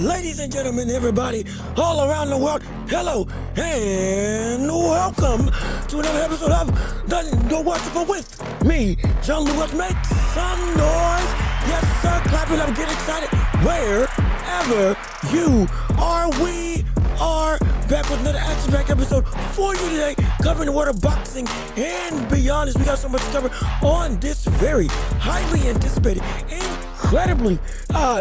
Ladies and gentlemen, everybody all around the world, hello and welcome to another episode of The Wonderful with me, John Lewis. Make some noise. Yes, sir. Clap it up. Get excited. Wherever you are, we are back with another action-packed episode for you today, covering the world of boxing and beyond. As we got so much to cover on this very highly anticipated, incredibly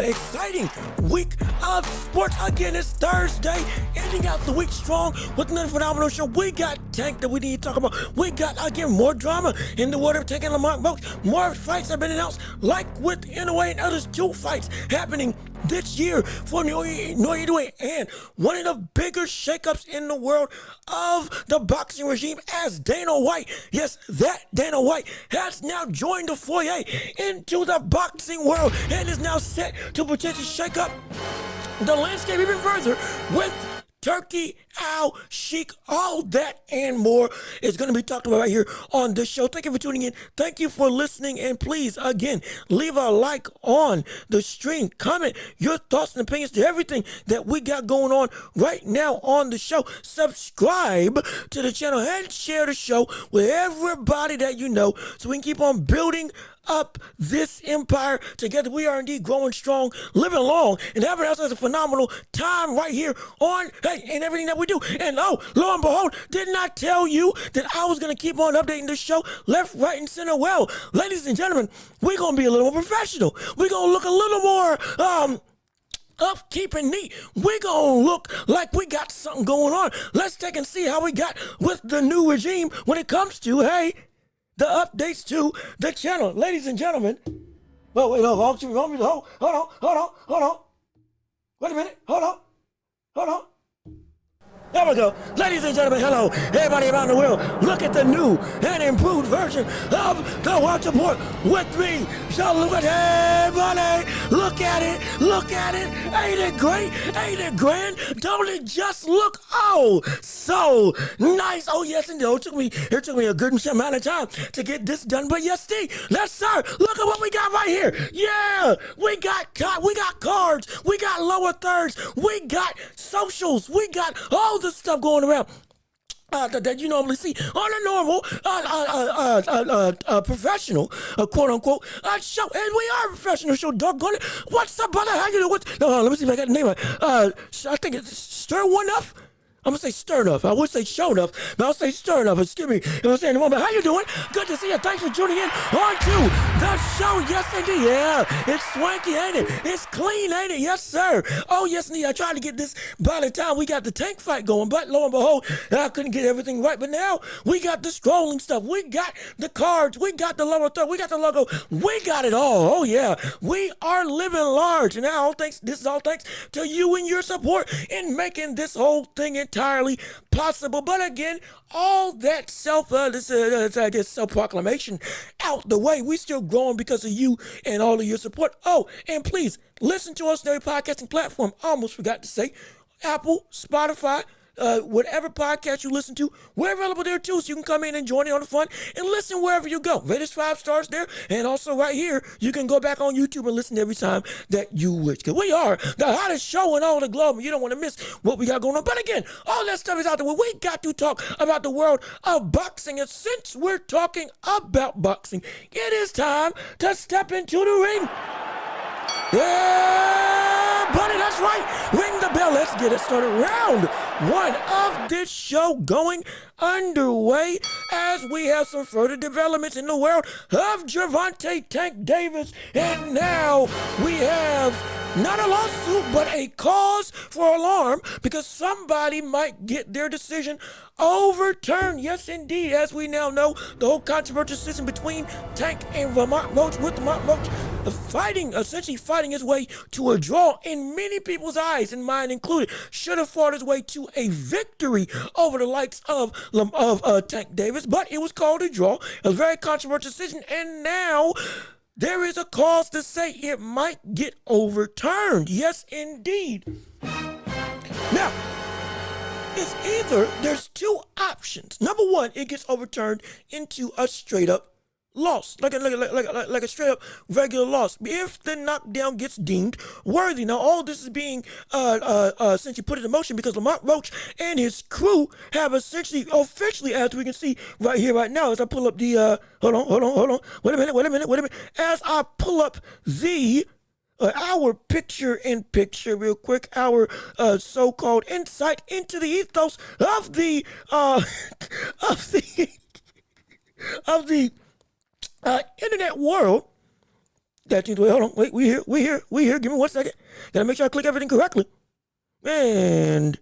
exciting week of sports. Again, it's Thursday, ending out the week strong with another phenomenal show. We got Tank that we need to talk about. We got, again, more drama in the world of Tank and Roach. More fights have been announced, like with Inoue and others. 2 fights happening this year for Inoue, and one of the bigger shakeups in the world of the boxing regime, as Dana White, yes, that Dana White, has now joined the foyer into the boxing world and is now set to potentially shake up the landscape even further with Turki, Al-Sheikh. All that and more is going to be talked about right here on this show. Thank you for tuning in. Thank you for listening. And please, again, leave a like on the stream. Comment your thoughts and opinions to everything that we got going on right now on the show. Subscribe to the channel and share the show with everybody that you know so we can keep on building up this empire together. We are indeed growing strong, living long, and having ourselves a phenomenal time right here on and everything that we do. And lo and behold, didn't I tell you that I was going to keep on updating this show left, right, and center? Well, ladies and gentlemen, we're going to be a little more professional. We're going to look a little more upkeep and neat. We're going to look like we got something going on. Let's take and see how we got with the new regime when it comes to, the updates to the channel. Ladies and gentlemen. Well, wait, hold on. Wait a minute. Hold on. There we go. Ladies and gentlemen, hello, everybody around the world. Look at the new and improved version of the Watch Report with me, Jean-Luc. Everybody, look at it. Ain't it great? Ain't it grand? Don't it just look so nice? Oh, yes, indeed. It took me a good amount of time to get this done, but yes, Steve, yes, sir. Look at what we got right here. Yeah, we got cards, we got lower thirds, we got socials, we got all the stuff going around that you normally see on a normal professional quote unquote show. And we are a professional show, doggone it. What's up, brother? How you doing? Let me see if I got the name right. I think it's Stir One Up. I'm going to say stir enough. I would say show enough, but I'll say stir enough. Excuse me. I'm saying in a moment. How you doing? Good to see you. Thanks for tuning in on to the show. Yes, indeed. Yeah, it's swanky, ain't it? It's clean, ain't it? Yes, sir. Oh, yes, indeed. I tried to get this by the time we got the Tank fight going, but lo and behold, I couldn't get everything right. But now we got the scrolling stuff. We got the cards. We got the lower third. We got the logo. We got it all. Oh, yeah. We are living large. And now this is all thanks to you and your support in making this whole thing entirely possible. But again, all that self-proclamation out the way, we still growing because of you and all of your support. Oh, and please listen to us on every podcasting platform. Almost forgot to say Apple, Spotify, whatever podcast you listen to, we're available there too, so you can come in and join in on the fun and listen wherever you go. Rate us 5 stars there, and also right here, you can go back on YouTube and listen every time that you wish. Because we are the hottest show in all the globe, and you don't want to miss what we got going on. But again, all that stuff is out there. Well, we got to talk about the world of boxing, and since we're talking about boxing, it is time to step into the ring. Yeah, buddy, that's right. Ring the bell. Let's get it started. Round 1 of this show going underway as we have some further developments in the world of Gervonta Tank Davis. And now we have not a lawsuit, but a cause for alarm because somebody might get their decision overturned. Yes, indeed. As we now know, the whole controversial decision between Tank and Roach, with Roach essentially fighting his way to a draw in many people's eyes, and mine included, should have fought his way to a victory over the likes of Tank Davis, but it was called a draw. A very controversial decision, and now there is a cause to say it might get overturned. Yes, indeed. Now, there's 2 options. Number 1, it gets overturned into a straight up loss, like a straight up regular loss. If the knockdown gets deemed worthy. Now, all this is being essentially put into motion because Lamont Roach and his crew have essentially officially, as we can see right here, right now, as I pull up the hold on, wait a minute. As I pull up the our picture-in-picture real quick, our so-called insight into the ethos of the of the of the internet world. That means, wait, hold on, wait, we here. Give me 1 second. Gotta make sure I click everything correctly. And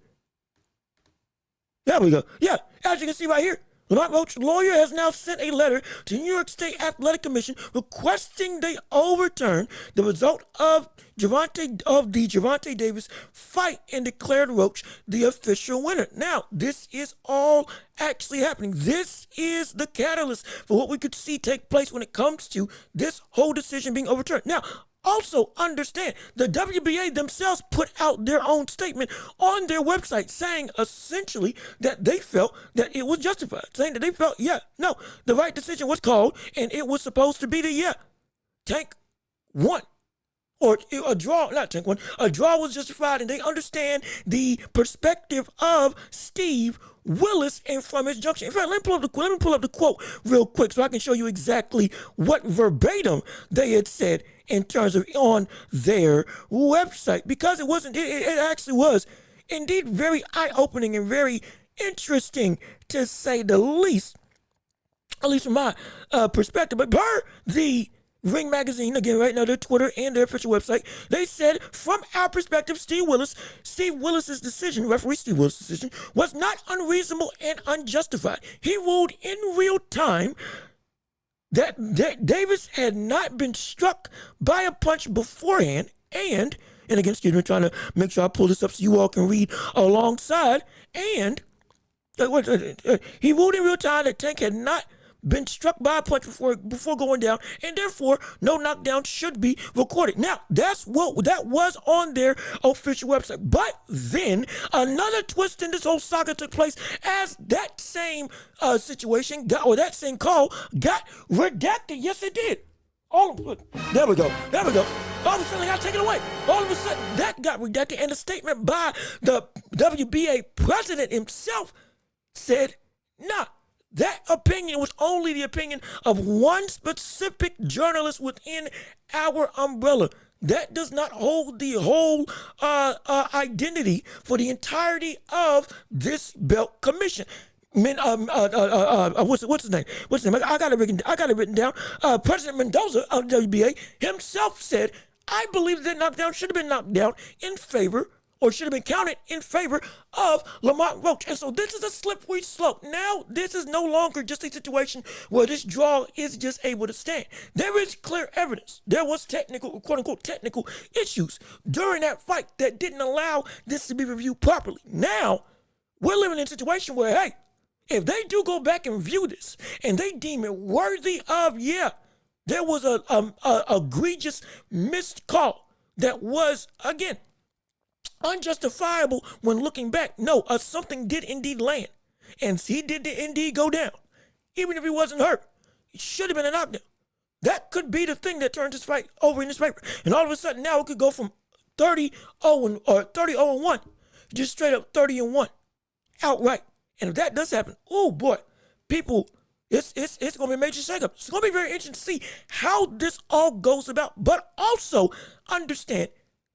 there we go. Yeah, as you can see right here, Lamont Roach's lawyer has now sent a letter to New York State Athletic Commission requesting they overturn the result of the Gervonta Davis fight and declared Roach the official winner. Now, this is all actually happening. This is the catalyst for what we could see take place when it comes to this whole decision being overturned. Now, also understand, the WBA themselves put out their own statement on their website saying essentially that they felt that it was justified, saying that they felt, the right decision was called and it was supposed to be Tank won. Or a draw, not Tank won, a draw was justified, and they understand the perspective of Steve Willis and from his junction. In fact, let me pull up the quote real quick so I can show you exactly what verbatim they had said in terms of on their website, because it actually was indeed very eye-opening and very interesting, to say the least, at least from my perspective. But per the Ring Magazine, again, right now, their Twitter and their official website, they said, from our perspective, Steve Willis's decision, referee Steve Willis' decision, was not unreasonable and unjustified. He ruled in real time that Davis had not been struck by a punch beforehand, and again, excuse me, trying to make sure I pull this up so you all can read alongside, and he ruled in real time that Tank had not been struck by a punch before going down, and therefore no knockdown should be recorded. Now, that was on their official website. But then another twist in this whole saga took place as that same situation that same call got redacted. Yes, it did. There we go. All of a sudden, I got taken away. All of a sudden, that got redacted, and a statement by the WBA president himself said, nah, that opinion was only the opinion of one specific journalist within our umbrella. That does not hold the whole identity for the entirety of this belt commission. What's his name? I got it written down. President Mendoza of WBA himself said, I believe that knockdown should have been knocked down in favor, or should have been counted in favor of Lamont Roach. And so this is a slippery slope. Now, this is no longer just a situation where this draw is just able to stand. There is clear evidence. There was technical, quote-unquote, technical issues during that fight that didn't allow this to be reviewed properly. Now, we're living in a situation where, hey, if they do go back and view this, and they deem it worthy of, there was a egregious missed call that was, again, unjustifiable when looking back. No, something did indeed land, and he did indeed go down. Even if he wasn't hurt, it should have been a knockdown. That could be the thing that turned this fight over in this paper. And all of a sudden now it could go from 30-0 or 30-0-1, just straight up 30-1 outright. And if that does happen, oh boy, people, it's going to be a major shakeup. It's going to be very interesting to see how this all goes about. But also understand,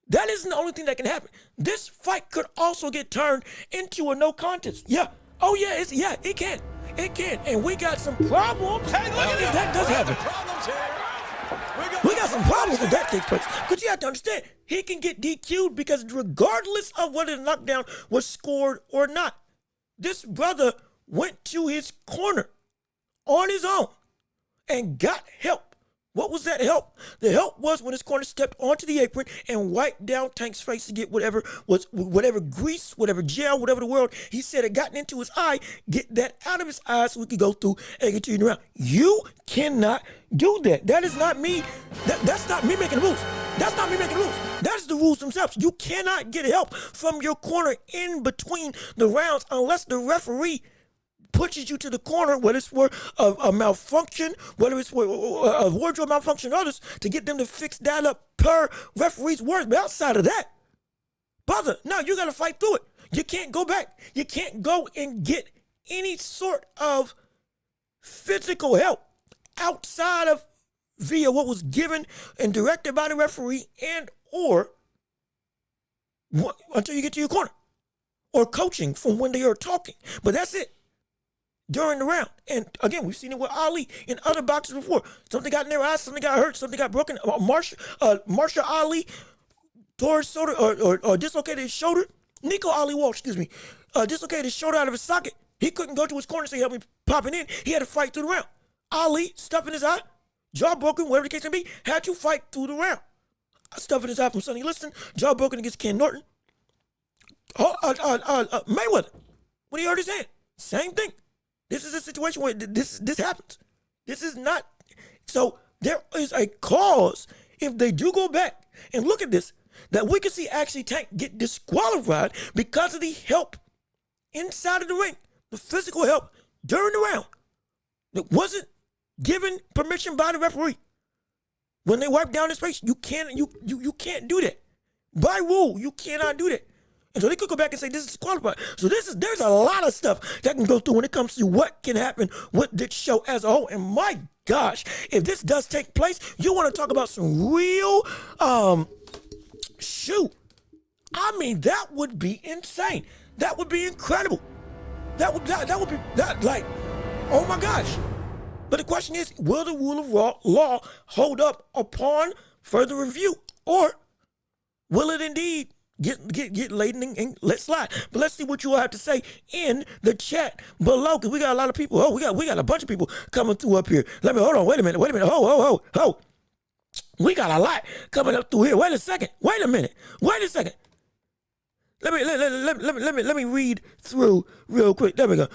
that isn't the only thing that can happen. This fight could also get turned into a no contest. Yeah. Oh yeah, it can. It can. And we got some problems. Hey, look at that does happen. We got some problems if that takes place. But you have to understand, he can get DQ'd because regardless of whether the knockdown was scored or not, this brother went to his corner on his own and got help. What was that help? The help was when his corner stepped onto the apron and wiped down Tank's face to get whatever grease, whatever gel, whatever the world he said had gotten into his eye, get that out of his eye so we could go through and continue around. You cannot do that. That is not me. That's not me making the rules. That's not me making the rules. That's the rules themselves. You cannot get help from your corner in between the rounds unless the referee pushes you to the corner, whether it's for a malfunction, whether it's for a wardrobe malfunction, others, to get them to fix that up per referee's words. But outside of that, brother, no, you got to fight through it. You can't go back. You can't go and get any sort of physical help outside of via what was given and directed by the referee and or until you get to your corner or coaching from when they are talking. But that's it during the round. And again, we've seen it with Ali in other boxes before. Something got in their eyes, something got hurt, something got broken. Marshall Ali tore his shoulder or dislocated his shoulder. Nico Ali Welch, dislocated his shoulder out of his socket. He couldn't go to his corner and say, help me popping in. He had to fight through the round. Ali, stuff in his eye, jaw broken, whatever the case may be, had to fight through the round. Stuff in his eye from Sonny Liston, jaw broken against Ken Norton. Mayweather, when he hurt his hand, same thing. This is a situation where this happens. This is not, so there is a cause, if they do go back and look at this, that we could see actually Tank get disqualified because of the help inside of the ring, the physical help during the round that wasn't given permission by the referee. When they wipe down his face, you can't do that. By rule, you cannot do that. And so they could go back and say this is disqualified. So there's a lot of stuff that can go through when it comes to what can happen with this show as a whole. And my gosh, if this does take place, you want to talk about some real shoot. I mean, that would be insane. That would be incredible. That would be like, oh my gosh. But the question is, will the rule of law hold up upon further review, or will it indeed get laid and let slide? But let's see what you all have to say in the chat below, because we got a lot of people. Oh, we got a bunch of people coming through up here. Hold on, wait a minute. Ho. We got a lot coming up through here. Wait a minute. Let me read through real quick. There we go.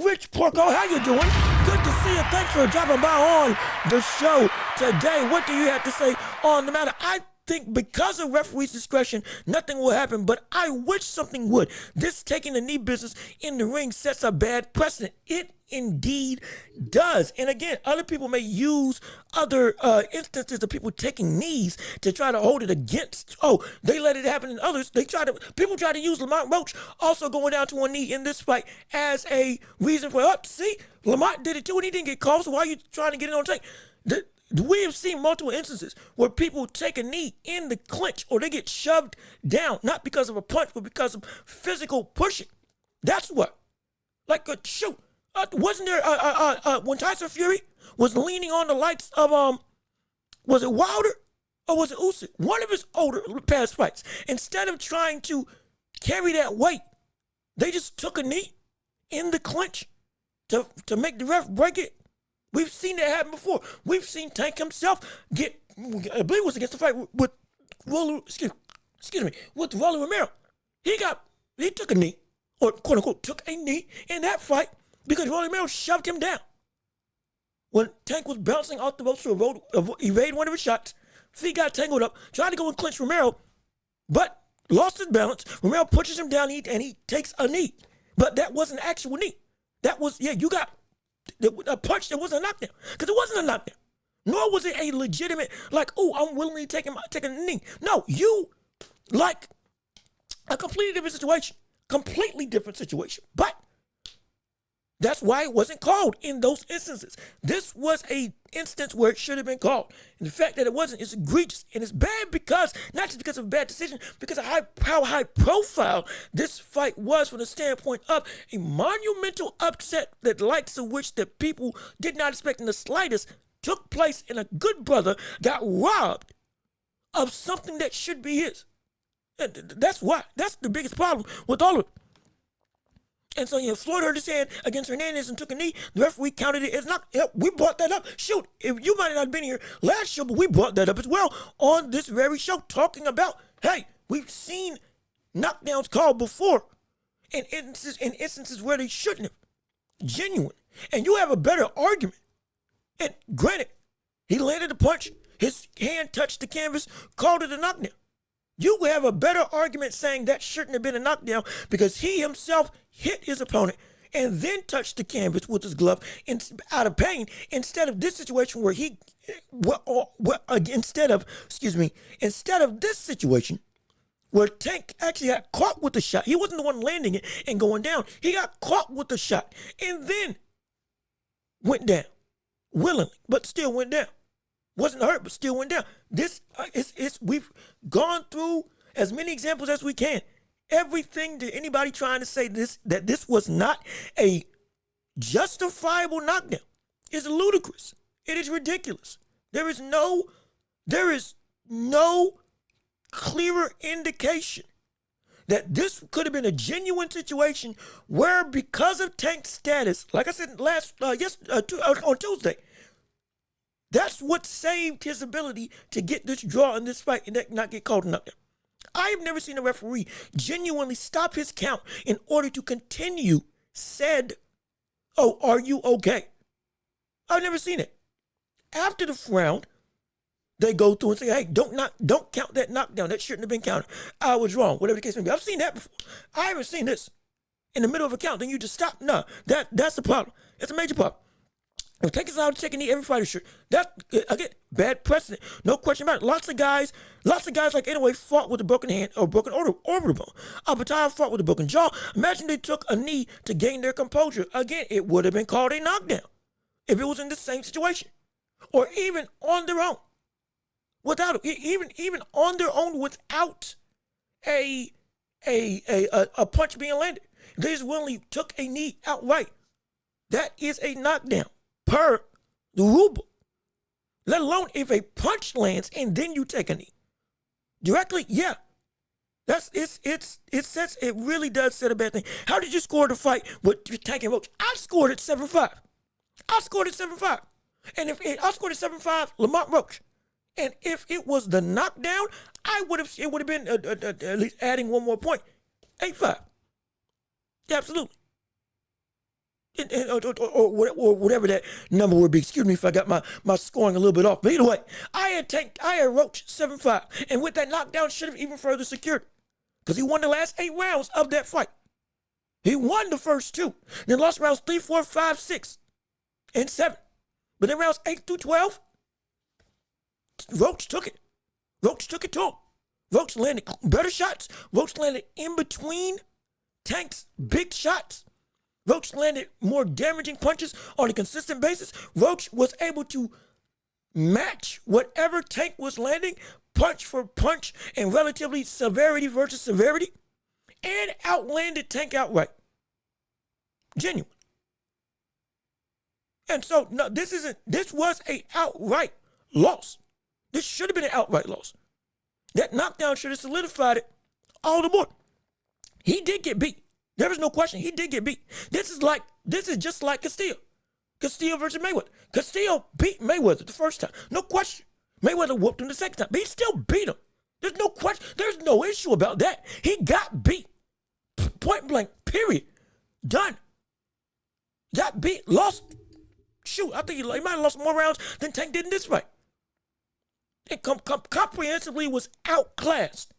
Rich Porco, how you doing? Good to see you. Thanks for dropping by on the show today. What do you have to say on the matter? I think because of referee's discretion, nothing will happen, but I wish something would. This taking the knee business in the ring sets a bad precedent. It indeed does. And again, other people may use other instances of people taking knees to try to hold it against. Oh, they let it happen in others. People try to use Lamont Roach also going down to one knee in this fight as a reason for see, Lamont did it too and he didn't get called, so why are you trying to get it on tape? We have seen multiple instances where people take a knee in the clinch or they get shoved down, not because of a punch, but because of physical pushing. That's what. Like, shoot. Wasn't there, when Tyson Fury was leaning on the likes of, was it Wilder or was it Usyk? One of his older past fights. Instead of trying to carry that weight, they just took a knee in the clinch to make the ref break it. We've seen that happen before. We've seen Tank himself get, I believe it was against the fight with Rolly Romero. He took a knee, or quote unquote took a knee in that fight because Rolly Romero shoved him down. When Tank was bouncing off the ropes to evade one of his shots, feet got tangled up, tried to go and clinch Romero, but lost his balance. Romero pushes him down and he takes a knee. But that wasn't an actual knee. That was, you got a punch that wasn't a knockdown. Because it wasn't a knockdown. Nor was it a legitimate, like, oh, I'm willingly taking a knee. No, you, like, a completely different situation. Completely different situation. But that's why it wasn't called in those instances. This was a instance where it should have been called. And the fact that it wasn't is egregious. And it's bad because, not just because of a bad decision, because of how high profile this fight was from the standpoint of a monumental upset that likes of which that people did not expect in the slightest took place, and a good brother got robbed of something that should be his. And that's why. That's the biggest problem with all of it. And so, Floyd hurt his hand against Hernandez and took a knee. The referee counted it as not. We brought that up. Shoot, if you might not have been here last show, but we brought that up as well on this very show, talking about, hey, we've seen knockdowns called before in instances where they shouldn't have. Genuine. And you have a better argument. And granted, he landed a punch, his hand touched the canvas, called it a knockdown. You have a better argument saying that shouldn't have been a knockdown because he himself hit his opponent and then touched the canvas with his glove out of pain, instead of this situation where instead of this situation where Tank actually got caught with the shot. He wasn't the one landing it and going down. He got caught with the shot and then went down willingly, but still went down. Wasn't hurt, but still went down. This we've gone through as many examples as we can. Everything to anybody trying to say that this was not a justifiable knockdown is ludicrous. It is ridiculous. There is no clearer indication that this could have been a genuine situation where, because of Tank's status, like I said on Tuesday, that's what saved his ability to get this draw in this fight and not get called a knockdown. I have never seen a referee genuinely stop his count in order to continue said, "Oh, are you okay?" I've never seen it. After the round, they go through and say, "Hey, don't count that knockdown. That shouldn't have been counted. I was wrong." Whatever the case may be. I've seen that before. I haven't seen this in the middle of a count. Then you just stop. No, that's the problem. It's a major problem. If Tank is allowed to take a knee, every fighter should. That's, again, bad precedent. No question about it. Lots of guys like Inoue fought with a broken hand or broken orbital bone. Al-Sheikh fought with a broken jaw. Imagine they took a knee to gain their composure. Again, it would have been called a knockdown if it was in the same situation. Or even on their own. Even on their own without a punch being landed. They just willingly took a knee outright. That is a knockdown per the rule book. Let alone if a punch lands and then you take a knee. Directly, yeah. It really does set a bad thing. How did you score the fight with Tank and Roach? I scored it 7-5. And if I scored it 7-5, Lamont Roach. And if it was the knockdown, it would have been at least adding one more point. 8-5. Yeah, absolutely. Or whatever that number would be. Excuse me if I got my scoring a little bit off. But either way, I had Roach 7-5. And with that knockdown, should have even further secured it. Because he won the last 8 rounds of that fight. He won the first 2. Then lost rounds 3, 4, 5, 6, and 7. But then rounds 8 through 12, Roach took it. Roach took it to him. Roach landed better shots. Roach landed in between Tank's big shots. Roach landed more damaging punches on a consistent basis. Roach was able to match whatever Tank was landing, punch for punch, and relatively severity versus severity, and outlanded Tank outright. Genuine. And so, no, this was an outright loss. This should have been an outright loss. That knockdown should have solidified it all the more. He did get beat. There is no question. He did get beat. This is just like Castillo. Castillo versus Mayweather. Castillo beat Mayweather the first time. No question. Mayweather whooped him the second time. But he still beat him. There's no question. There's no issue about that. He got beat. Point blank. Period. Done. Got beat. Lost. Shoot, I think he might have lost more rounds than Tank did in this fight. It comprehensively was outclassed.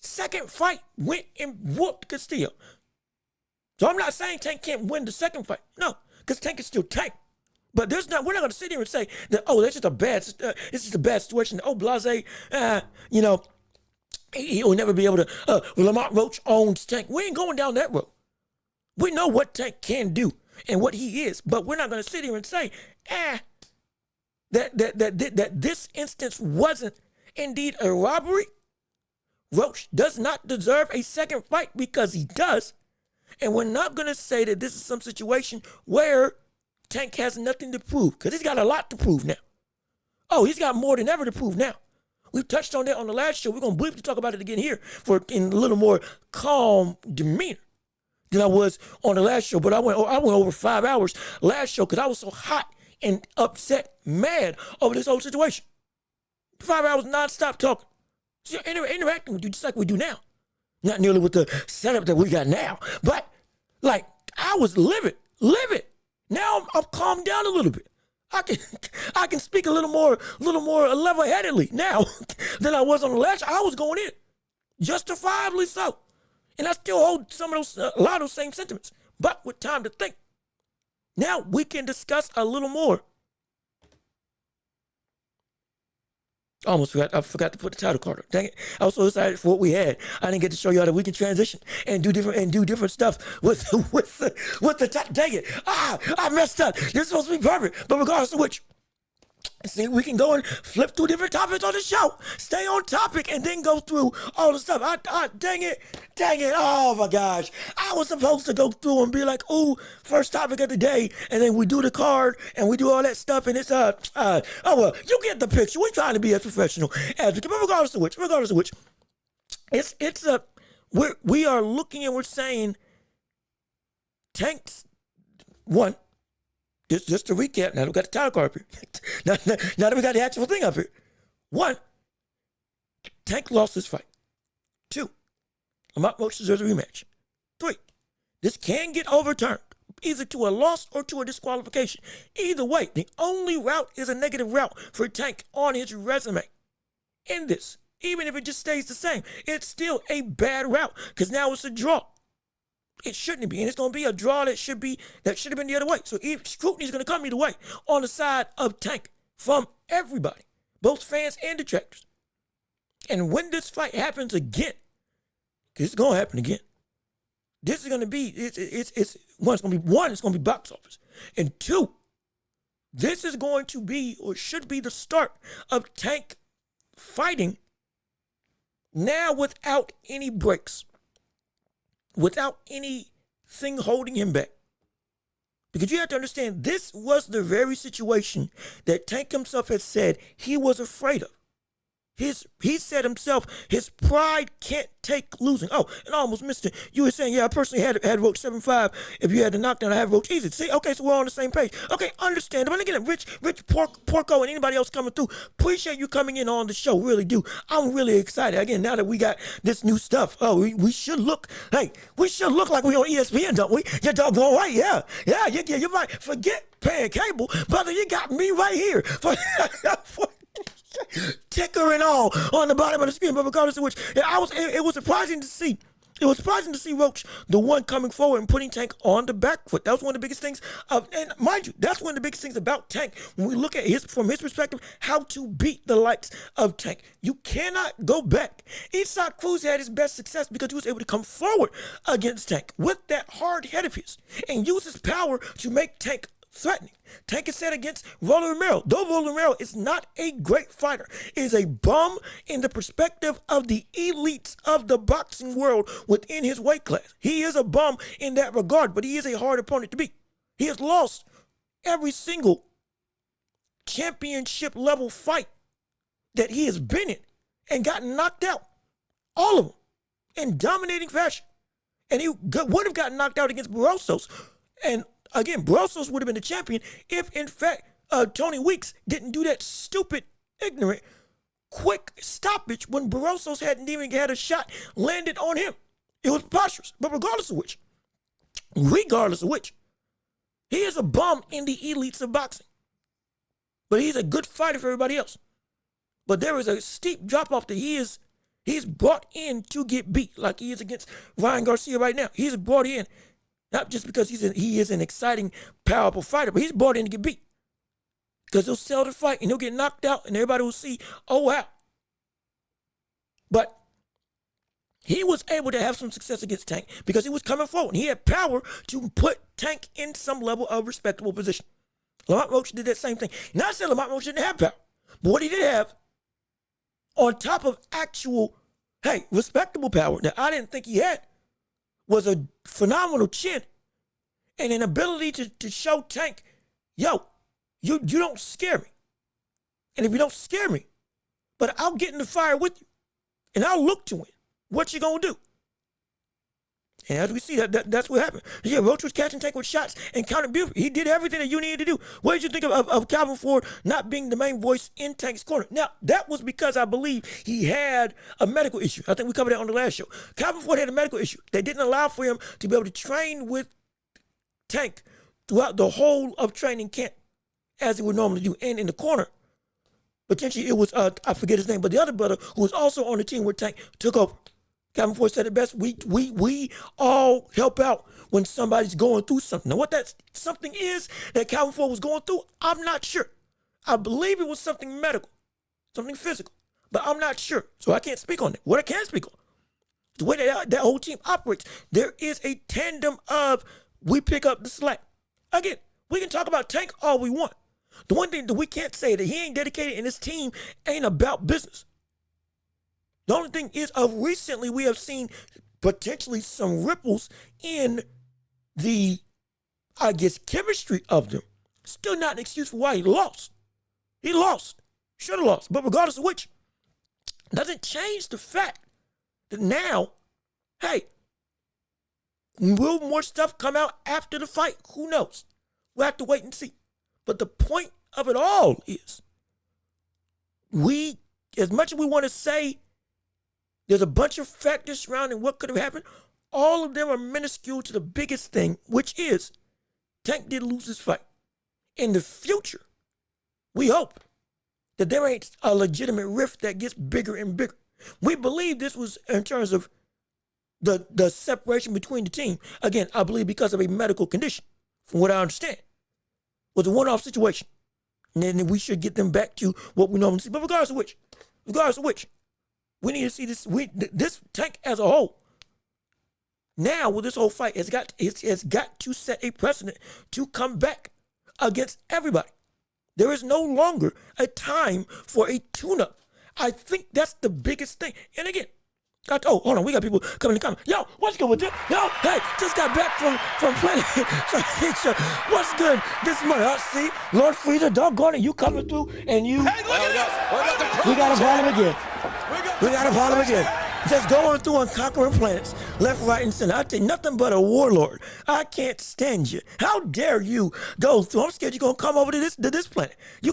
Second fight went and whooped Castillo. So I'm not saying Tank can't win the second fight. No, because Tank is still Tank. But we're not going to sit here and say that, oh, that's just it's just a bad situation. Oh, blase, he'll never be able to, Lamont Roach owns Tank. We ain't going down that road. We know what Tank can do and what he is, but we're not going to sit here and say, that this instance wasn't indeed a robbery. Roach does not deserve a second fight because he does. And we're not going to say that this is some situation where Tank has nothing to prove, because he's got a lot to prove now. Oh, he's got more than ever to prove now. We touched on that on the last show. We're going to briefly talk about it again here in a little more calm demeanor than I was on the last show. But I went over 5 hours last show because I was so hot and upset, mad over this whole situation. 5 hours nonstop talking. So interacting with you just like we do now. Not nearly with the setup that we got now, but like I was livid. Now I'm calmed down a little bit. I can speak a little more level-headedly now than I was on the last. I was going in, justifiably so, and I still hold a lot of those same sentiments. but with time to think. Now we can discuss a little more. I forgot to put the title card up. Dang it. I was so excited for what we had. I didn't get to show y'all that we can transition and do different stuff with the title. Dang it. I messed up. This is supposed to be perfect. But regardless of which, see, we can go and flip through different topics on the show, stay on topic, and then go through all the stuff. Dang it. Oh my gosh. I was supposed to go through and be like, ooh, first topic of the day, and then we do the card and we do all that stuff, and it's oh well, you get the picture. We're trying to be as professional as we can, but regardless of which, we are looking and we're saying Tanks one. Just to recap, now that we got the title card up here. now that we got the actual thing up here. 1, Tank lost this fight. 2, Lamont Roach deserves a rematch. 3, this can get overturned, either to a loss or to a disqualification. Either way, the only route is a negative route for Tank on his resume. In this, even if it just stays the same, it's still a bad route because now it's a draw. It shouldn't be, and it's going to be a draw that should have been the other way. So scrutiny is going to come either way on the side of Tank from everybody, both fans and detractors. And when this fight happens again, because it's going to happen again, this is going to be it's going to be box office, and 2, this is going to be or should be the start of Tank fighting now without any breaks. Without anything holding him back. Because you have to understand, this was the very situation that Tank himself had said he was afraid of. He said himself, his pride can't take losing. Oh, and I almost missed it. You were saying, yeah, I personally had Roach 7-5. If you had the knockdown, I have Roach easy. See, okay, so we're on the same page. Okay, understandable. And again, Rich Porco, and anybody else coming through, appreciate you coming in on the show. Really do. I'm really excited. Again, now that we got this new stuff, we should look like we on ESPN, don't we? You're doggone right. Yeah. You might forget paying cable, brother. You got me right here for ticker and all on the bottom of the screen. But regardless of which, it was surprising to see. It was surprising to see Roach, the one coming forward and putting Tank on the back foot. That was one of the biggest things and mind you, that's one of the biggest things about Tank when we look at from his perspective, how to beat the likes of Tank. You cannot go back. Isak Cruz had his best success because he was able to come forward against Tank with that hard head of his and use his power to make Tank threatening. Tank is set against Rolly Romero. Though Rolly Romero is not a great fighter, is a bum in the perspective of the elites of the boxing world within his weight class. He is a bum in that regard, but he is a hard opponent to beat. He has lost every single championship level fight that he has been in and gotten knocked out. All of them in dominating fashion. And he would have gotten knocked out against Barrosos. And again, Barrosos would have been the champion if, in fact, Tony Weeks didn't do that stupid, ignorant, quick stoppage when Barrosos hadn't even had a shot landed on him. It was preposterous. But regardless of which, he is a bum in the elites of boxing. But he's a good fighter for everybody else. But there is a steep drop-off that he's brought in to get beat, like he is against Ryan Garcia right now. He's brought in not just because he is an exciting, powerful fighter, but he's brought in to get beat. Because he'll sell the fight and he'll get knocked out and everybody will see, oh, wow. But he was able to have some success against Tank because he was coming forward. He had power to put Tank in some level of respectable position. Lamont Roach did that same thing. Not saying Lamont Roach didn't have power, but what he did have, on top of actual, respectable power that I didn't think he had, was a phenomenal chin and an ability to show Tank, yo, you don't scare me. And if you don't scare me, but I'll get in the fire with you and I'll look to win. What you gonna do? And as we see, that's what happened. Yeah, Roach was catching Tank with shots and countered beautifully. He did everything that you needed to do. What did you think of Calvin Ford not being the main voice in Tank's corner? Now, that was because I believe he had a medical issue. I think we covered that on the last show. Calvin Ford had a medical issue. They didn't allow for him to be able to train with Tank throughout the whole of training camp as he would normally do. And in the corner, potentially it was, I forget his name, but the other brother who was also on the team where Tank took over. Calvin Ford said it best. We all help out when somebody's going through something. Now, what that something is that Calvin Ford was going through, I'm not sure. I believe it was something medical, something physical, but I'm not sure. So I can't speak on it. What I can speak on, the way that whole team operates, there is a tandem of we pick up the slack. Again, we can talk about Tank all we want. The one thing that we can't say that he ain't dedicated and his team ain't about business. The only thing is, of recently, we have seen potentially some ripples in the, I guess, chemistry of them. Still not an excuse for why he lost. He lost. Should have lost. But regardless of which, doesn't change the fact that now, hey, will more stuff come out after the fight? Who knows? We'll have to wait and see. But the point of it all is, as much as we want to say, there's a bunch of factors surrounding what could have happened. All of them are minuscule to the biggest thing, which is Tank did lose his fight. In the future, we hope that there ain't a legitimate rift that gets bigger and bigger. We believe this was in terms of the separation between the team. Again, I believe because of a medical condition, from what I understand, was a one-off situation. And then we should get them back to what we normally see. But regardless of which, we need to see this Tank as a whole. Now, with this whole fight, it's got to set a precedent to come back against everybody. There is no longer a time for a tune-up. I think that's the biggest thing. And again, hold on, we got people coming in the comments. Yo, what's good with this? Yo, hey, just got back from playing. So, what's good this morning? See, Lord Freezer, doggone it, you coming through and you. Hey, look at this. We got a problem again. We got a problem again. Just going through and conquering planets, left, right, and center. I tell you, nothing but a warlord. I can't stand you. How dare you go through? I'm scared you're gonna come over to this planet. I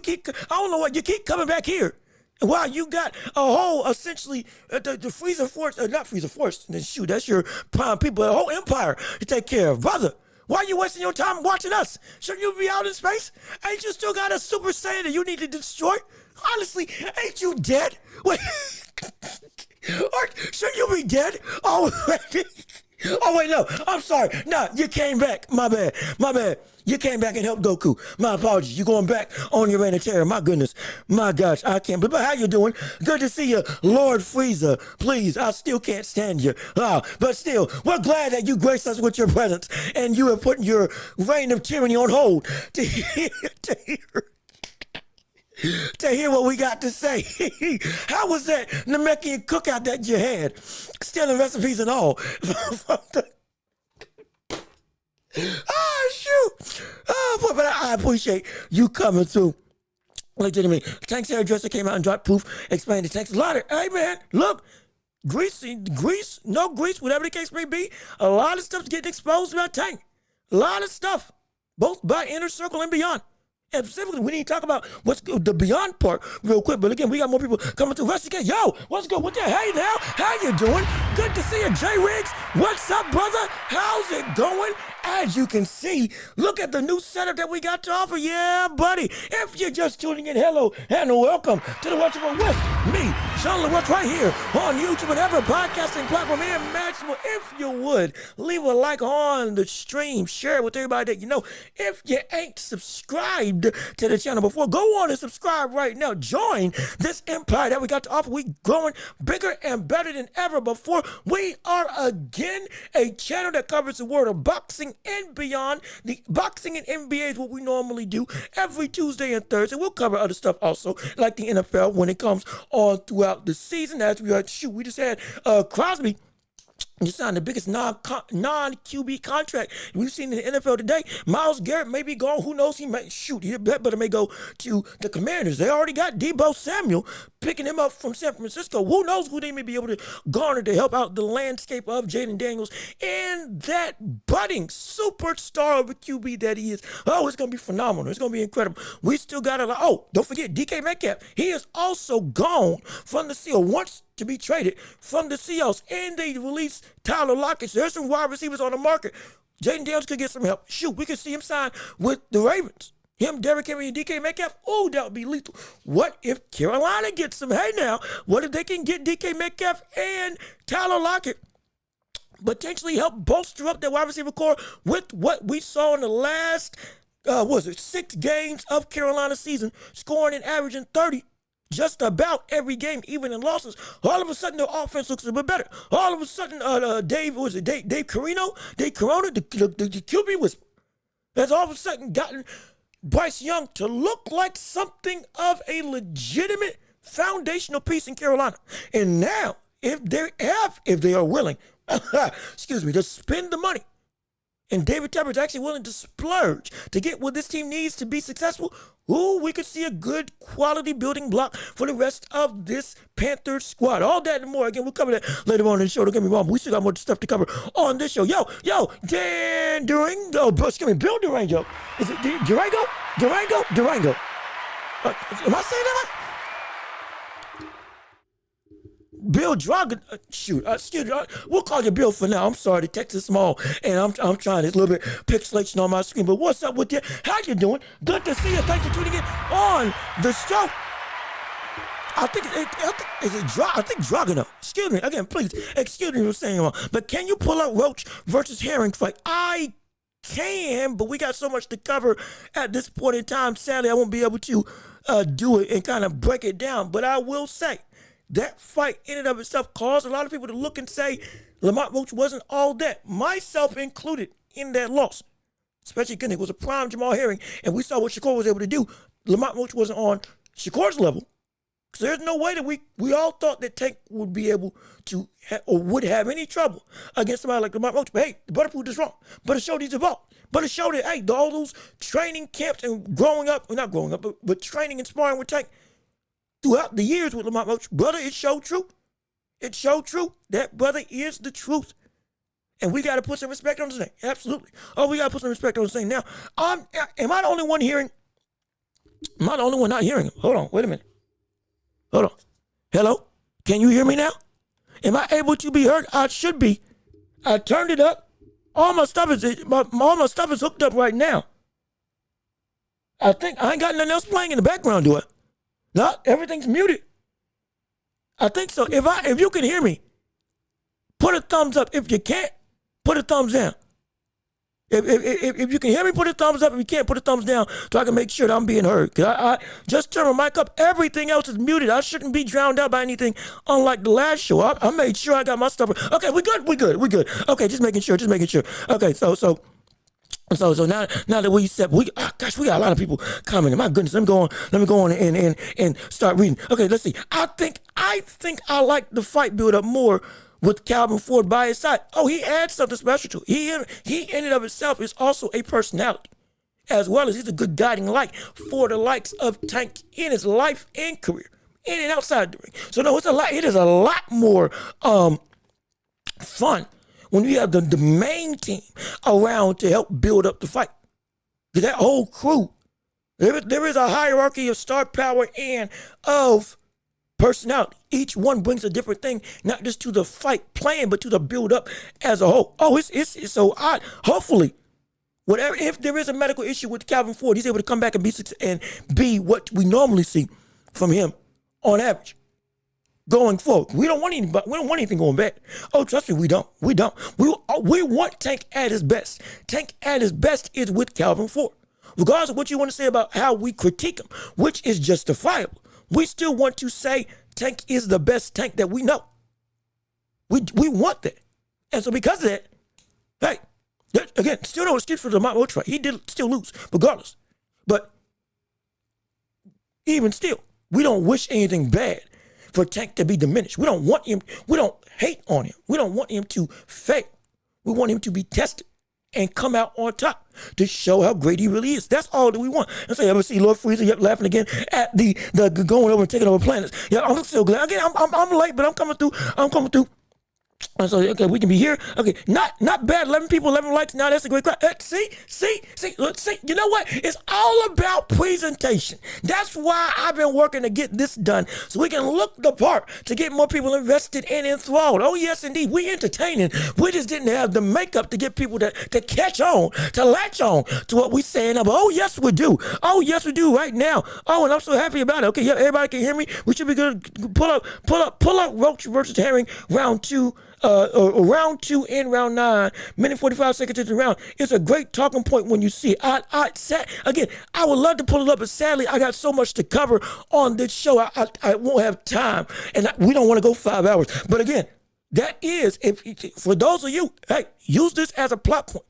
don't know what, you keep coming back here. Wow, you got a whole, essentially, the Freezer Force, not Freezer Force, shoot, that's your prime people, a whole empire to take care of. Brother, why are you wasting your time watching us? Shouldn't you be out in space? Ain't you still got a Super Saiyan that you need to destroy? Honestly, ain't you dead? Wait, or shouldn't you be dead? Oh, wait, no, I'm sorry. No, you came back. My bad. You came back and helped Goku. My apologies. You going back on your reign of terror. My goodness. My gosh, I can't. But how you doing? Good to see you, Lord Frieza. Please, I still can't stand you. But still, we're glad that you graced us with your presence and you have put your reign of tyranny on hold to hear what we got to say. How was that Namekian cookout that you had? Stealing recipes and all. Shoot. But I appreciate you coming through. Legitimately. Tank's hairdresser came out and dropped proof, explained to Tank's a lot of, hey man, look, grease, no grease, whatever the case may be, a lot of stuff's getting exposed about Tank. A lot of stuff, both by Inner Circle and beyond. And specifically, we need to talk about what's the beyond part real quick. But again, we got more people coming through. Rusty K, yo, what's good with that? Hey now, how you doing? Good to see you, Jay Riggs. What's up, brother? How's it going? As you can see, look at the new setup that we got to offer. Yeah, buddy. If you're just tuning in, hello and welcome to the Watchable with me, Sean LaRoche, right here on YouTube and every podcasting platform imaginable. If you would, leave a like on the stream, share it with everybody that you know. If you ain't subscribed to the channel before, go on and subscribe right now. Join this empire that we got to offer. We growing bigger and better than ever before. We are again a channel that covers the world of boxing and beyond. The boxing and NBA is what we normally do every Tuesday and Thursday. We'll cover other stuff also, like the NFL when it comes on throughout the season. As we we just had Crosby just signed the biggest non-QB contract we've seen in the NFL today. Myles Garrett may be gone. Who knows? He better may go to the Commanders. They already got Deebo Samuel picking him up from San Francisco. Who knows who they may be able to garner to help out the landscape of Jaden Daniels and that budding superstar of a QB that he is. Oh, it's going to be phenomenal. It's going to be incredible. We still got a lot. Oh, don't forget DK Metcalf. He is also gone from the Seahawks. Once to be traded from the Seahawks, and they released Tyler Lockett. So there's some wide receivers on the market. Jaden Daniels could get some help. Shoot, we could see him sign with the Ravens. Him, Derrick Henry, and DK Metcalf, oh, that would be lethal. What if Carolina gets some? Hey, now, what if they can get DK Metcalf and Tyler Lockett? Potentially help bolster up their wide receiver core with what we saw in the last, 6 games of Carolina's season, scoring and averaging 30 just about every game, even in losses. All of a sudden, their offense looks a bit better. All of a sudden, Dave Corino, the QB whisper, has all of a sudden gotten Bryce Young to look like something of a legitimate foundational piece in Carolina. And now, if they are willing, to spend the money, and David Tepper's actually willing to splurge to get what this team needs to be successful, we could see a good quality building block for the rest of this Panthers squad. All that and more. Again, we'll cover that later on in the show. Don't get me wrong, but we still got more stuff to cover on this show. Bill Durango. Is it Durango? Durango. Am I saying that right? Bill Dragon, excuse me, we'll call you Bill for now. I'm sorry, the text is small, and I'm trying this little bit pixelation on my screen. But what's up with you? How you doing? Good to see you. Thanks for tuning in on the show. I think Dragano. Excuse me again, please. Excuse me for saying wrong. But can you pull out Roach versus Herring fight? I can, but we got so much to cover at this point in time. Sadly, I won't be able to do it and kind of break it down. But I will say, that fight in and of itself caused a lot of people to look and say Lamont Roach wasn't all that, myself included, in that loss. Especially because it was a prime Jamal Herring, and we saw what Shakur was able to do. Lamont Roach wasn't on Shakur's level. So there's no way that we all thought that Tank would be able to or would have any trouble against somebody like Lamont Roach. But hey, the butter proved this wrong. But it showed he's evolved. But it showed that, hey, all those training camps and not growing up, but training and sparring with Tank throughout the years with Lamont Roach, brother, it showed true. It showed true. That brother is the truth. And we got to put some respect on his name. Absolutely. Oh, we got to put some respect on his name. Now, am I the only one hearing? Am I the only one not hearing him? Hold on. Wait a minute. Hold on. Hello? Can you hear me now? Am I able to be heard? I should be. I turned it up. All my stuff is hooked up right now. I think I ain't got nothing else playing in the background, do I? No, everything's muted. I think so. If you can hear me, put a thumbs up. If you can't, put a thumbs down. If you can hear me, put a thumbs up. If you can't, put a thumbs down so I can make sure that I'm being heard. Cause I just turned my mic up. Everything else is muted. I shouldn't be drowned out by anything, unlike the last show. I made sure I got my stuff. Okay, we good. Okay, just making sure. Okay, so now that we said we got a lot of people commenting. My goodness, let me go on and start reading. Okay, let's see. I think I like the fight build up more with Calvin Ford by his side. Oh, he adds something special to it. He in and of itself is also a personality, as well as he's a good guiding light for the likes of Tank in his life and career, in and outside the ring. So no, it is a lot more fun when you have the main team around to help build up the fight. That whole crew, there is a hierarchy of star power and of personality. Each one brings a different thing, not just to the fight plan, but to the build up as a whole. Oh, it's so odd. Hopefully, if there is a medical issue with Calvin Ford, he's able to come back and be what we normally see from him on average. Going forward, we don't want anything going bad. Oh, trust me, we don't. We want Tank at his best. Tank at his best is with Calvin Ford. Regardless of what you want to say about how we critique him, which is justifiable, we still want to say Tank is the best Tank that we know. We want that. And so because of that, hey, again, still no excuse for the Lamont Roach fight. He did still lose, regardless. But even still, we don't wish anything bad for Tank to be diminished. We don't want him, we don't hate on him. We don't want him to fail. We want him to be tested and come out on top to show how great he really is. That's all that we want. And so you ever see Lord Freezer laughing again at the going over and taking over planets. Yeah, I'm so glad. Again, I'm late, but I'm coming through. So okay, we can be here. Okay, not bad. 11 people, 11 likes. Now that's a great crowd. See. You know what? It's all about presentation. That's why I've been working to get this done, so we can look the part to get more people invested and enthralled. Oh yes, indeed, we entertaining. We just didn't have the makeup to get people to catch on, to latch on to what we saying. But oh yes, we do. Oh yes, we do right now. Oh, and I'm so happy about it. Okay, yeah, everybody can hear me. We should be good. Pull up. Roach versus Herring round 2. Round 2 and round 9, minute 45 seconds into the round. It's a great talking point when you see it. I would love to pull it up, but sadly, I got so much to cover on this show. I won't have time, and we don't want to go 5 hours. But again, that is, for those of you, hey, use this as a plot point.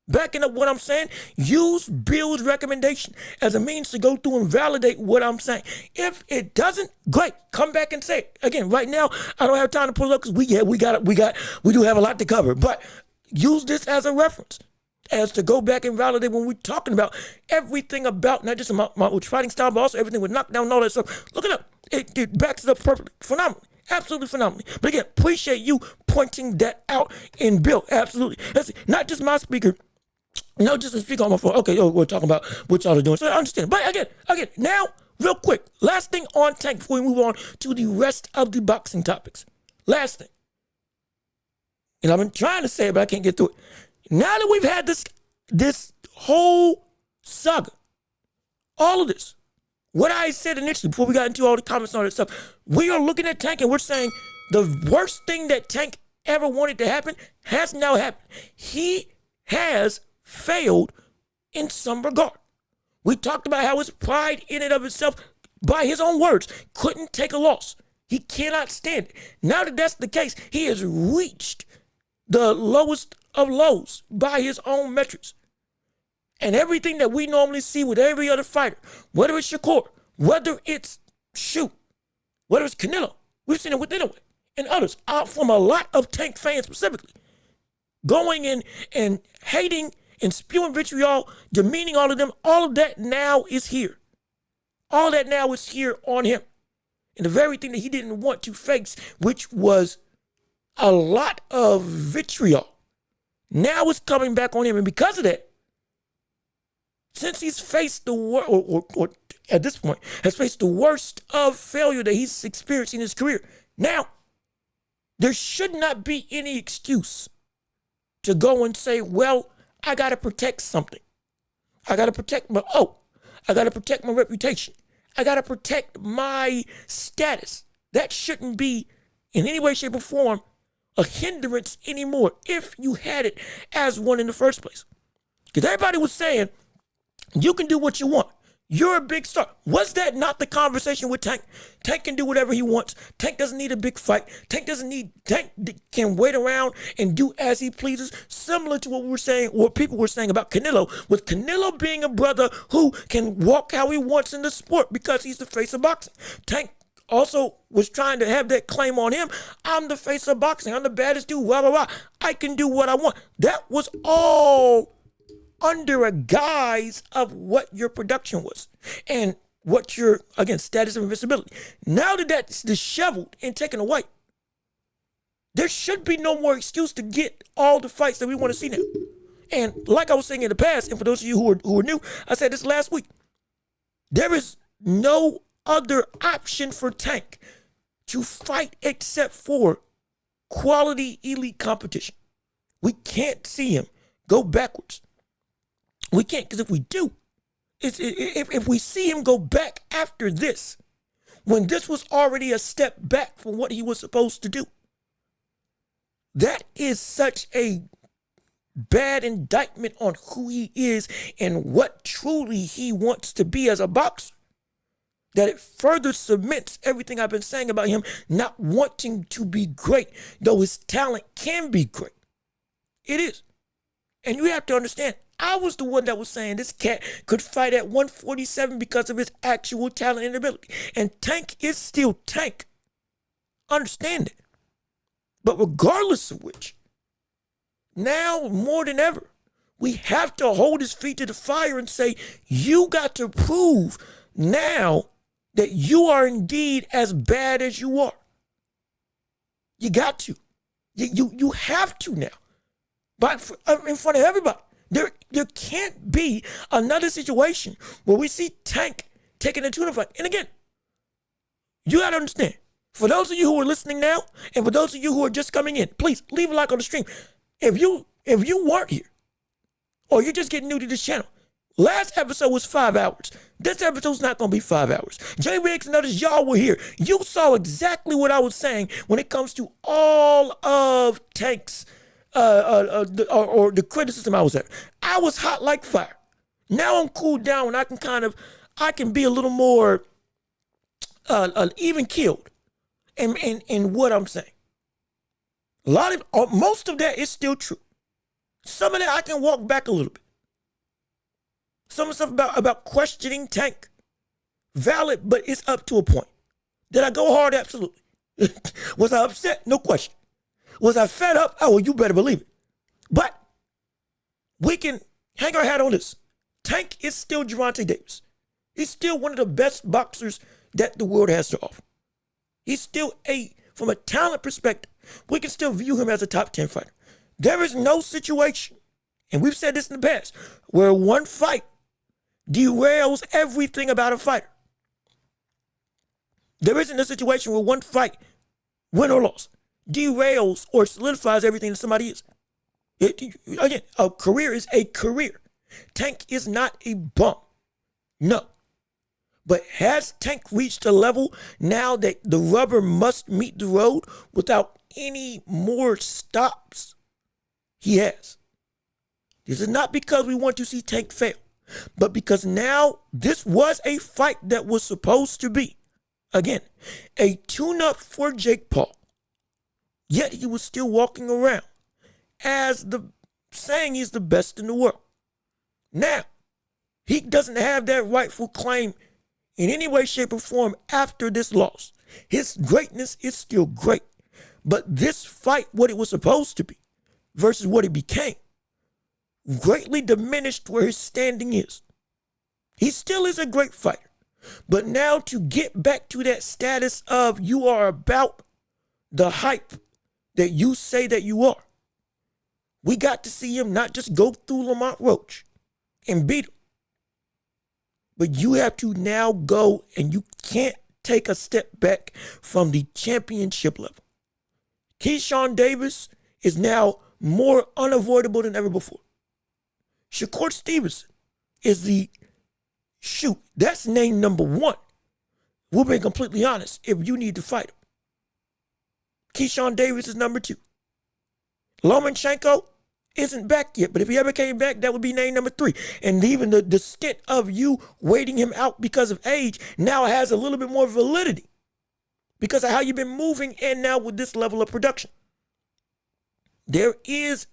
Backing up what I'm saying, use Bill's recommendation as a means to go through and validate what I'm saying. If it doesn't, great, come back and say it. Again, right now, I don't have time to pull it up because we do have a lot to cover. But use this as a reference, as to go back and validate when we're talking about everything about not just my fighting style, but also everything with knockdown and all that stuff. Look it up. It backs it up perfectly, phenomenally. Absolutely phenomenally. But again, appreciate you pointing that out in Bill. Absolutely. That's not just my speaker. No, just to speak on my phone. Okay, we're talking about what y'all are doing. So I understand. But again, now, real quick, last thing on Tank before we move on to the rest of the boxing topics. Last thing. And I've been trying to say it, but I can't get through it. Now that we've had this whole saga, all of this, what I said initially before we got into all the comments and all that stuff, we are looking at Tank and we're saying the worst thing that Tank ever wanted to happen has now happened. He has failed in some regard. We talked about how his pride in and of itself, by his own words, couldn't take a loss. He cannot stand it. Now that that's the case, he has reached the lowest of lows by his own metrics. And everything that we normally see with every other fighter, whether it's Shakur, whether it's Shoot, whether it's Canelo, we've seen it with Inoue and others, from a lot of Tank fans specifically, going in and hating and spewing vitriol, demeaning all of them. All of that now is here. All that now is here on him. And the very thing that he didn't want to face, which was a lot of vitriol, now is coming back on him. And because of that, since he's faced the worst, or at this point, has faced the worst of failure that he's experienced in his career, now there should not be any excuse to go and say, well, I got to protect something. I got to protect I got to protect my reputation. I got to protect my status. That shouldn't be in any way, shape, or form a hindrance anymore if you had it as one in the first place. Because everybody was saying, you can do what you want. You're a big star. Was that not the conversation with Tank? Tank can do whatever he wants. Tank doesn't need a big fight. Tank can wait around and do as he pleases, similar to what we were saying, what people were saying about Canelo, with Canelo being a brother who can walk how he wants in the sport because he's the face of boxing. Tank also was trying to have that claim on him. I'm the face of boxing. I'm the baddest dude, blah, blah, blah. I can do what I want. That was all under a guise of what your production was and what your, again, status of invincibility. Now that that's disheveled and taken away, there should be no more excuse to get all the fights that we want to see now. And like I was saying in the past, and for those of you who are new, I said this last week, there is no other option for Tank to fight except for quality elite competition. We can't see him go backwards. We can't, because if we do, if we see him go back after this, when this was already a step back from what he was supposed to do, that is such a bad indictment on who he is and what truly he wants to be as a boxer, that it further cements everything I've been saying about him not wanting to be great, though his talent can be great. It is. And you have to understand, I was the one that was saying this cat could fight at 147 because of his actual talent and ability. And Tank is still Tank. Understand it. But regardless of which, now more than ever, we have to hold his feet to the fire and say, you got to prove now that you are indeed as bad as you are. You got to. You have to now. But in front of everybody. There can't be another situation where we see Tank taking a tuna fight. And again, you got to understand, for those of you who are listening now, and for those of you who are just coming in, please leave a like on the stream. If you weren't here, or you're just getting new to this channel, last episode was 5 hours. This episode's not going to be 5 hours. J Riggs and others, y'all were here. You saw exactly what I was saying when it comes to all of Tank's, or the criticism I was at. I was hot like fire. Now I'm cooled down and I can be a little more even keeled in what I'm saying. Most of that is still true. Some of that I can walk back a little bit. Some of the stuff about questioning Tank, valid, but it's up to a point. Did I go hard? Absolutely. Was I upset? No question. Was I fed up? Oh, well, you better believe it. But we can hang our hat on this. Tank is still Gervonta Davis. He's still one of the best boxers that the world has to offer. He's still from a talent perspective, we can still view him as a top 10 fighter. There is no situation, and we've said this in the past, where one fight derails everything about a fighter. There isn't a situation where one fight, win or loss, derails or solidifies everything that somebody is. Again, a career is a career. Tank is not a bum. No. But has Tank reached a level now that the rubber must meet the road without any more stops? He has. This is not because we want to see Tank fail, but because now this was a fight that was supposed to be, again, a tune-up for Jake Paul. Yet he was still walking around as saying he's the best in the world. Now, he doesn't have that rightful claim in any way, shape, or form after this loss. His greatness is still great. But this fight, what it was supposed to be versus what it became, greatly diminished where his standing is. He still is a great fighter. But now to get back to that status of you are about the hype that you say that you are, we got to see him not just go through Lamont Roach and beat him, but you have to now go, and you can't take a step back from the championship level. Keyshawn Davis is now more unavoidable than ever before. Shakur Stevenson is that's name number one. We'll be completely honest if you need to fight him. Keyshawn Davis is number 2. Lomachenko isn't back yet, but if he ever came back, that would be name number 3. And even the stint of you waiting him out because of age now has a little bit more validity because of how you've been moving and now with this level of production. There is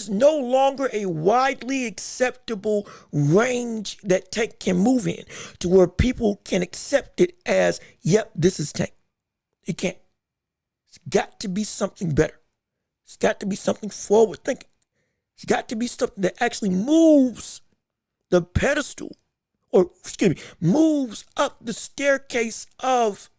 no longer a widely acceptable range that Tank can move in to where people can accept it as, yep, this is Tank. It can't. It's got to be something better. It's got to be something forward thinking. It's got to be something that actually moves the pedestal, moves up the staircase of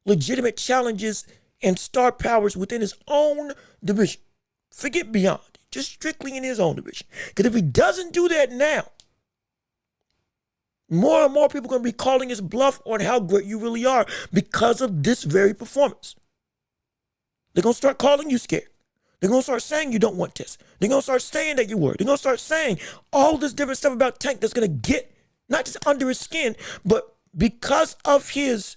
legitimate challenges and star powers within his own division. Forget beyond, just strictly in his own division. Because if he doesn't do that now, more and more people are going to be calling his bluff on how great you really are because of this very performance. They're going to start calling you scared. They're going to start saying you don't want this. They're going to start saying that you're worried. They're going to start saying all this different stuff about Tank that's going to get not just under his skin, but because of his,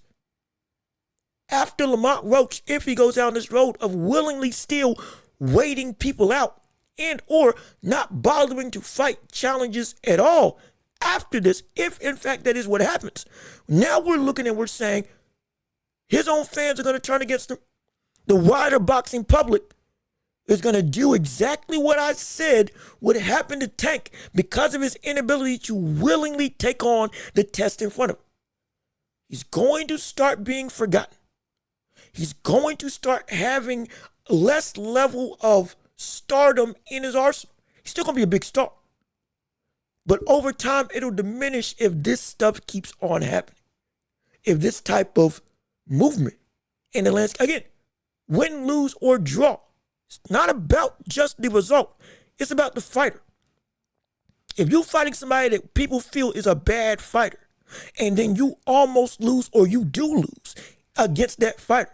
after Lamont Roach, if he goes down this road of willingly still waiting people out and or not bothering to fight challenges at all after this, if in fact that is what happens. Now we're looking and we're saying his own fans are going to turn against him. The wider boxing public is going to do exactly what I said would happen to Tank because of his inability to willingly take on the test in front of him. He's going to start being forgotten. He's going to start having less level of stardom in his arsenal. He's still going to be a big star. But over time, it'll diminish if this stuff keeps on happening. If this type of movement in the landscape. Again, win, lose, or draw. It's not about just the result. It's about the fighter. If you're fighting somebody that people feel is a bad fighter, and then you almost lose or you do lose against that fighter,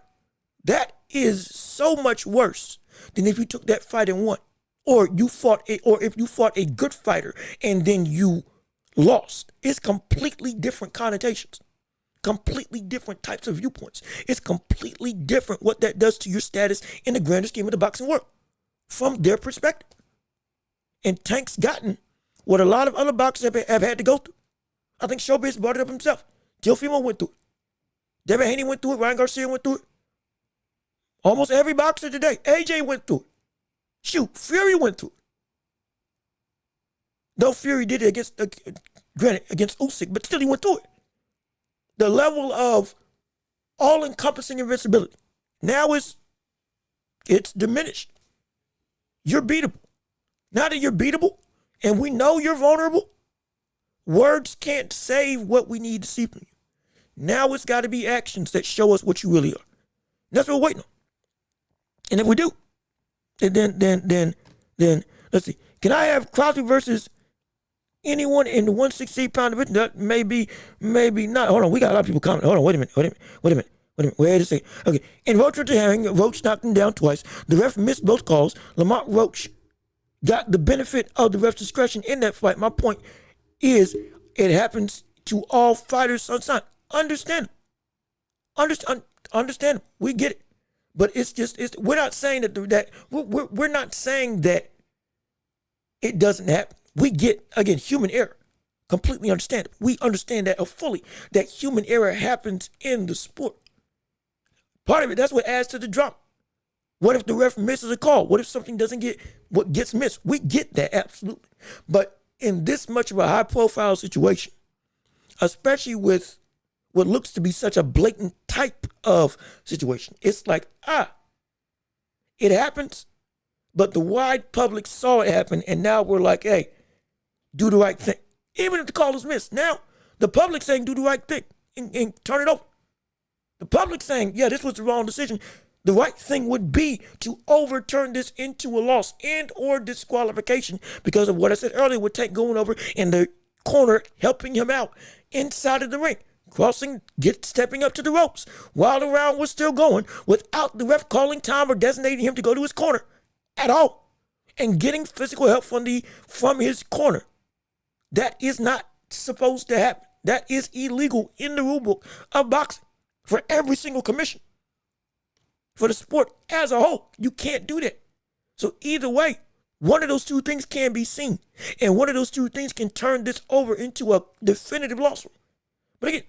that is so much worse than if you took that fight and won. Or if you fought a good fighter and then you lost. It's completely different connotations. Completely different types of viewpoints. It's completely different what that does to your status in the grander scheme of the boxing world from their perspective. And Tank's gotten what a lot of other boxers have had to go through. I think Showbiz brought it up himself. Teofimo went through it. Devin Haney went through it. Ryan Garcia went through it. Almost every boxer today. AJ went through it. Shoot, Fury went through it. Though Fury did it against Usyk, but still he went through it. The level of all-encompassing invincibility. Now it's diminished. You're beatable. Now that you're beatable, and we know you're vulnerable, words can't save what we need to see from you. Now it's got to be actions that show us what you really are. That's what we're waiting on. And if we do, then let's see. Can I have Crosby versus anyone in the 168-pound division? That maybe not. Hold on, we got a lot of people commenting. Hold on, wait a minute. Wait a second. Okay, in Roach to Herring, Roach knocked him down twice. The ref missed both calls. Lamont Roach got the benefit of the ref's discretion in that fight. My point is, it happens to all fighters sometimes. Understand. We get it. But we're not saying we're not saying that it doesn't happen. We get, again, human error. Completely understand it. We understand that fully, that human error happens in the sport. Part of it, that's what adds to the drama. What if the ref misses a call? What if something doesn't get what gets missed? We get that, absolutely. But in this much of a high-profile situation, especially with what looks to be such a blatant type of situation, it's like, it happens, but the wide public saw it happen, and now we're like, hey, do the right thing. Even if the call is missed, now the public saying do the right thing and turn it over. The public saying, yeah, this was the wrong decision. The right thing would be to overturn this into a loss and or disqualification because of what I said earlier with Tank going over in the corner, helping him out inside of the ring, stepping up to the ropes while the round was still going without the ref calling time or designating him to go to his corner at all and getting physical help from his corner. That is not supposed to happen. That is illegal in the rulebook of boxing for every single commission. For the sport as a whole, you can't do that. So either way, one of those two things can be seen. And one of those two things can turn this over into a definitive loss. But again,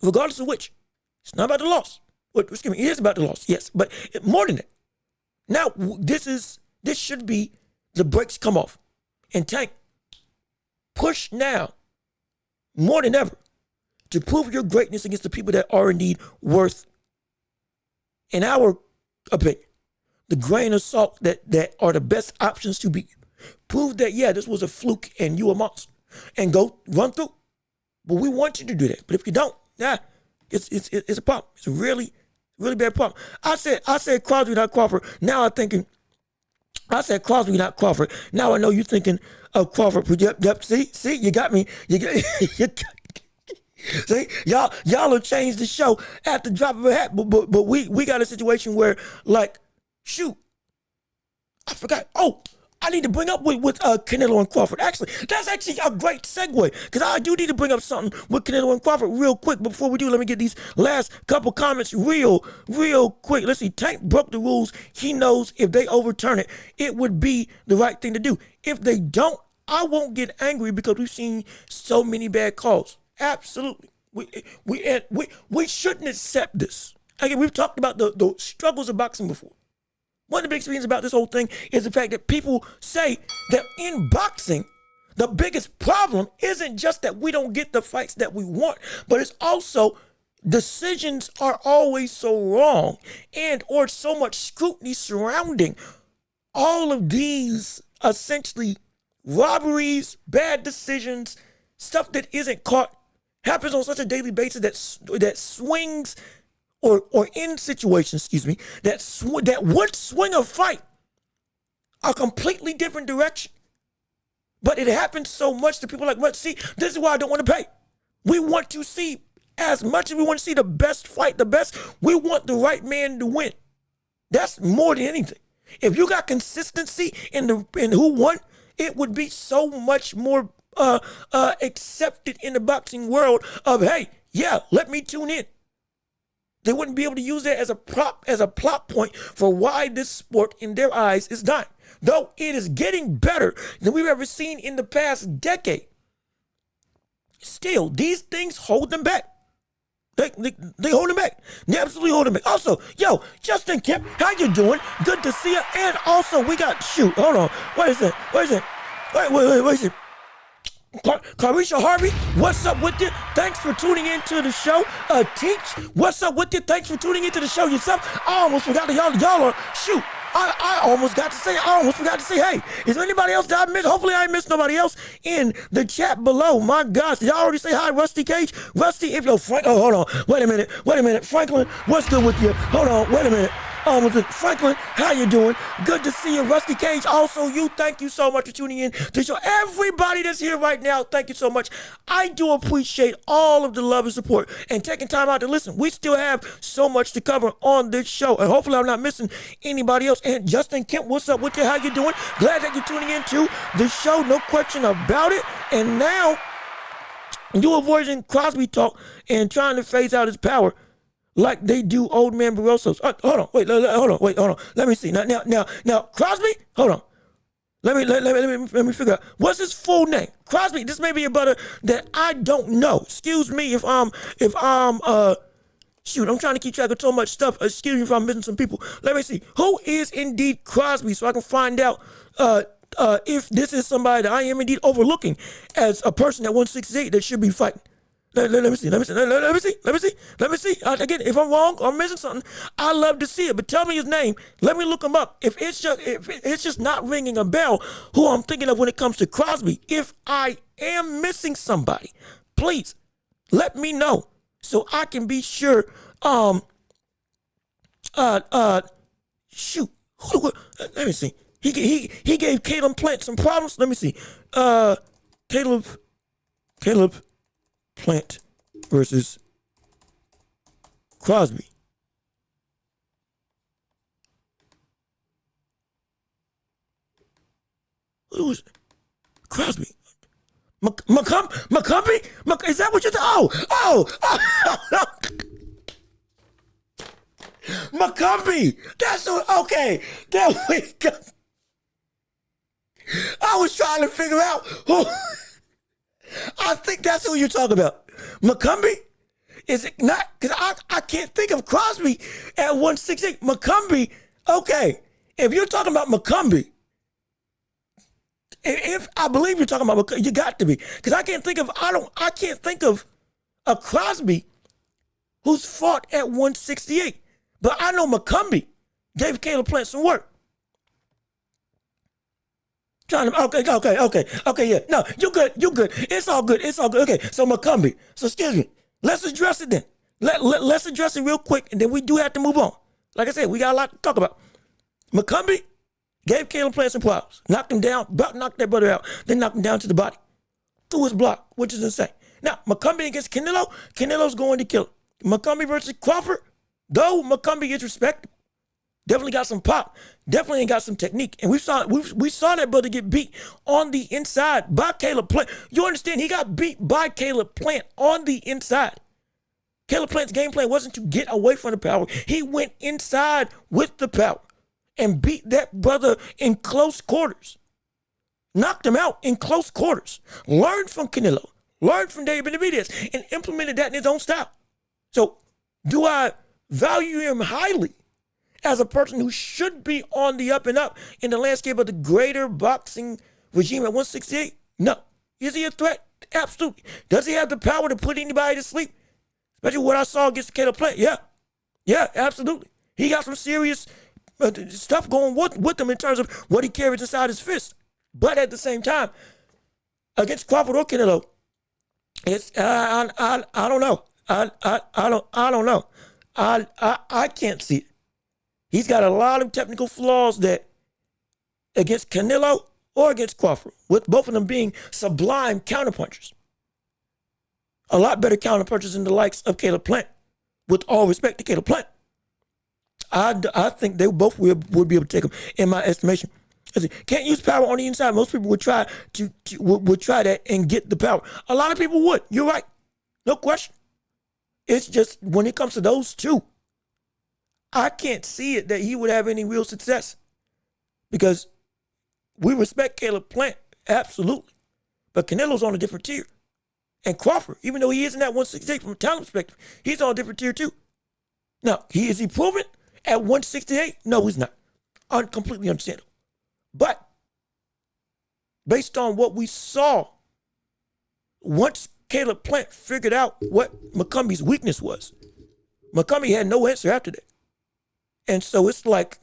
regardless of which, it's not about the loss. It is about the loss, yes. But more than that, now this should be the brakes come off. And Tank, push now more than ever to prove your greatness against the people that are indeed worth, in our opinion, the grain of salt that are the best options to beat you. Prove that, yeah, this was a fluke and you a monster. And go run through. But we want you to do that. But if you don't, it's a problem. It's a really, really bad problem. I said Crosby, not Crawford. Now I'm thinking, I said Crosby, not Crawford. Now I know you're thinking of Crawford. Yep. See, you got me. You got See, y'all will change the show at the drop of a hat. But we got a situation where, like, shoot, I forgot. Oh, I need to bring up with Canelo and Crawford. Actually, that's actually a great segue because I do need to bring up something with Canelo and Crawford real quick. But before we do, let me get these last couple comments real quick. Let's see. Tank broke the rules. He knows if they overturn it, it would be the right thing to do. If they don't, I won't get angry because we've seen so many bad calls. Absolutely. We shouldn't accept this. Again, we've talked about the struggles of boxing before. One of the big things about this whole thing is the fact that people say that in boxing, the biggest problem isn't just that we don't get the fights that we want, but it's also decisions are always so wrong and or so much scrutiny surrounding all of these essentially robberies, bad decisions, stuff that isn't caught, happens on such a daily basis that swings or in situations, that would swing a fight a completely different direction. But it happens so much that people are like, well, see, this is why I don't want to pay. We want to see, as much as we want to see the best fight, we want the right man to win. That's more than anything. If you got consistency in who won, it would be so much more accepted in the boxing world of, hey, yeah, let me tune in. They wouldn't be able to use that as a plot point for why this sport in their eyes is dying. Though it is getting better than we've ever seen in the past decade, still, these things hold them back. They hold them back. They absolutely hold them back. Also, yo, Justin Kemp, how you doing? Good to see you. And also, we got, hold on. Wait a second. Wait. Carisha Harvey, what's up with you? Thanks for tuning into the show. Teach, what's up with you? Thanks for tuning into the show yourself. I almost forgot that y'all are, I almost forgot to say, hey, is there anybody else that I missed? Hopefully I missed nobody else in the chat below. My gosh, did y'all already say hi, Rusty Cage? Rusty, if you're Frank, hold on. Wait a minute. Franklin, what's good with you? Hold on, wait a minute. Franklin, how you doing? Good to see you, Rusty Cage. Also, you, thank you so much for tuning in to the show. Everybody that's here right now, thank you so much. I do appreciate all of the love and support and taking time out to listen. We still have so much to cover on this show, and hopefully I'm not missing anybody else. And Justin Kemp, what's up with you? How you doing? Glad that you're tuning in to the show, no question about it. And now, you avoiding Crosby talk and trying to phase out his power like they do old man Barroso's. Hold on. Let me see. Now, Crosby, hold on. Let me figure out. What's his full name? Crosby, this may be a brother that I don't know. Excuse me if I'm I'm trying to keep track of so much stuff. Excuse me if I'm missing some people. Let me see. Who is indeed Crosby so I can find out if this is somebody that I am indeed overlooking as a person at 168 that should be fighting. Let me see. Again, if I'm wrong or I'm missing something, I love to see it. But tell me his name. Let me look him up. If it's just not ringing a bell, who I'm thinking of when it comes to Crosby. If I am missing somebody, please let me know so I can be sure. Let me see. He gave Caleb Plant some problems. Let me see. Caleb Plant versus Crosby. Who was Crosby? Muccumby? Is that what you're Muccumby. That's okay. There we go. I was trying to figure out who. I think that's who you're talking about. Muccumby? Is it not? Because I can't think of Crosby at 168. Muccumby, okay. If you're talking about Muccumby, if I believe you're talking about Muccumby, you got to be. Because I can't think of a Crosby who's fought at 168. But I know Muccumby gave Caleb Plant some work. Okay, yeah. No, you good. It's all good. Okay, so Muccumby. So excuse me. Let's address it then. Let's address it real quick, and then we do have to move on. Like I said, we got a lot to talk about. Muccumby gave Caleb Plant some problems. Knocked him down, knocked that brother out, then knocked him down to the body. Through his block, which is insane. Now, Muccumby against Canelo's going to kill him. Muccumby versus Crawford, though Muccumby is respected. Definitely got some pop. Definitely ain't got some technique. And we saw that brother get beat on the inside by Caleb Plant. You understand? He got beat by Caleb Plant on the inside. Caleb Plant's game plan wasn't to get away from the power. He went inside with the power and beat that brother in close quarters. Knocked him out in close quarters. Learned from Canelo. Learned from David Benavidez and implemented that in his own style. So do I value him highly as a person who should be on the up and up in the landscape of the greater boxing regime at 168? No. Is he a threat? Absolutely. Does he have the power to put anybody to sleep? Especially what I saw against Caleb Plant. Yeah, absolutely. He got some serious stuff going with him in terms of what he carries inside his fist. But at the same time, against Crawford or Canelo, it's I don't know. I don't know. I can't see it. He's got a lot of technical flaws that against Canelo or against Crawford, with both of them being sublime counterpunchers. A lot better counterpunchers than the likes of Caleb Plant. With all respect to Caleb Plant, I think they both would be able to take him, in my estimation. Can't use power on the inside. Most people would try would try that and get the power. A lot of people would. You're right. No question. It's just when it comes to those two, I can't see it that he would have any real success. Because we respect Caleb Plant, absolutely. But Canelo's on a different tier. And Crawford, even though he isn't at 168 from a talent perspective, he's on a different tier too. Now, is he proven at 168? No, he's not. Completely understandable. But based on what we saw, once Caleb Plant figured out what Muccumby's weakness was, Muccumby had no answer after that. And so it's like,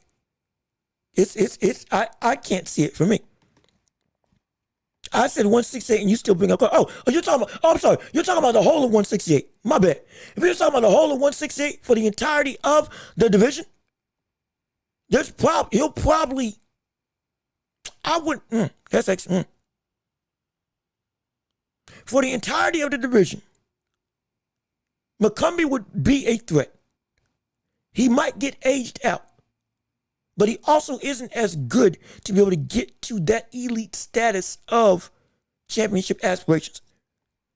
I can't see it for me. I said 168 and you still bring up, you're talking about, I'm sorry, you're talking about the whole of 168. My bad. If you're talking about the whole of 168 for the entirety of the division, he'll probably, I wouldn't, that's actually, for the entirety of the division, Muccumby would be a threat. He might get aged out, but he also isn't as good to be able to get to that elite status of championship aspirations.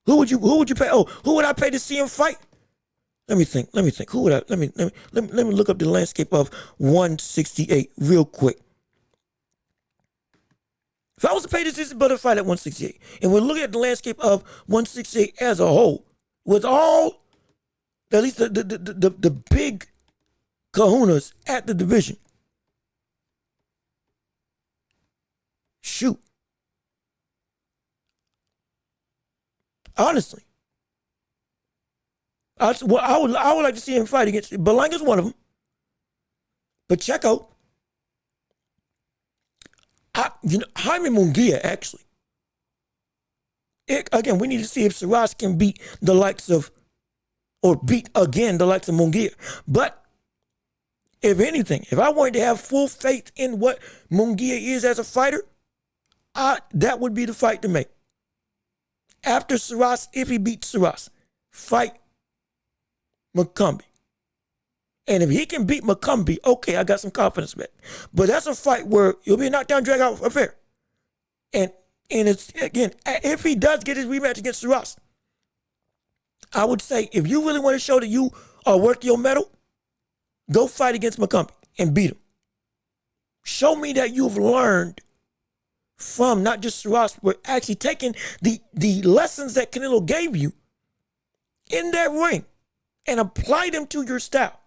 Who would you pay? Oh, who would I pay to see him fight? Let me think. Who would I? Let me look up the landscape of 168 real quick. If I was to pay this brother fight at 168, and we're looking at the landscape of 168 as a whole, with all, at least the big kahunas at the division, shoot. Honestly, I would like to see him fight against Belanga's one of them. Pacheco, Jaime Munguia actually. Again, we need to see if Sarras can beat the likes of, or beat again the likes of Munguia. But if anything, if I wanted to have full faith in what Munguia is as a fighter, that would be the fight to make. After Sarras, if he beats Sarras, fight Muccumby. And if he can beat Muccumby, okay, I got some confidence in it. But that's a fight where it'll be a knockdown, drag out affair. And it's, again, if he does get his rematch against Sarras, I would say, if you really want to show that you are worth your medal, go fight against Muccumby and beat him. Show me that you've learned from not just Sarras, but actually taking the lessons that Canelo gave you in that ring and apply them to your style.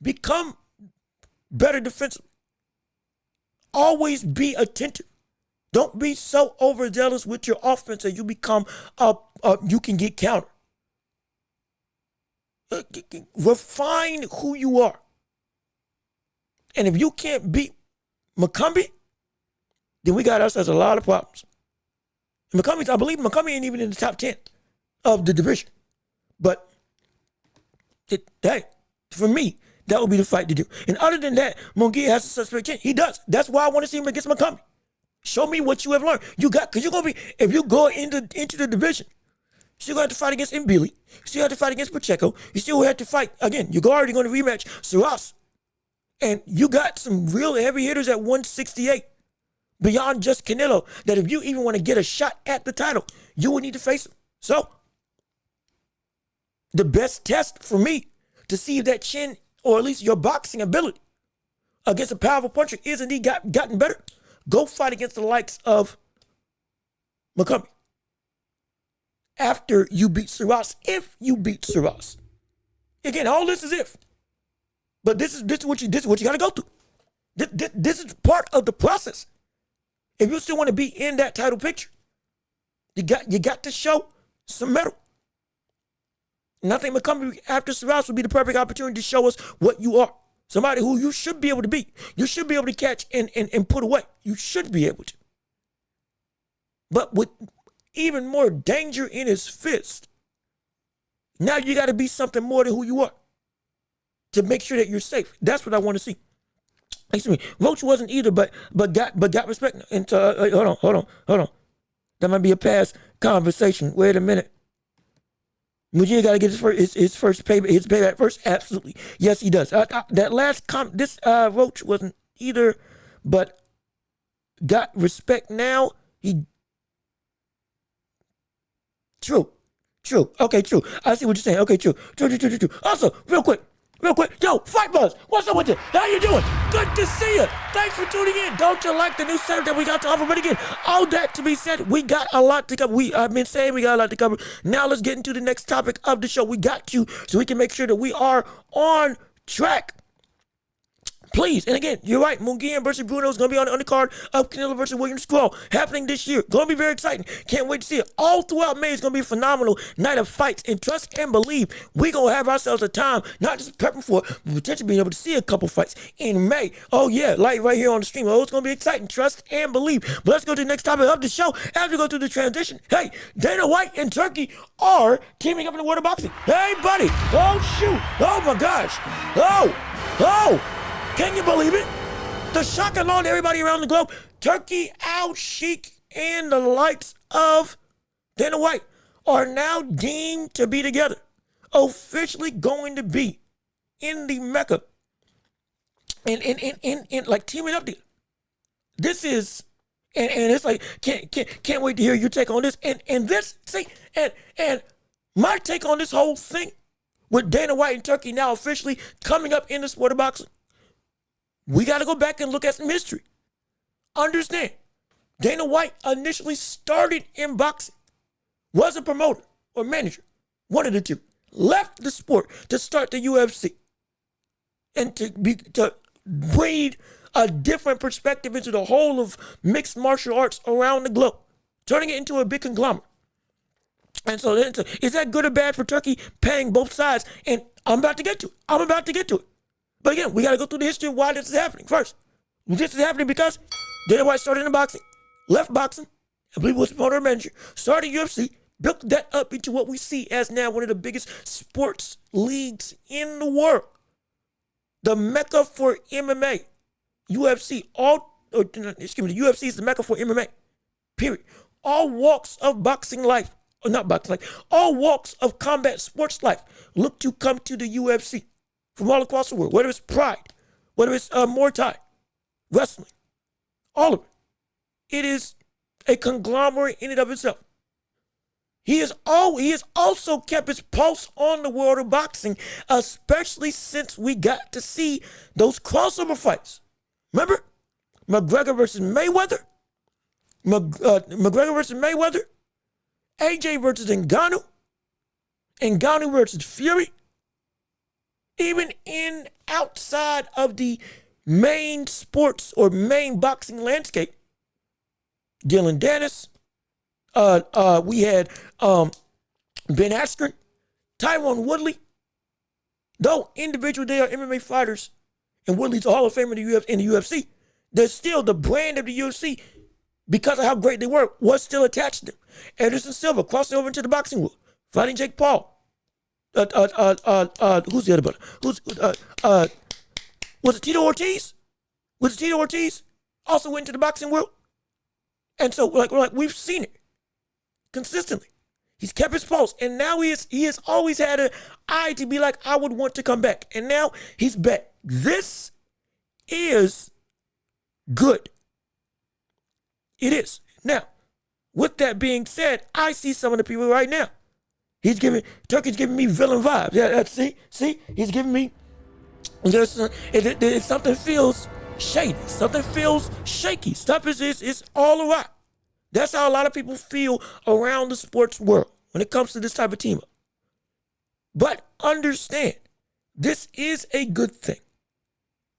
Become better defensively. Always be attentive. Don't be so overzealous with your offense that you become you can get countered. Refine who you are. And if you can't beat Muccumby, then we got ourselves a lot of problems. And I believe Muccumby ain't even in the top 10 of the division. But for me, that would be the fight to do. And other than that, Munguia has a suspect chin. He does. That's why I want to see him against Muccumby. Show me what you have learned. Because you're going to be, if you go into the division, you still have to fight against Mbili. You still have to fight against Pacheco. You still have to fight, again, you're already going to rematch Sarras. And you got some real heavy hitters at 168 beyond just Canelo that if you even want to get a shot at the title, you would need to face him. So, the best test for me to see if that chin, or at least your boxing ability against a powerful puncher is indeed gotten better, go fight against the likes of Muccumby. After you beat Sarras, if you beat Sarras. Again, all this is if. But this is what you got to go through. This is part of the process. If you still want to be in that title picture, you got to show some mettle. And I think Muccumby after Sarras would be the perfect opportunity to show us what you are. Somebody who you should be able to beat. You should be able to catch and put away. You should be able to. But with even more danger in his fist, now you got to be something more than who you are. to make sure that you're safe. That's what I want to see. Excuse me. Roach wasn't either, but got respect. And hold on. That might be a past conversation. Wait a minute. Mujia got to get his first payback first. Absolutely, yes, he does. That last Roach wasn't either, but got respect now. True. Okay, true. I see what you're saying. Okay, true. Also, real quick. Yo, Fight Buzz, what's up with you? How you doing? Good to see you. Thanks for tuning in. Don't you like the new setup that we got to offer? But again, all that to be said, we got a lot to cover. I've been saying we got a lot to cover. Now let's get into the next topic of the show. We got you so we can make sure that we are on track. Please, and again, you're right. Munguian versus Bruno is going to be on the undercard of Canelo versus Williams Scroll happening this year. Going to be very exciting. Can't wait to see it. All throughout May, it's going to be a phenomenal night of fights. And trust and believe, we're going to have ourselves a time, not just prepping for it, but potentially being able to see a couple fights in May. Oh, yeah, like right here on the stream. Oh, it's going to be exciting. Trust and believe. But let's go to the next topic of the show. As we go through the transition, hey, Dana White and Turki are teaming up in the world of boxing. Hey, buddy. Oh, shoot. Oh, my gosh. Oh. Can you believe it? The shock alarm to everybody around the globe. Turki, Al-Sheikh, and the likes of Dana White are now deemed to be together. Officially going to be in the Mecca. And like teaming up together. This is, and it's like, can't wait to hear your take on this. And this, see, and my take on this whole thing with Dana White and Turki now officially coming up in the sport of boxing. We got to go back and look at some history. Understand, Dana White initially started in boxing, was a promoter or manager, one of the two, left the sport to start the UFC and to breed a different perspective into the whole of mixed martial arts around the globe, turning it into a big conglomerate. And so is that good or bad for Turki paying both sides? And I'm about to get to it. But again, we got to go through the history of why this is happening first. This is happening because Dana White started in boxing, left boxing, I believe it was promoter or manager, started UFC, built that up into what we see as now one of the biggest sports leagues in the world. The Mecca for MMA. UFC, UFC is the Mecca for MMA. Period. All walks of boxing life, or not boxing life, all walks of combat sports life look to come to the UFC. From all across the world, whether it's Pride, whether it's Muay Thai, wrestling, all of it. It is a conglomerate in and of itself. He has also kept his pulse on the world of boxing, especially since we got to see those crossover fights. Remember? McGregor versus Mayweather, AJ versus Ngannou versus Fury. Even outside of the main sports or main boxing landscape, Dylan Dennis, we had Ben Askren, Tyron Woodley. Though individually they are MMA fighters, and Woodley's a Hall of Famer in the UFC, there's still the brand of the UFC, because of how great they were, was still attached to them. Anderson Silva crossing over into the boxing world, fighting Jake Paul. Who's the other brother? Was it Tito Ortiz? Also went into the boxing world. And so, like we've seen it consistently. He's kept his pulse, and now he has always had an eye to be like, I would want to come back. And now he's back. This is good. It is. Now, with that being said, I see some of the people right now. Turki's giving me villain vibes. Yeah, see, he's giving me. Something feels shady. Something feels shaky. Stuff is all around. That's how a lot of people feel around the sports world when it comes to this type of team up. But understand, this is a good thing.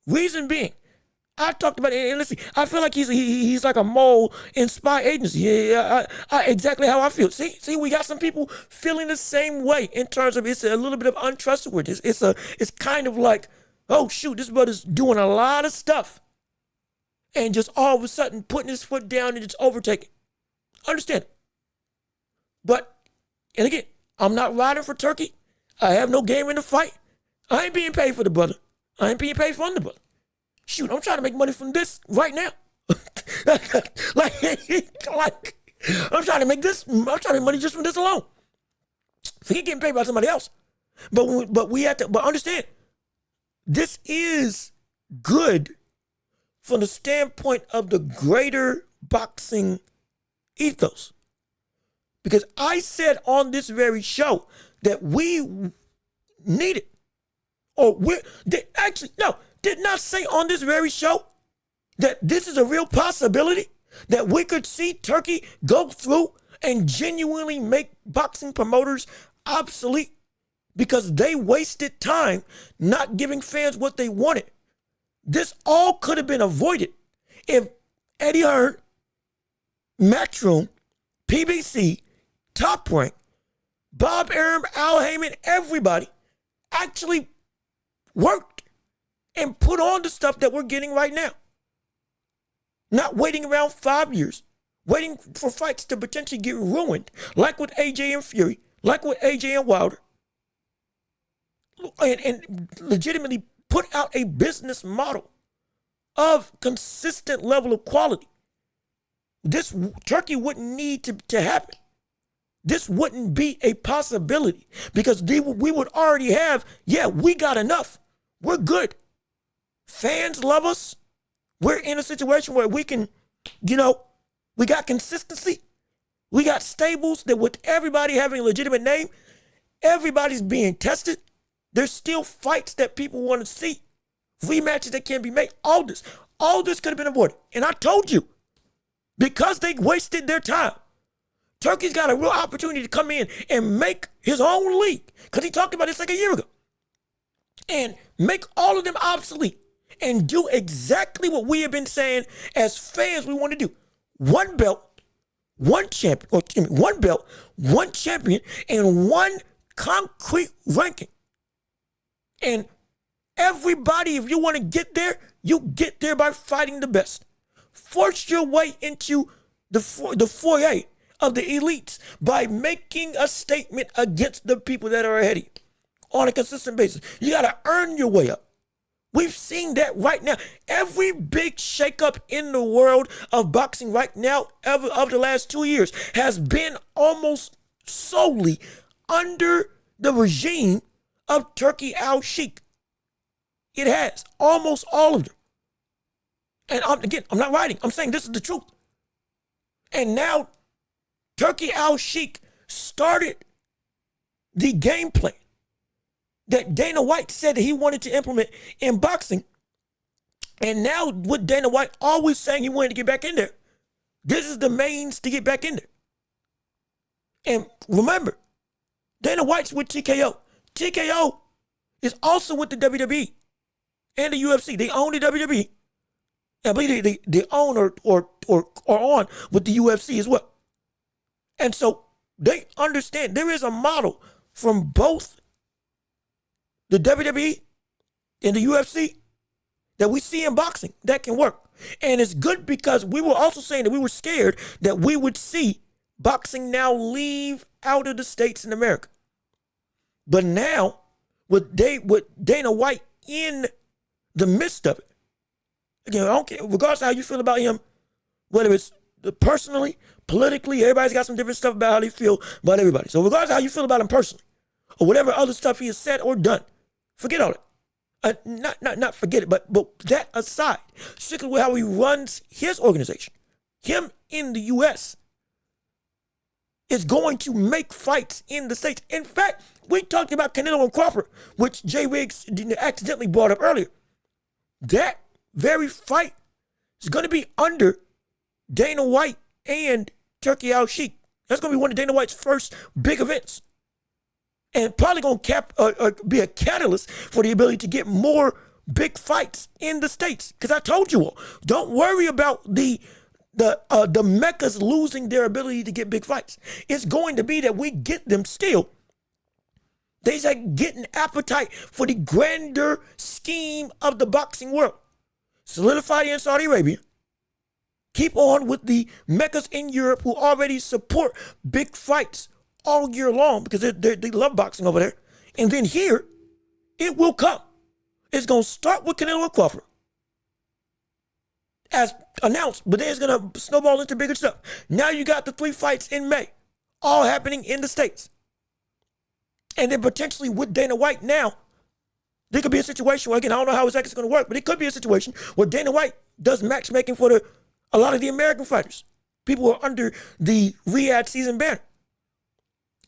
Reason being, I talked about it, and listen, I feel like he's like a mole in spy agency. Yeah, exactly how I feel. See, we got some people feeling the same way in terms of it's a little bit of untrustworthiness. It's kind of like, oh shoot, this brother's doing a lot of stuff, and just all of a sudden putting his foot down and just overtaking. Understand? But, and again, I'm not riding for Turki. I have no game in the fight. I ain't being paid for the brother. I ain't being paid from the brother. Shoot, I'm trying to make money from this right now. like, I'm trying to make money just from this alone. Forget getting paid by somebody else. But we have to, but understand, this is good from the standpoint of the greater boxing ethos. Because I said on this very show that we need it. Did not say on this very show that this is a real possibility that we could see Turkey go through and genuinely make boxing promoters obsolete because they wasted time not giving fans what they wanted. This all could have been avoided if Eddie Hearn, Matchroom, PBC, Top Rank, Bob Arum, Al Heyman, everybody actually worked and put on the stuff that we're getting right now. Not waiting around 5 years, waiting for fights to potentially get ruined, like with AJ and Fury, like with AJ and Wilder, and legitimately put out a business model of consistent level of quality. This Turkey wouldn't need to happen. This wouldn't be a possibility because we would already have, we got enough. We're good. Fans love us. We're in a situation where we can, we got consistency. We got stables that with everybody having a legitimate name, everybody's being tested. There's still fights that people want to see. Rematches that can be made. All this could have been avoided. And I told you, because they wasted their time, Turkey's got a real opportunity to come in and make his own league. Because he talked about this like a year ago. And make all of them obsolete. And do exactly what we have been saying as fans we want to do. One belt, one champion, one belt, one champion, and one concrete ranking. And everybody, if you want to get there, you get there by fighting the best. Force your way into the foyer of the elites by making a statement against the people that are ahead of you on a consistent basis. You got to earn your way up. We've seen that right now. Every big shakeup in the world of boxing right now, over the last 2 years, has been almost solely under the regime of Turki Al-Sheikh. It has. Almost all of them. And I'm not writing. I'm saying this is the truth. And now, Turki Al-Sheikh started the game plan that Dana White said that he wanted to implement in boxing. And now with Dana White always saying he wanted to get back in there, this is the means to get back in there. And remember, Dana White's with TKO. TKO is also with the WWE and the UFC. They own the WWE. I believe they own or on with the UFC as well. And so they understand there is a model from both the WWE and the UFC that we see in boxing that can work. And it's good because we were also saying that we were scared that we would see boxing now leave out of the States in America. But now, with Dana White in the midst of it, again, I don't care, regardless of how you feel about him, whether it's personally, politically, everybody's got some different stuff about how they feel about everybody. So regardless of how you feel about him personally, or whatever other stuff he has said or done, forget all that. Not forget it, but that aside, strictly with how he runs his organization, him in the U.S. is going to make fights in the States. In fact, we talked about Canelo and Crawford, which Jay Riggs accidentally brought up earlier. That very fight is going to be under Dana White and Turki Al-Sheikh. That's going to be one of Dana White's first big events. And probably going to be a catalyst for the ability to get more big fights in the States. Because I told you all, don't worry about the Meccas losing their ability to get big fights. It's going to be that we get them still. They like getting appetite for the grander scheme of the boxing world. Solidify in Saudi Arabia. Keep on with the Meccas in Europe who already support big fights all year long because they love boxing over there. And then here It will come. It's going to start with Canelo and Crawford, as announced, but then it's going to snowball into bigger stuff. Now you got the 3 fights in May, all happening in the States. And then potentially with Dana White now, there could be a situation where, again, I don't know how exactly it's going to work, but it could be a situation where Dana White does matchmaking for a lot of the American fighters. People who are under the Riyadh season banner.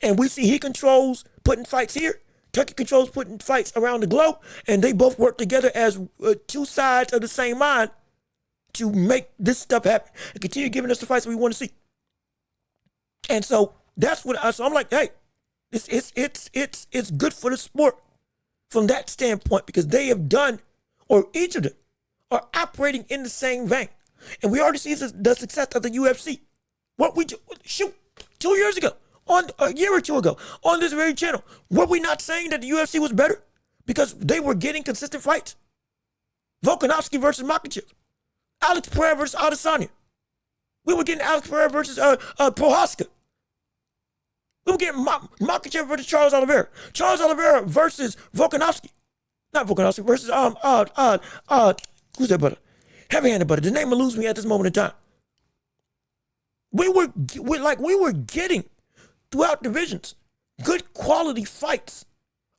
And we see he controls putting fights here. Turkey controls putting fights around the globe. And they both work together as 2 sides of the same mind to make this stuff happen and continue giving us the fights we want to see. And so that's what so I'm like, hey, it's good for the sport from that standpoint, because they have done, or each of them are operating in the same vein. And we already see the success of the UFC. What we 2 years ago, on a year or 2 ago, on this very channel, were we not saying that the UFC was better because they were getting consistent fights? Volkanovski versus Makhachev, Alex Pereira versus Adesanya. We were getting Alex Pereira versus Prohaska. We were getting Makhachev versus Charles Oliveira. Charles Oliveira versus Volkanovski. Not Volkanovski, versus who's that brother? Heavy-handed brother. The name eludes me at this moment in time. We were getting throughout divisions good quality fights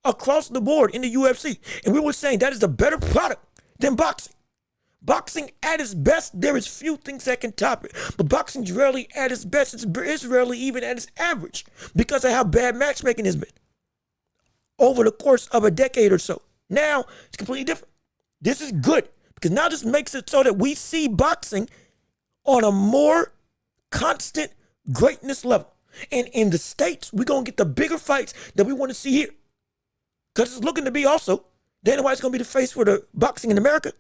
across the board in the UFC. And we were saying that is a better product than boxing. Boxing at its best, there is few things that can top it. But boxing's rarely at its best. It's rarely even at its average because of how bad matchmaking has been over the course of a decade or so. Now, it's completely different. This is good because now this makes it so that we see boxing on a more constant greatness level. And in the States, we're going to get the bigger fights that we want to see here. Because it's looking to be also, Dana White's going to be the face for the boxing in America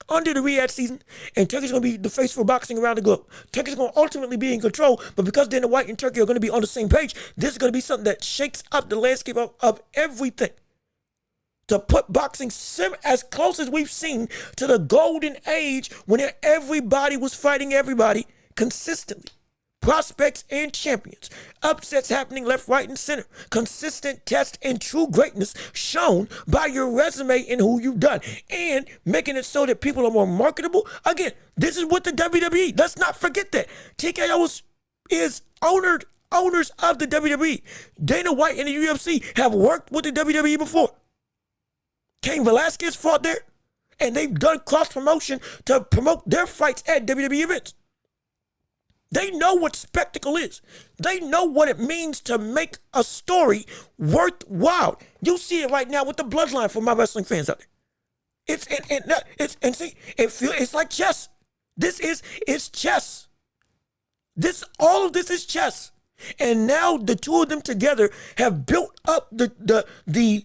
under the Riyadh season, and Turkey's going to be the face for boxing around the globe. Turkey's going to ultimately be in control, but because Dana White and Turkey are going to be on the same page, this is going to be something that shakes up the landscape of everything. To put boxing as close as we've seen to the golden age when everybody was fighting everybody consistently. Prospects and champions. Upsets happening left, right, and center. Consistent test and true greatness shown by your resume and who you've done. And making it so that people are more marketable. Again, this is with the WWE. Let's not forget that. TKO is owners of the WWE. Dana White and the UFC have worked with the WWE before. Cain Velasquez fought there. And they've done cross-promotion to promote their fights at WWE events. They know what spectacle is. They know what it means to make a story worthwhile. You see it right now with the bloodline for my wrestling fans out there. It's like chess. It's chess. All of this is chess. And now the two of them together have built up the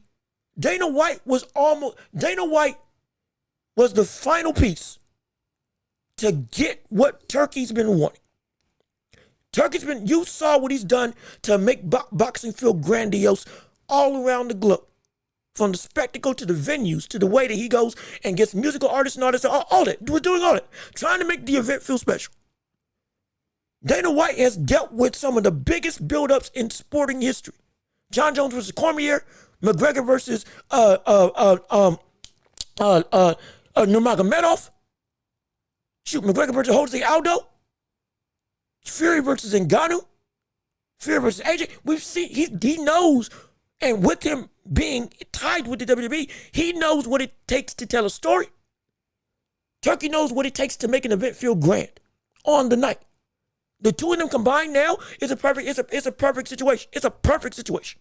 Dana White was the final piece to get what Turkey's been wanting. You saw what he's done to make boxing feel grandiose all around the globe. From the spectacle to the venues to the way that he goes and gets musical artists and artists, all that. We're doing all that. Trying to make the event feel special. Dana White has dealt with some of the biggest buildups in sporting history. John Jones versus Cormier, McGregor versus Nurmagomedov. McGregor versus Jose Aldo. Fury versus Ngannou, Fury versus AJ. We've seen he knows, and with him being tied with the WWE, he knows what it takes to tell a story. Turkey knows what it takes to make an event feel grand on the night. The two of them combined now is a perfect situation. It's a perfect situation.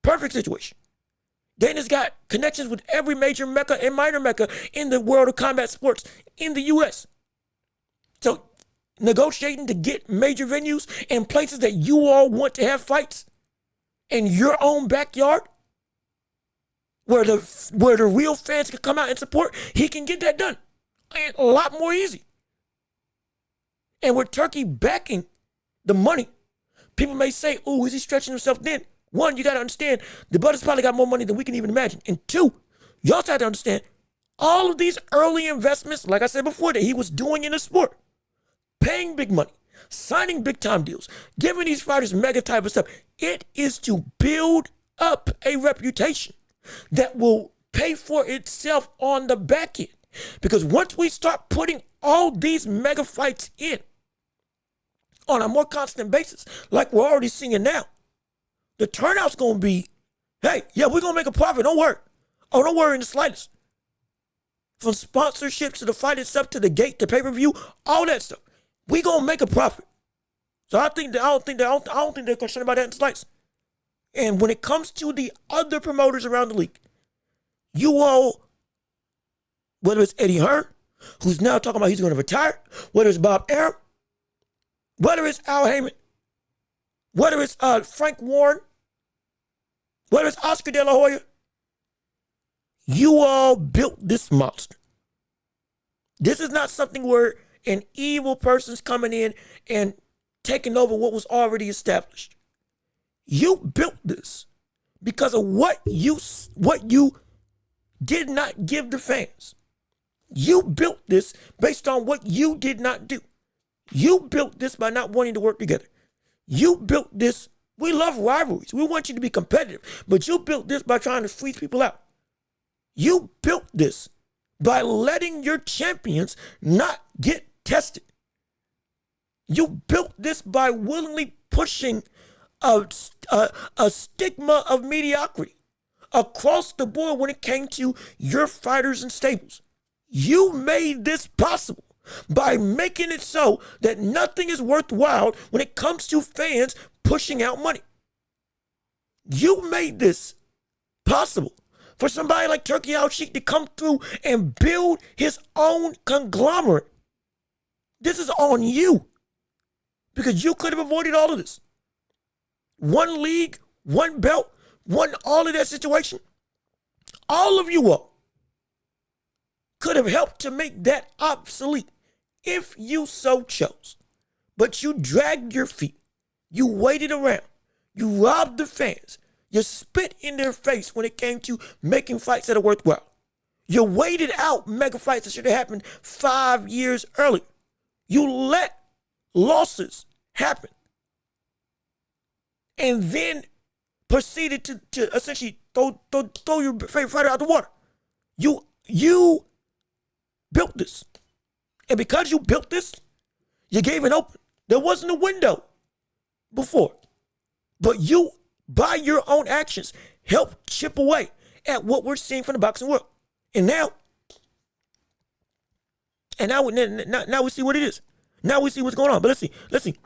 Perfect situation. Dana's got connections with every major mecca and minor mecca in the world of combat sports in the U.S. So negotiating to get major venues and places that you all want to have fights in your own backyard where the real fans can come out and support, he can get that done. And a lot more easy. And with Turkey backing the money, people may say, oh, is he stretching himself thin? One, you got to understand, the brother's probably got more money than we can even imagine. And two, you also have to understand, all of these early investments, like I said before, that he was doing in the sport, paying big money, signing big time deals, giving these fighters mega type of stuff. It is to build up a reputation that will pay for itself on the back end. Because once we start putting all these mega fights in on a more constant basis, like we're already seeing now, the turnout's going to be, hey, yeah, we're going to make a profit. Don't worry. Oh, don't worry in the slightest. From sponsorships to the fight itself to the gate, to pay-per-view, all that stuff. We're going to make a profit. So I don't think they're concerned about that in the slightest. And when it comes to the other promoters around the league, you all, whether it's Eddie Hearn, who's now talking about he's going to retire, whether it's Bob Arum, whether it's Al Heyman, whether it's Frank Warren, whether it's Oscar De La Hoya, you all built this monster. This is not something where an evil person's coming in and taking over what was already established. You built this because of what you did not give the fans. You built this based on what you did not do. You built this by not wanting to work together. You built this. We love rivalries. We want you to be competitive, but you built this by trying to freeze people out. You built this by letting your champions not get tested. You built this by willingly pushing a stigma of mediocrity across the board when it came to your fighters and stables. You made this possible by making it so that nothing is worthwhile when it comes to fans pushing out money. You made this possible for somebody like Turki Al-Sheikh to come through and build his own conglomerate. This is on you because you could have avoided all of this. One league, one belt, all of that situation. All of you all could have helped to make that obsolete if you so chose. But you dragged your feet. You waited around. You robbed the fans. You spit in their face when it came to making fights that are worthwhile. You waited out mega fights that should have happened 5 years earlier. You let losses happen. And then proceeded to essentially throw your favorite fighter out the water. You built this. And because you built this, you gave it open. There wasn't a window before. But you, by your own actions, helped chip away at what we're seeing from the boxing world. And now we see what it is. Now we see what's going on. But let's see.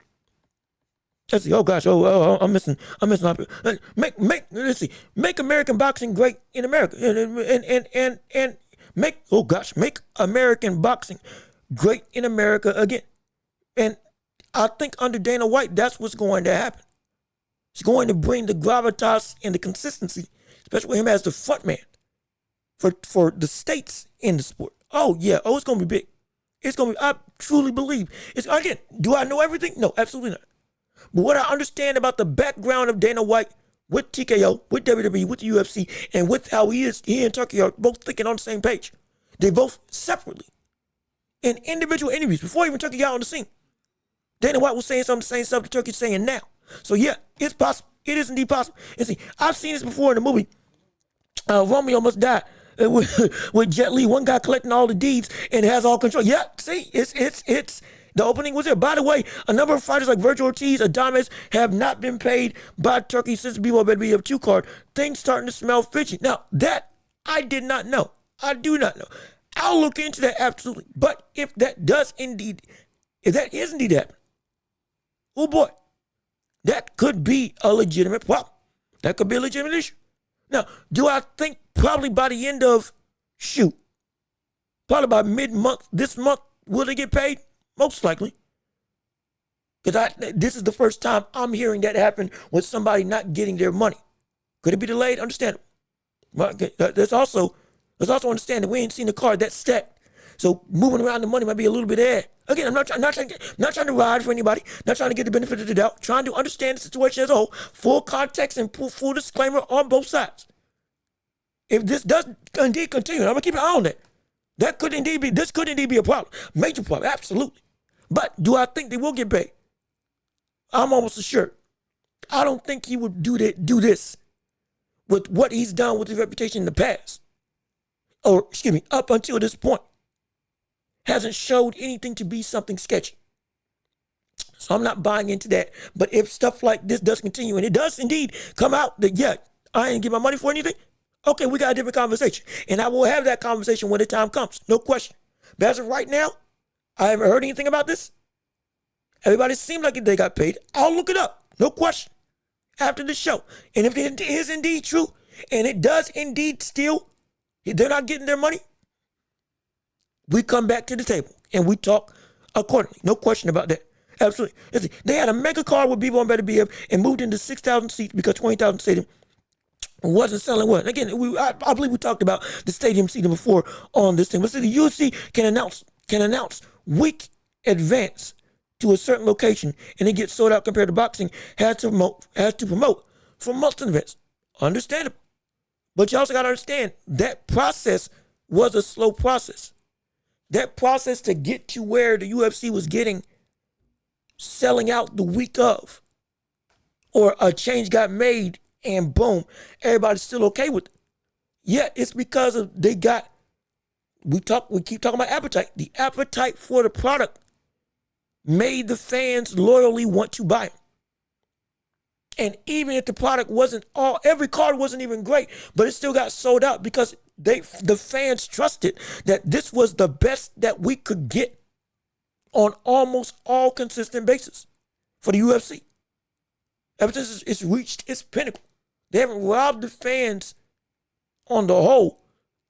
Oh gosh, I'm missing. Make American boxing great in America, and make American boxing great in America again. And I think under Dana White, that's what's going to happen. It's going to bring the gravitas and the consistency, especially with him as the front man for the states in the sport. Oh yeah, it's going to be big. It's going to be. I truly believe it's again. Do I know everything? No, absolutely not. But what I understand about the background of Dana White with TKO, with WWE, with the UFC, and with how he and Turki are both thinking on the same page. They both separately, in individual interviews, before even Turki got on the scene, Dana White was saying some of the same stuff that Turki's saying now. So yeah, it's possible. It is indeed possible. And see, I've seen this before in the movie, Romeo Must Die, with Jet Li, one guy collecting all the deeds and has all control. Yeah, see, it's the opening was there. By the way, a number of fighters like Virgil Ortiz, Adames have not been paid by Turki since the BWF 2 card. Things starting to smell fishy. Now, that I did not know. I do not know. I'll look into that absolutely. But if that is indeed happening, oh boy, that could be a legitimate problem. That could be a legitimate issue. Now, do I think probably by the end of, probably by mid-month, this month, will they get paid? Most likely. Because this is the first time I'm hearing that happen with somebody not getting their money. Could it be delayed? Understandable. There's also understand that we ain't seen the card that's stacked. So moving around the money might be a little bit ahead. Again, I'm not trying to ride for anybody, not trying to get the benefit of the doubt, trying to understand the situation as a whole, full context and full disclaimer on both sides. If this does indeed continue, I'm going to keep an eye on that. This could indeed be a problem, major problem, absolutely. But do I think they will get paid? I'm almost assured. I don't think he would do this with what he's done with his reputation in the past, or excuse me, up until this point, hasn't showed anything to be something sketchy. So I'm not buying into that. But if stuff like this does continue, and it does indeed come out that, yeah, I ain't get my money for anything, okay, we got a different conversation. And I will have that conversation when the time comes, no question. But as of right now, I haven't heard anything about this. Everybody seemed like they got paid. I'll look it up, no question, after the show. And if it is indeed true, and it does indeed still, they're not getting their money, we come back to the table and we talk accordingly. No question about that. Absolutely. Listen, they had a mega card with Bebo and Better BF and moved into 6,000 seats because 20,000 stadium wasn't selling well. Again, I believe we talked about the stadium seating before on this thing. But see, the UFC can announce week advance to a certain location and it gets sold out compared to boxing has to promote for multiple events. Understandable. But you also got to understand that process was a slow process. That process to get to where the UFC was getting selling out the week of, or a change got made and boom, everybody's still okay with it. Yeah, it's because of we keep talking about appetite. The appetite for the product made the fans loyally want to buy it. And even if the product every card wasn't even great, but it still got sold out because the fans trusted that this was the best that we could get on almost all consistent basis for the UFC. Ever since it's reached its pinnacle, they haven't robbed the fans on the whole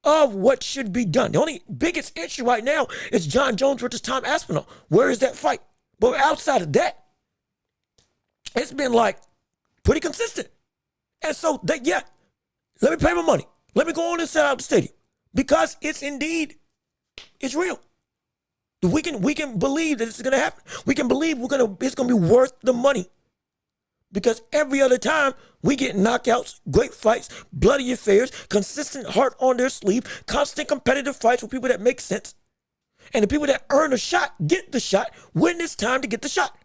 of what should be done. The only biggest issue right now is John Jones versus Tom Aspinall. Where is that fight? But outside of that, it's been like pretty consistent. And so let me pay my money. Let me go on and sell out the stadium because it's real. We can believe that this is going to happen. We can believe it's going to be worth the money. Because every other time we get knockouts, great fights, bloody affairs, consistent heart on their sleeve, constant competitive fights with people that make sense. And the people that earn a shot get the shot when it's time to get the shot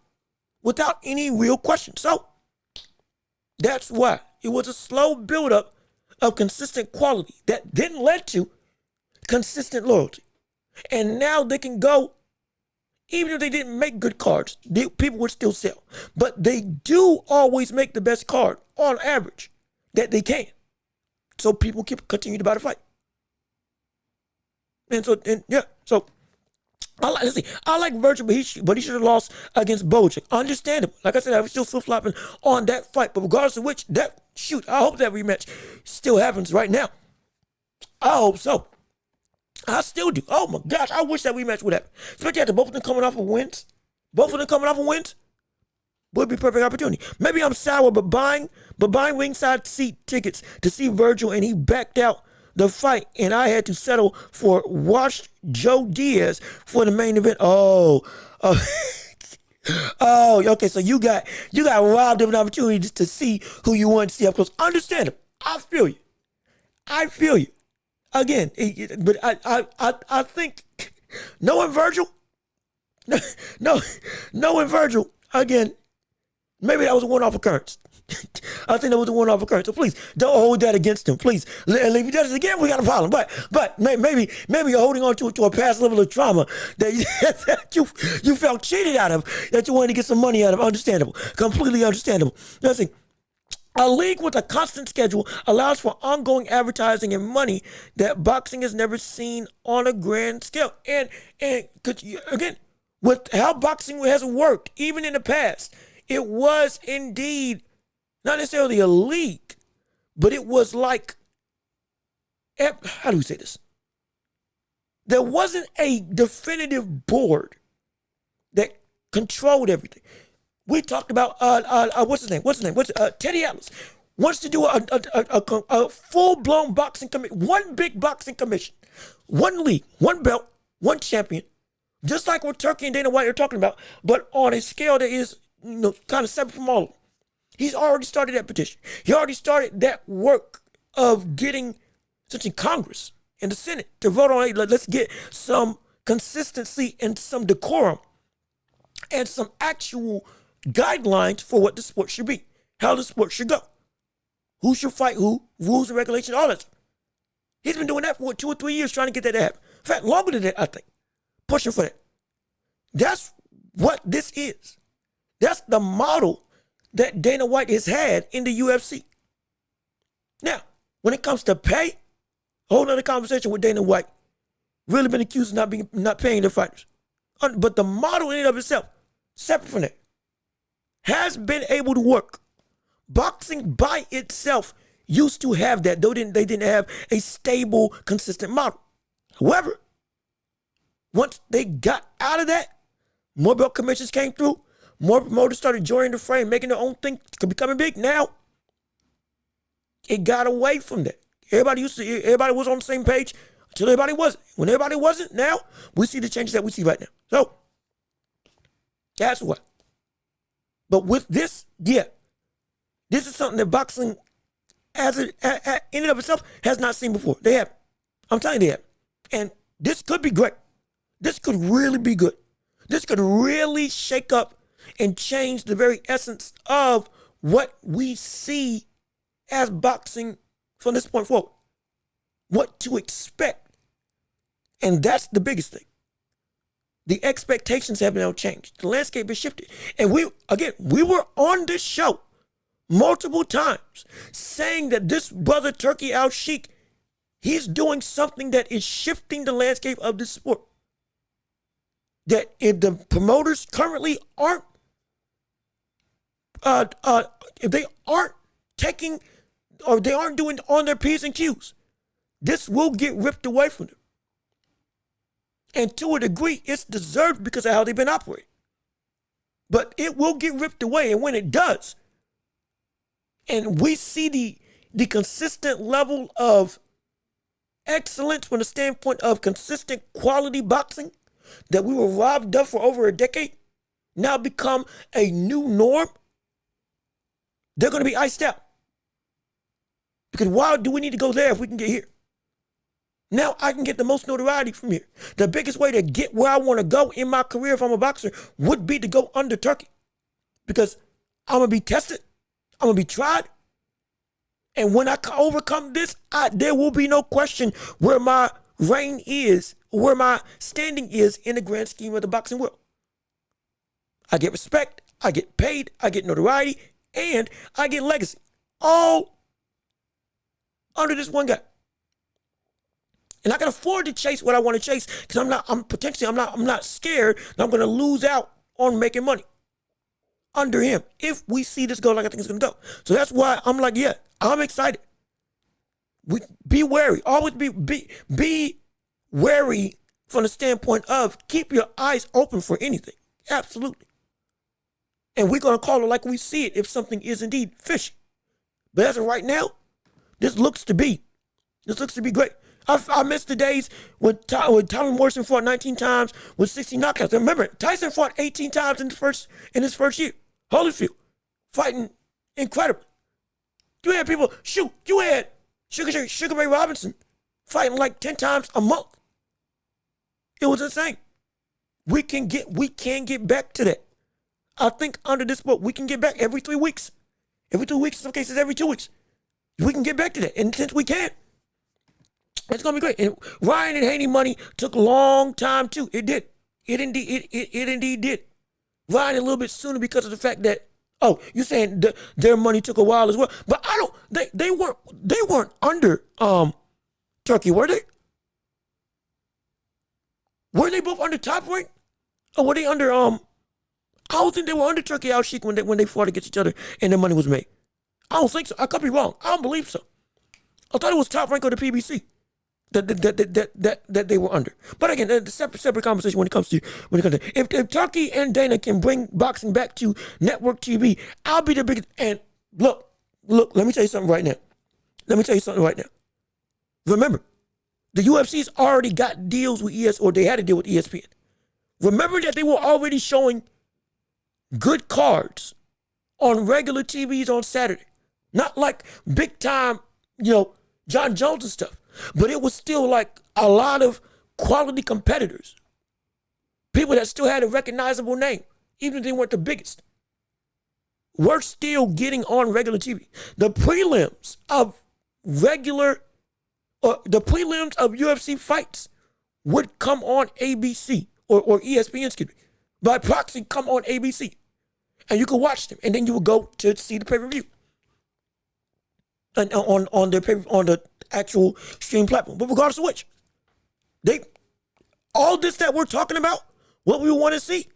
without any real question. So that's why it was a slow buildup of consistent quality that didn't lead to consistent loyalty. And now they can go, even if they didn't make good cards, people would still sell. But they do always make the best card on average that they can. So people continue to buy the fight. So I like Virgil, but he should have lost against Bojack. Understandable. Like I said, I'm still flip-flopping on that fight. But regardless of which, I hope that rematch still happens right now. I hope so. I still do. Oh my gosh, I wish that rematch would happen. Especially after both of them coming off of wins. Would be a perfect opportunity. Maybe I'm sour, but buying ringside seat tickets to see Virgil and he backed out the fight and I had to settle for washed Joe Diaz for the main event. Oh, okay. So you got robbed of an opportunity to see who you want to see up close. Understandable. I feel you. Again, but I think knowing Virgil, again, maybe that was a one-off occurrence. I think that was a one-off occurrence. So please don't hold that against him. Please, if he does it again, we got a problem. But maybe you're holding on to a past level of trauma that you felt cheated out of, that you wanted to get some money out of. Understandable, completely understandable. Listen. A league with a constant schedule allows for ongoing advertising and money that boxing has never seen on a grand scale. And again, with how boxing has worked, even in the past, it was indeed not necessarily a league, but it was like, how do we say this? There wasn't a definitive board that controlled everything. We talked about what's his name? Teddy Atlas wants to do a full-blown boxing commission, one big boxing commission, one league, one belt, one champion, just like what Turki and Dana White are talking about, but on a scale that is kind of separate from all of them. He's already started that petition. He already started that work of getting essentially Congress and the Senate to vote on it. Let's get some consistency and some decorum and some actual guidelines for what the sport should be, how the sport should go. who should fight who, rules and regulations, all that stuff. He's been doing that for 2 or 3 years trying to get that to happen. In fact, longer than that, I think. Pushing for that. That's what this is. That's the model that Dana White has had in the UFC. Now, when it comes to pay, a whole other conversation with Dana White. Really been accused of not paying their fighters. But the model in and of itself, separate from that, has been able to work. Boxing by itself used to have that, though they didn't have a stable, consistent model. However, once they got out of that, more belt commissions came through, more promoters started joining the fray, making their own thing, becoming big. Now, it got away from that. Everybody was on the same page until everybody wasn't. When everybody wasn't, now we see the changes that we see right now. So, that's what. But with this, yeah, this is something that boxing, as in and of itself, has not seen before. They have. I'm telling you, they have. And this could be great. This could really be good. This could really shake up and change the very essence of what we see as boxing from this point forward. What to expect. And that's the biggest thing. The expectations have now changed. The landscape has shifted. And we were on this show multiple times saying that this brother Turki Al-Sheikh, he's doing something that is shifting the landscape of this sport. That if the promoters currently aren't, if they aren't taking, or they aren't doing on their P's and Q's, this will get ripped away from them. And to a degree, it's deserved because of how they've been operating. But it will get ripped away, and when it does, and we see the consistent level of excellence from the standpoint of consistent quality boxing that we were robbed of for over a decade, now become a new norm, they're going to be iced out. Because why do we need to go there if we can get here? Now I can get the most notoriety from here. The biggest way to get where I want to go in my career if I'm a boxer would be to go under Turki. Because I'm going to be tested. I'm going to be tried. And when I overcome this, there will be no question where my reign is, where my standing is in the grand scheme of the boxing world. I get respect, I get paid, I get notoriety, and I get legacy. All under this one guy. And I can afford to chase what I want to chase because I'm not scared that I'm going to lose out on making money under him if we see this go like I think it's going to go. So that's why I'm like, yeah, I'm excited. Be wary. Always be wary from the standpoint of keep your eyes open for anything. Absolutely. And we're going to call it like we see it if something is indeed fishy. But as of right now, this looks to be great. I miss the days when Tommy Morrison fought 19 times with 60 knockouts. Remember, Tyson fought 18 times in his first year. Holyfield fighting incredible. You had people shoot. You had Sugar Ray Robinson fighting like 10 times a month. It was insane. We can get back to that. I think under this book we can get back every 3 weeks. Every 2 weeks, in some cases every 2 weeks. We can get back to that. And since we can, it's going to be great. And Ryan and Haney money took a long time too. It did. It indeed did. Ryan a little bit sooner because of the fact that, oh, you're saying their money took a while as well. But they weren't under Turki, were they? Were they both under Top Rank? Or were they under I don't think they were under Turki Al-Sheikh when they fought against each other and their money was made. I don't think so. I could be wrong. I don't believe so. I thought it was Top Rank or the PBC that they were under. But again, it's a separate conversation when it comes to if Turki and Dana can bring boxing back to network TV, I'll be the biggest. And look, let me tell you something right now. Remember, the UFC's already got deals with or they had a deal with ESPN. Remember that they were already showing good cards on regular TVs on Saturday. Not like big time, John Jones and stuff. But it was still like a lot of quality competitors. People that still had a recognizable name, even if they weren't the biggest. were still getting on regular TV. The prelims of UFC fights would come on ABC or ESPN, excuse me, by proxy come on ABC. And you could watch them, and then you would go to see the pay-per-view. And on the actual stream platform. But regardless of which, all this that we're talking about, what we want to see,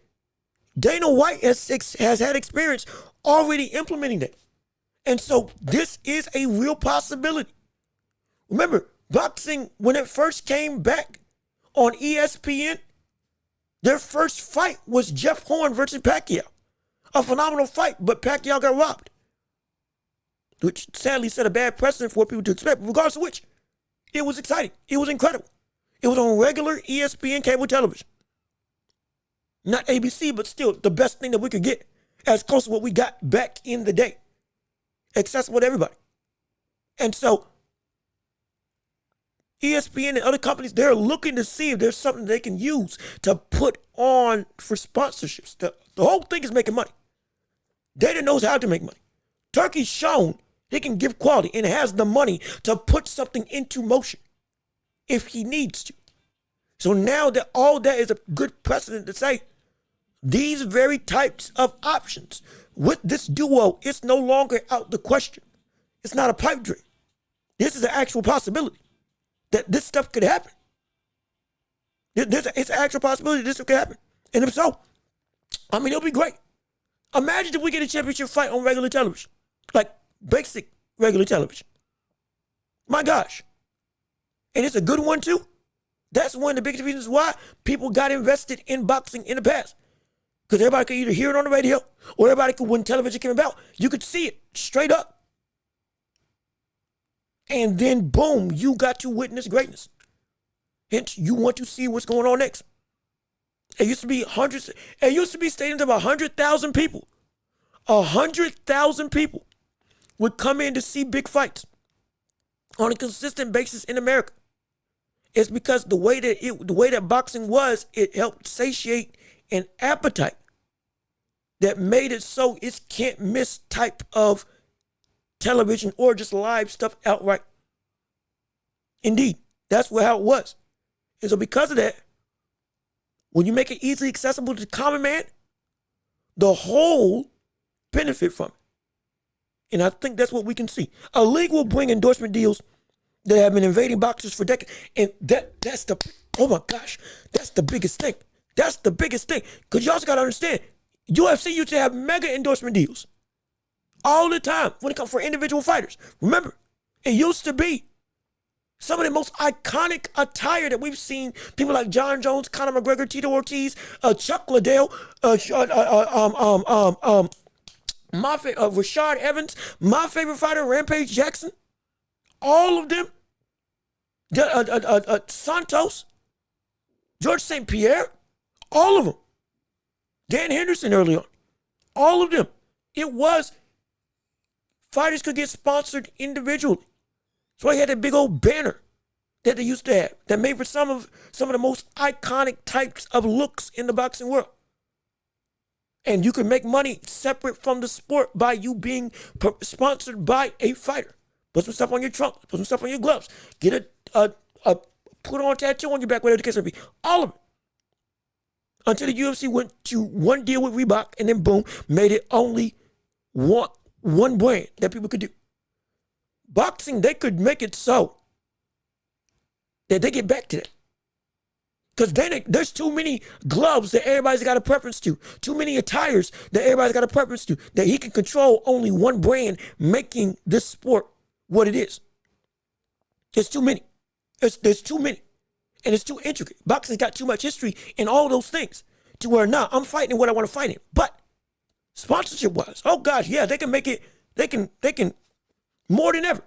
Dana White has had experience already implementing that. And so this is a real possibility. Remember, boxing, when it first came back on ESPN, their first fight was Jeff Horn versus Pacquiao. A phenomenal fight, but Pacquiao got robbed, which sadly set a bad precedent for what people to expect. But regardless of which, it was exciting. It was incredible. It was on regular ESPN cable television. Not ABC, but still the best thing that we could get, as close to what we got back in the day. Accessible to everybody. And so, ESPN and other companies, they're looking to see if there's something they can use to put on for sponsorships. The whole thing is making money. Dana knows how to make money. Turki's shown he can give quality and has the money to put something into motion if he needs to. So now that all that is a good precedent to say, these very types of options with this duo, it's no longer out the question. It's not a pipe dream. This is an actual possibility that this stuff could happen. It's an actual possibility this could happen. And if so, I mean, it'll be great. Imagine if we get a championship fight on regular television, like basic regular television. My gosh. And it's a good one too. That's one of the biggest reasons why people got invested in boxing in the past. Because everybody could either hear it on the radio or everybody could, when television came about, you could see it straight up. And then boom, you got to witness greatness. Hence, you want to see what's going on next. It used to be hundreds. It used to be stadiums of 100,000 people. 100,000 people would come in to see big fights on a consistent basis in America. It's because the way that boxing was, it helped satiate an appetite that made it so it can't miss type of television or just live stuff outright. Indeed, that's how it was. And so because of that, when you make it easily accessible to the common man, the whole benefit from it. And I think that's what we can see. A league will bring endorsement deals that have been invading boxers for decades. And that's the, oh my gosh, that's the biggest thing. That's the biggest thing. Because you also got to understand, UFC used to have mega endorsement deals all the time when it comes for individual fighters. Remember, it used to be some of the most iconic attire that we've seen. People like John Jones, Conor McGregor, Tito Ortiz, Chuck Liddell, Rashad Evans, my favorite fighter, Rampage Jackson. All of them. Santos, George St. Pierre, all of them. Dan Henderson early on. All of them. It was, fighters could get sponsored individually. That's why he had that big old banner that they used to have that made for some of the most iconic types of looks in the boxing world. And you can make money separate from the sport by you being sponsored by a fighter. Put some stuff on your trunk. Put some stuff on your gloves. Get a put on tattoo on your back, whatever the case may be. All of it. Until the UFC went to one deal with Reebok and then boom, made it only one brand that people could do. Boxing, they could make it so that they get back to that. Because then there's too many gloves that everybody's got a preference to. Too many attires that everybody's got a preference to. That he can control only one brand making this sport what it is. There's too many. There's too many. And it's too intricate. Boxing's got too much history in all those things to where now I'm fighting what I want to fight in. But sponsorship-wise, oh gosh, yeah, they can make it, they can more than ever.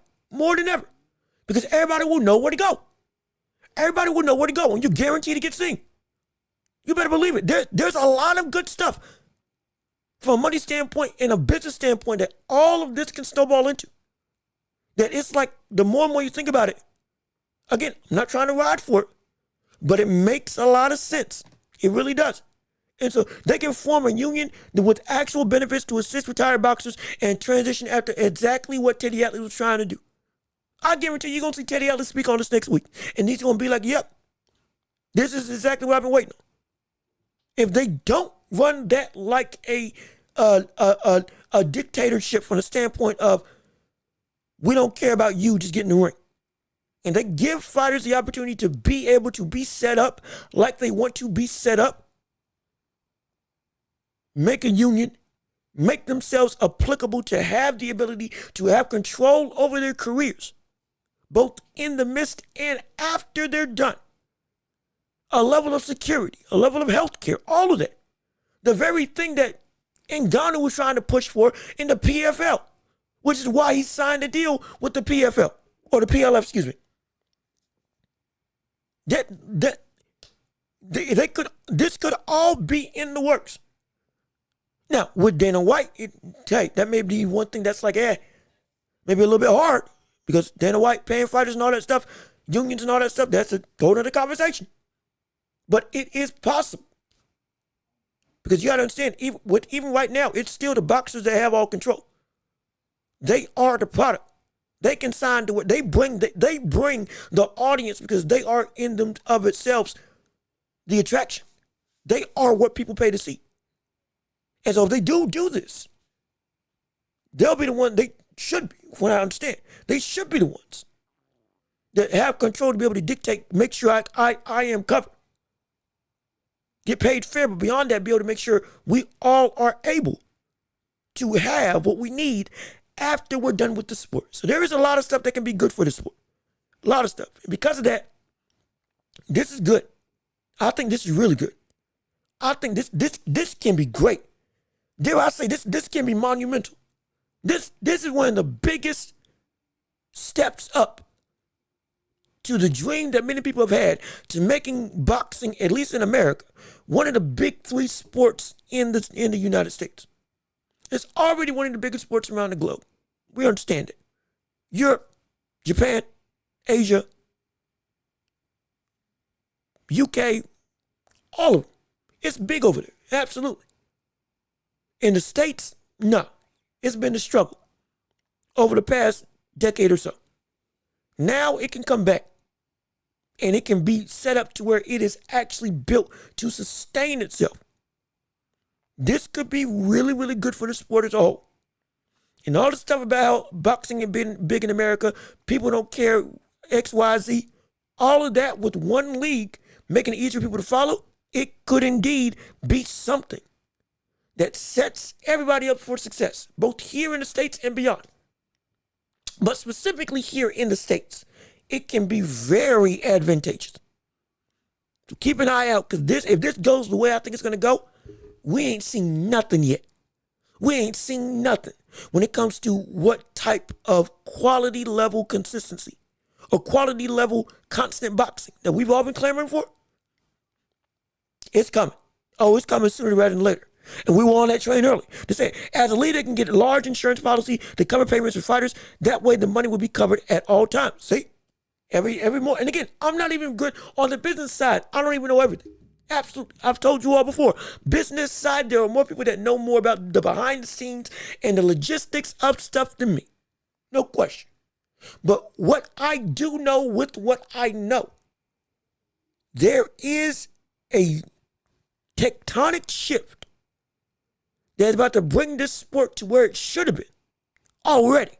Because everybody will know where to go. Everybody will know where to go, and you're guaranteed to get seen. You better believe it. There's a lot of good stuff from a money standpoint and a business standpoint that all of this can snowball into. That it's like the more and more you think about it, again, I'm not trying to ride for it, but it makes a lot of sense. It really does. And so they can form a union with actual benefits to assist retired boxers and transition after exactly what Teddy Atlas was trying to do. I guarantee you're going to see Teddy Atlas speak on this next week. And he's going to be like, yep, this is exactly what I've been waiting on. If they don't run that like a dictatorship from the standpoint of, we don't care about you, just get in the ring. And they give fighters the opportunity to be able to be set up like they want to be set up. Make a union, make themselves applicable to have the ability to have control over their careers, both in the midst and after they're done. A level of security, a level of health care, all of that. The very thing that Ngannou was trying to push for in the PFL, which is why he signed a deal with the PFL, or the PLF, excuse me. This could all be in the works. Now, with Dana White, that may be one thing that's like, maybe a little bit hard, because Dana White paying fighters and all that stuff, unions and all that stuff, that's a whole other conversation. But it is possible. Because you got to understand, even right now, it's still the boxers that have all control. They are the product. They can sign to it. They bring the audience, because they are in them of itself the attraction. They are what people pay to see. And so if they do this, they'll be the one, they should be, from what I understand. They should be the ones that have control to be able to dictate, make sure I am covered. Get paid fair, but beyond that, be able to make sure we all are able to have what we need after we're done with the sport. So there is a lot of stuff that can be good for the sport. A lot of stuff. And because of that, this is good. I think this is really good. I think this can be great. Dare I say, this can be monumental. This is one of the biggest steps up to the dream that many people have had to making boxing, at least in America, one of the big three sports in the United States. It's already one of the biggest sports around the globe. We understand it. Europe, Japan, Asia, UK, all of them. It's big over there, absolutely. In the States, no. It's been a struggle over the past decade or so. Now it can come back, and it can be set up to where it is actually built to sustain itself. This could be really, really good for the sport as a whole. And all the stuff about how boxing has been big in America, people don't care, X, Y, Z, all of that with one league, making it easier for people to follow, it could indeed be something that sets everybody up for success, both here in the States and beyond. But specifically here in the States, it can be very advantageous. So keep an eye out, because if this goes the way I think it's going to go, we ain't seen nothing yet. We ain't seen nothing when it comes to what type of quality level consistency or quality level constant boxing that we've all been clamoring for. It's coming. Oh, it's coming sooner rather than later. And we were on that train early to say, as a leader, can get a large insurance policy to cover payments for fighters. That way the money will be covered at all times. See? Every more. And again, I'm not even good on the business side. I don't even know everything. Absolutely. I've told you all before. Business side, there are more people that know more about the behind the scenes and the logistics of stuff than me. No question. But what I do know with what I know, there is a tectonic shift that's about to bring this sport to where it should have been already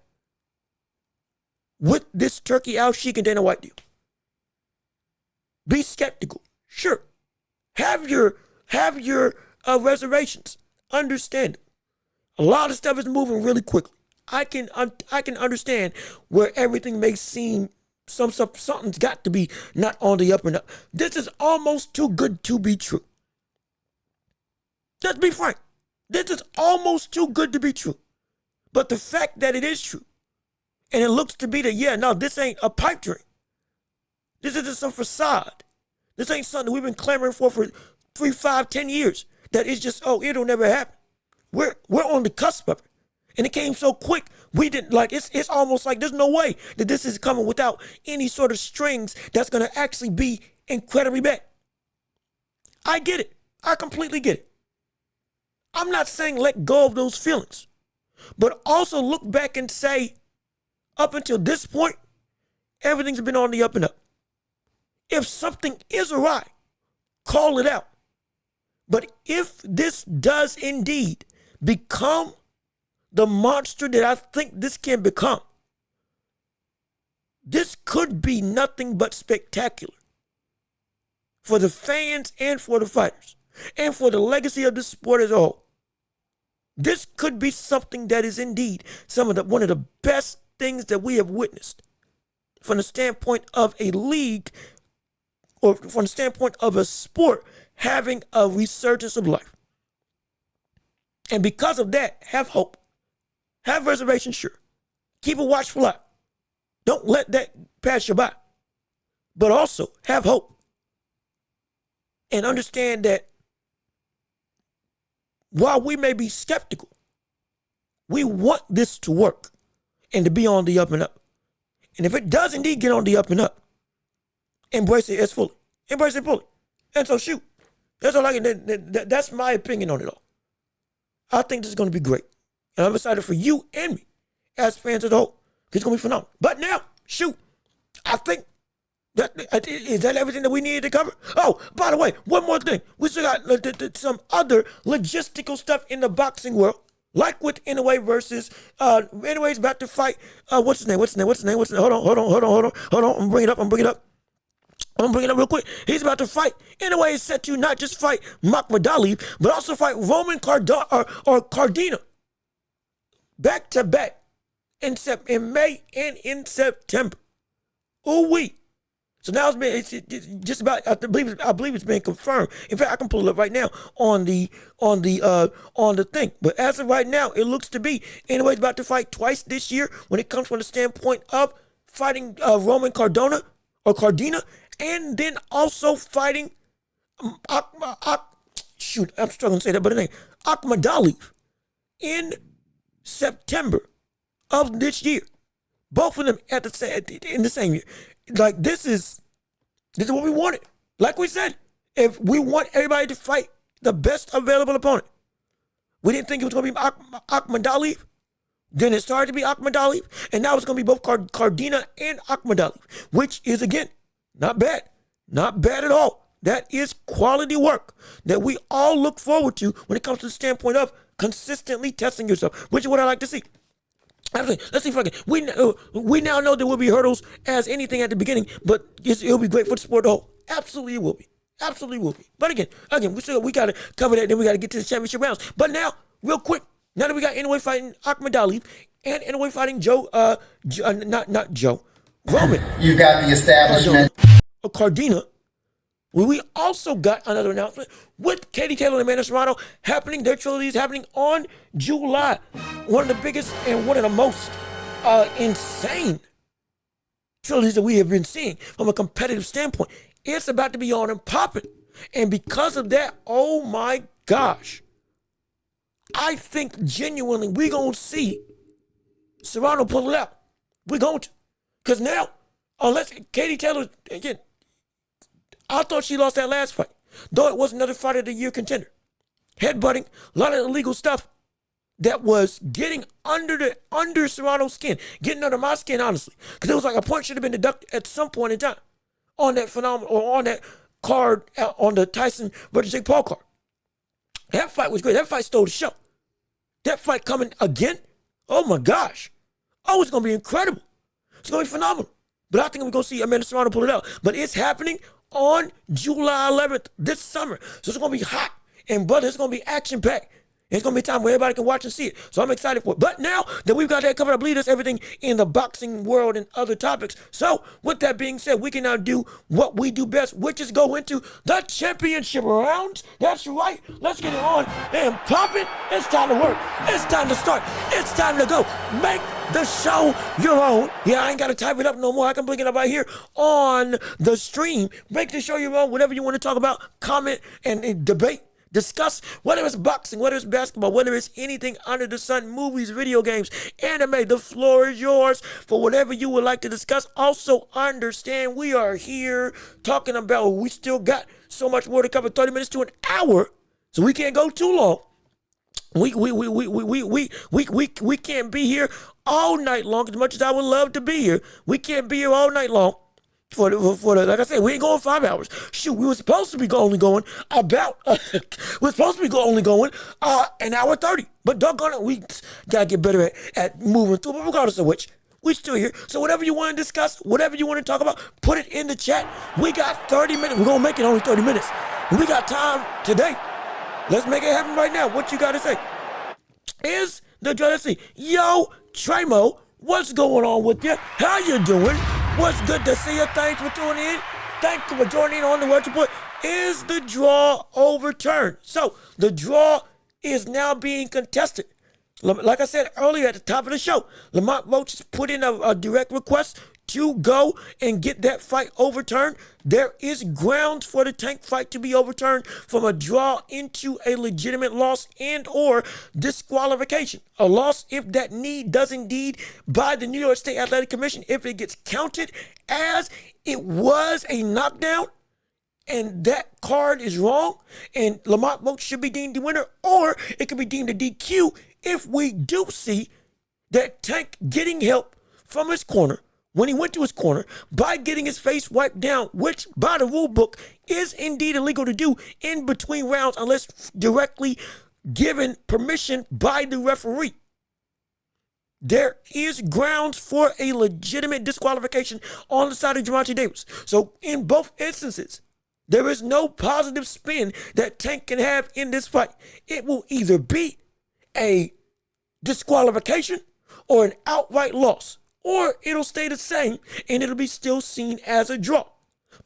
with this Turki, Al-Sheikh, and Dana White deal. Be skeptical, sure. Have your reservations. Understand it. A lot of stuff is moving really quickly. I can understand where everything may seem something's got to be not on the up and up. This is almost too good to be true. Let's be frank. This is almost too good to be true. But the fact that it is true, and it looks to be that, this ain't a pipe dream. This isn't some facade. This ain't something we've been clamoring for 3, 5, 10 years. That it's just, it'll never happen. We're on the cusp of it. And it came so quick, we didn't, it's almost like there's no way that this is coming without any sort of strings that's going to actually be incredibly bad. I get it. I completely get it. I'm not saying let go of those feelings, but also look back and say, up until this point, everything's been on the up and up. If something is awry, call it out. But if this does indeed become the monster that I think this can become, this could be nothing but spectacular for the fans and for the fighters and for the legacy of the sport as a whole. This could be something that is indeed one of the best things that we have witnessed from the standpoint of a league or from the standpoint of a sport having a resurgence of life. And because of that, have hope. Have reservation, sure. Keep a watchful eye. Don't let that pass you by. But also have hope. And understand that while we may be skeptical, we want this to work and to be on the up and up. And if it does indeed get on the up and up, embrace it as fully. Embrace it fully. And so shoot. That's all I can. That's my opinion on it all. I think this is going to be great. And I'm excited for you and me as fans as a whole. It's going to be phenomenal. But now, shoot, I think is that everything that we needed to cover? Oh, by the way, one more thing. We still got some other logistical stuff in the boxing world. Like with Inoue versus, Inoue's about to fight, what's his name? Hold on. I'm gonna bring it up. I'm gonna bring it up real quick. He's about to fight. Inoue is set to not just fight Muccumby, but also fight Roman Cardona. Back to back in May and in September. Ooh-wee. So now it's just about, I believe it's been confirmed. In fact, I can pull it up right now on the thing. But as of right now, it looks to be Inoue's about to fight twice this year when it comes from the standpoint of fighting Roman Cardona, and then also fighting I'm struggling to say that, but the name Muccumby in September of this year. Both of them in the same year. Like this is what we wanted. Like we said, if we want everybody to fight the best available opponent, we didn't think it was going to be Muccumby. Then it started to be Muccumby, and now it's going to be both Cardona and Muccumby, which is again not bad at all. That is quality work that we all look forward to when it comes to the standpoint of consistently testing yourself, which is what I like to see. Absolutely. Let's see if I can. We now know there will be hurdles as anything at the beginning, but it'll be great for the sport as a whole. Absolutely, it will be. Absolutely will be. But again, we got to cover that. Then we got to get to the championship rounds. But now, real quick, now that we got Inoue fighting Muccumby and Inoue fighting Roman. You got the establishment. Cardona. We also got another announcement with Katie Taylor and Amanda Sarrano happening. Their trilogy is happening on July. One of the biggest and one of the most insane trilogies that we have been seeing from a competitive standpoint. It's about to be on and popping. And because of that, oh my gosh, I think genuinely we're going to see Sarrano pull it out. We're going to. Because now, unless Katie Taylor, again, I thought she lost that last fight, though it was another fight of the year contender. Headbutting, a lot of illegal stuff that was getting under Sarrano's skin, getting under my skin, honestly. Because it was like a point should have been deducted at some point in time on that phenomenal, or on that card, on the Tyson versus Jake Paul card. That fight was great. That fight stole the show. That fight coming again, oh my gosh. Oh, it's going to be incredible. It's going to be phenomenal. But I think we're going to see Amanda Sarrano pull it out. But it's happening on July 11th this summer. So it's going to be hot. And brother, it's going to be action-packed. It's going to be a time where everybody can watch and see it. So I'm excited for it. But now that we've got that covered, I believe that's everything in the boxing world and other topics. So with that being said, we can now do what we do best, which is go into the championship rounds. That's right. Let's get it on and pop it. It's time to work. It's time to start. It's time to go. Make the show your own. Yeah, I ain't got to type it up no more. I can bring it up right here on the stream. Make the show your own. Whatever you want to talk about, comment and debate. Discuss, whether it's boxing, whether it's basketball, whether it's anything under the sun, movies, video games, anime. The floor is yours for whatever you would like to discuss. Also, understand we are here talking about, we still got so much more to cover, 30 minutes to an hour, so we can't go too long. We can't be here all night long. As much as I would love to be here, we can't be here all night long. For the like I said, we ain't going 5 hours. Shoot, we were supposed to be only going about an hour 30. But doggone it, we gotta get better at moving through. But regardless of which, we're still here. So whatever you want to discuss, whatever you want to talk about, put it in the chat. We got 30 minutes. We're gonna make it only 30 minutes. We got time today. Let's make it happen right now. What you got to say? Is the let's see. Yo, Tremo, what's going on with you? How you doing? What's good to see you? Thanks for tuning in. Thank you for joining in on the Welch Report. Is the draw overturned? So the draw is now being contested. Like I said earlier at the top of the show, Lamont Roach has put in a direct request to go and get that fight overturned. There is grounds for the Tank fight to be overturned from a draw into a legitimate loss and or disqualification. A loss if that need does indeed by the New York State Athletic Commission, if it gets counted as it was a knockdown and that card is wrong and Lamont Roach should be deemed the winner, or it could be deemed a DQ if we do see that Tank getting help from his corner when he went to his corner by getting his face wiped down, which by the rule book is indeed illegal to do in between rounds unless directly given permission by the referee. There is grounds for a legitimate disqualification on the side of Gervonta Davis. So in both instances, there is no positive spin that Tank can have in this fight. It will either be a disqualification or an outright loss, or it'll stay the same and it'll be still seen as a draw.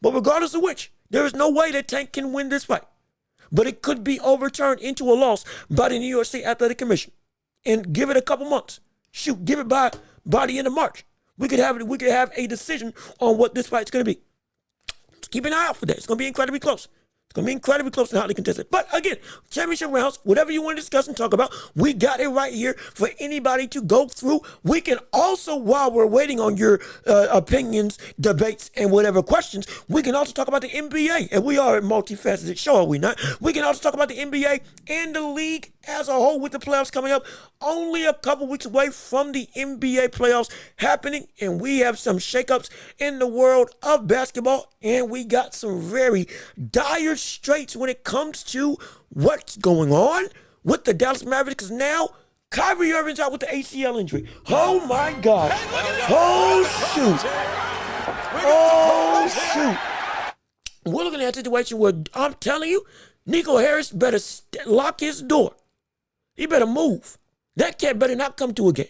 But regardless of which, there is no way that Tank can win this fight. But it could be overturned into a loss by the New York State Athletic Commission. And give it a couple months. Shoot, give it by the end of March. We could have a decision on what this fight's going to be. Keep an eye out for that. It's going to be incredibly close. It's going to be incredibly close to hotly contested. But again, championship rounds, whatever you want to discuss and talk about, we got it right here for anybody to go through. We can also, while we're waiting on your opinions, debates, and whatever questions, we can also talk about the NBA. And we are a multifaceted show, are we not? We can also talk about the NBA and the league as a whole with the playoffs coming up. Only a couple weeks away from the NBA playoffs happening. And we have some shakeups in the world of basketball. And we got some very dire straits when it comes to what's going on with the Dallas Mavericks, because now Kyrie Irving's out with the ACL injury. Oh my God. Oh shoot. We're looking at a situation where I'm telling you, Nico Harris better lock his door. He better move. That cat better not come to a game.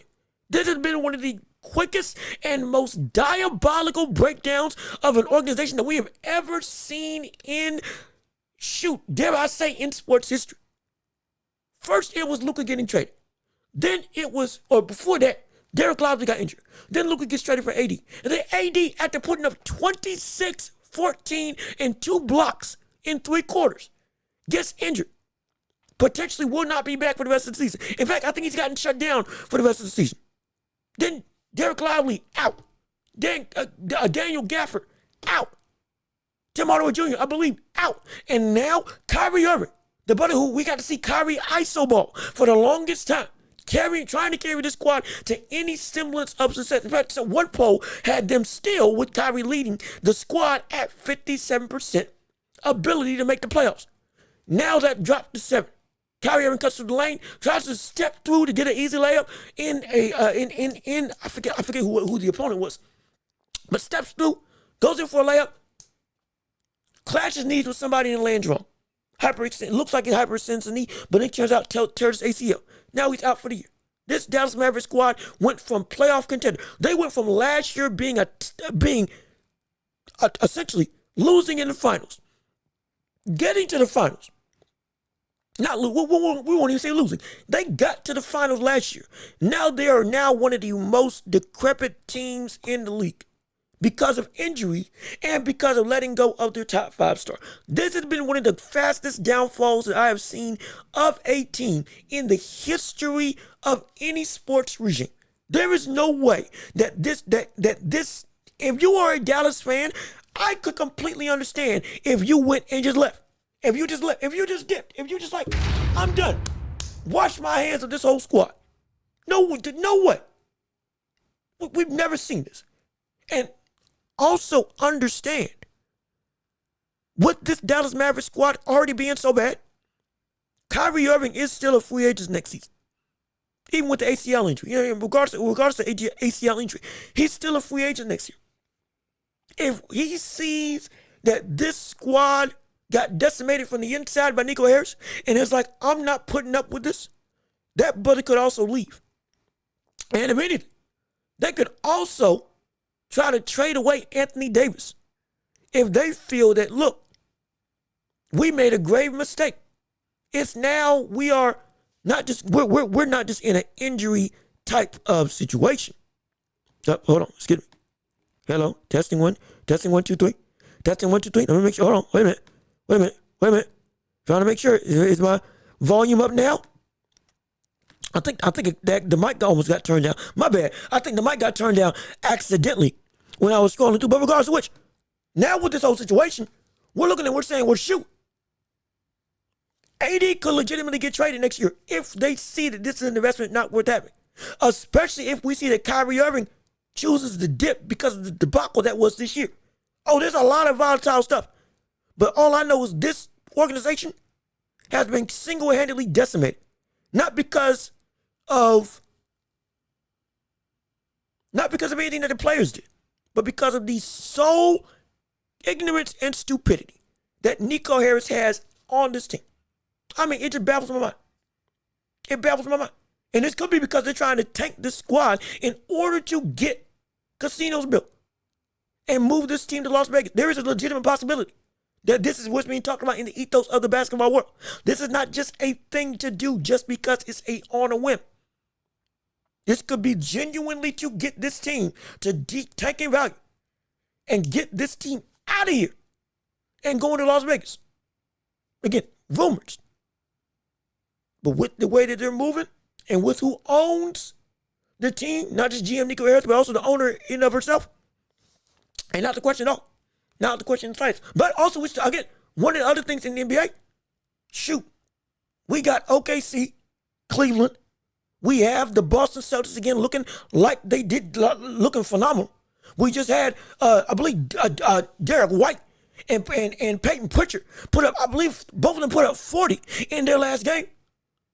This has been one of the quickest and most diabolical breakdowns of an organization that we have ever seen in, dare I say, in sports history. First, it was Luka getting traded. Then it was, or before that, Derek Lively got injured. Then Luka gets traded for AD. And then AD, after putting up 26, 14, and 2 blocks in 3 quarters, gets injured. Potentially will not be back for the rest of the season. In fact, I think he's gotten shut down for the rest of the season. Then Derek Lively, out. Then Daniel Gafford, out. Tim Hardaway Jr., I believe, out. And now Kyrie Irving, the brother who we got to see Kyrie iso ball for the longest time, trying to carry this squad to any semblance of success. In fact, so one poll had them still with Kyrie leading the squad at 57% ability to make the playoffs. Now that dropped to 7. Kyrie Irving cuts through the lane, tries to step through to get an easy layup in I forget who the opponent was, but steps through, goes in for a layup, clashes knees with somebody and lands wrong. Hyperextend. Looks like he hyperextends the knee, but it turns out tears his ACL. Now he's out for the year. This Dallas Mavericks squad went from playoff contender. They went from last year being essentially losing in the finals, getting to the finals. We won't even say losing. They got to the finals last year. Now they are now one of the most decrepit teams in the league because of injury and because of letting go of their top 5 star. This has been one of the fastest downfalls that I have seen of a team in the history of any sports regime. There is no way that this, if you are a Dallas fan, I could completely understand if you went and just left. If you just left. If you just dipped. If you just like, I'm done. Wash my hands of this whole squad. No way. We've never seen this. And also understand, with this Dallas Mavericks squad already being so bad, Kyrie Irving is still a free agent next season. Even with the ACL injury. Regardless of the ACL injury, he's still a free agent next year. If he sees that this squad got decimated from the inside by Nico Harris, and it's like, I'm not putting up with this, that brother could also leave. And if anything, they could also try to trade away Anthony Davis if they feel that, look, we made a grave mistake. It's now we're not just in an injury type of situation. Hold on, excuse me. Hello, testing 1, 2, 3. Testing 1, 2, 3. Let me make sure. Hold on, wait a minute. Trying to make sure. Is my volume up now? I think that the mic almost got turned down. My bad. I think the mic got turned down accidentally when I was scrolling through. But regardless of which, now with this whole situation, we're saying, well, shoot. AD could legitimately get traded next year if they see that this is an investment not worth having. Especially if we see that Kyrie Irving chooses to dip because of the debacle that was this year. Oh, there's a lot of volatile stuff. But all I know is this organization has been single-handedly decimated. Not because of anything that the players did, but because of the sole ignorance and stupidity that Nico Harris has on this team. I mean, it just baffles my mind. It baffles my mind. And this could be because they're trying to tank this squad in order to get casinos built and move this team to Las Vegas. There is a legitimate possibility that this is what's being talked about in the ethos of the basketball world. This is not just a thing to do just because it's on a whim. This could be genuinely to get this team to tank in value and get this team out of here and going to Las Vegas. Again, rumors. But with the way that they're moving and with who owns the team, not just GM Nico Harris, but also the owner in and of herself, ain't not the question at all. Not the question in the slightest. But also, again, one of the other things in the NBA, shoot, we got OKC, Cleveland. We have the Boston Celtics again looking like they did, looking phenomenal. We just had, I believe, Derek White and Peyton Pritchard put up, I believe both of them put up 40 in their last game.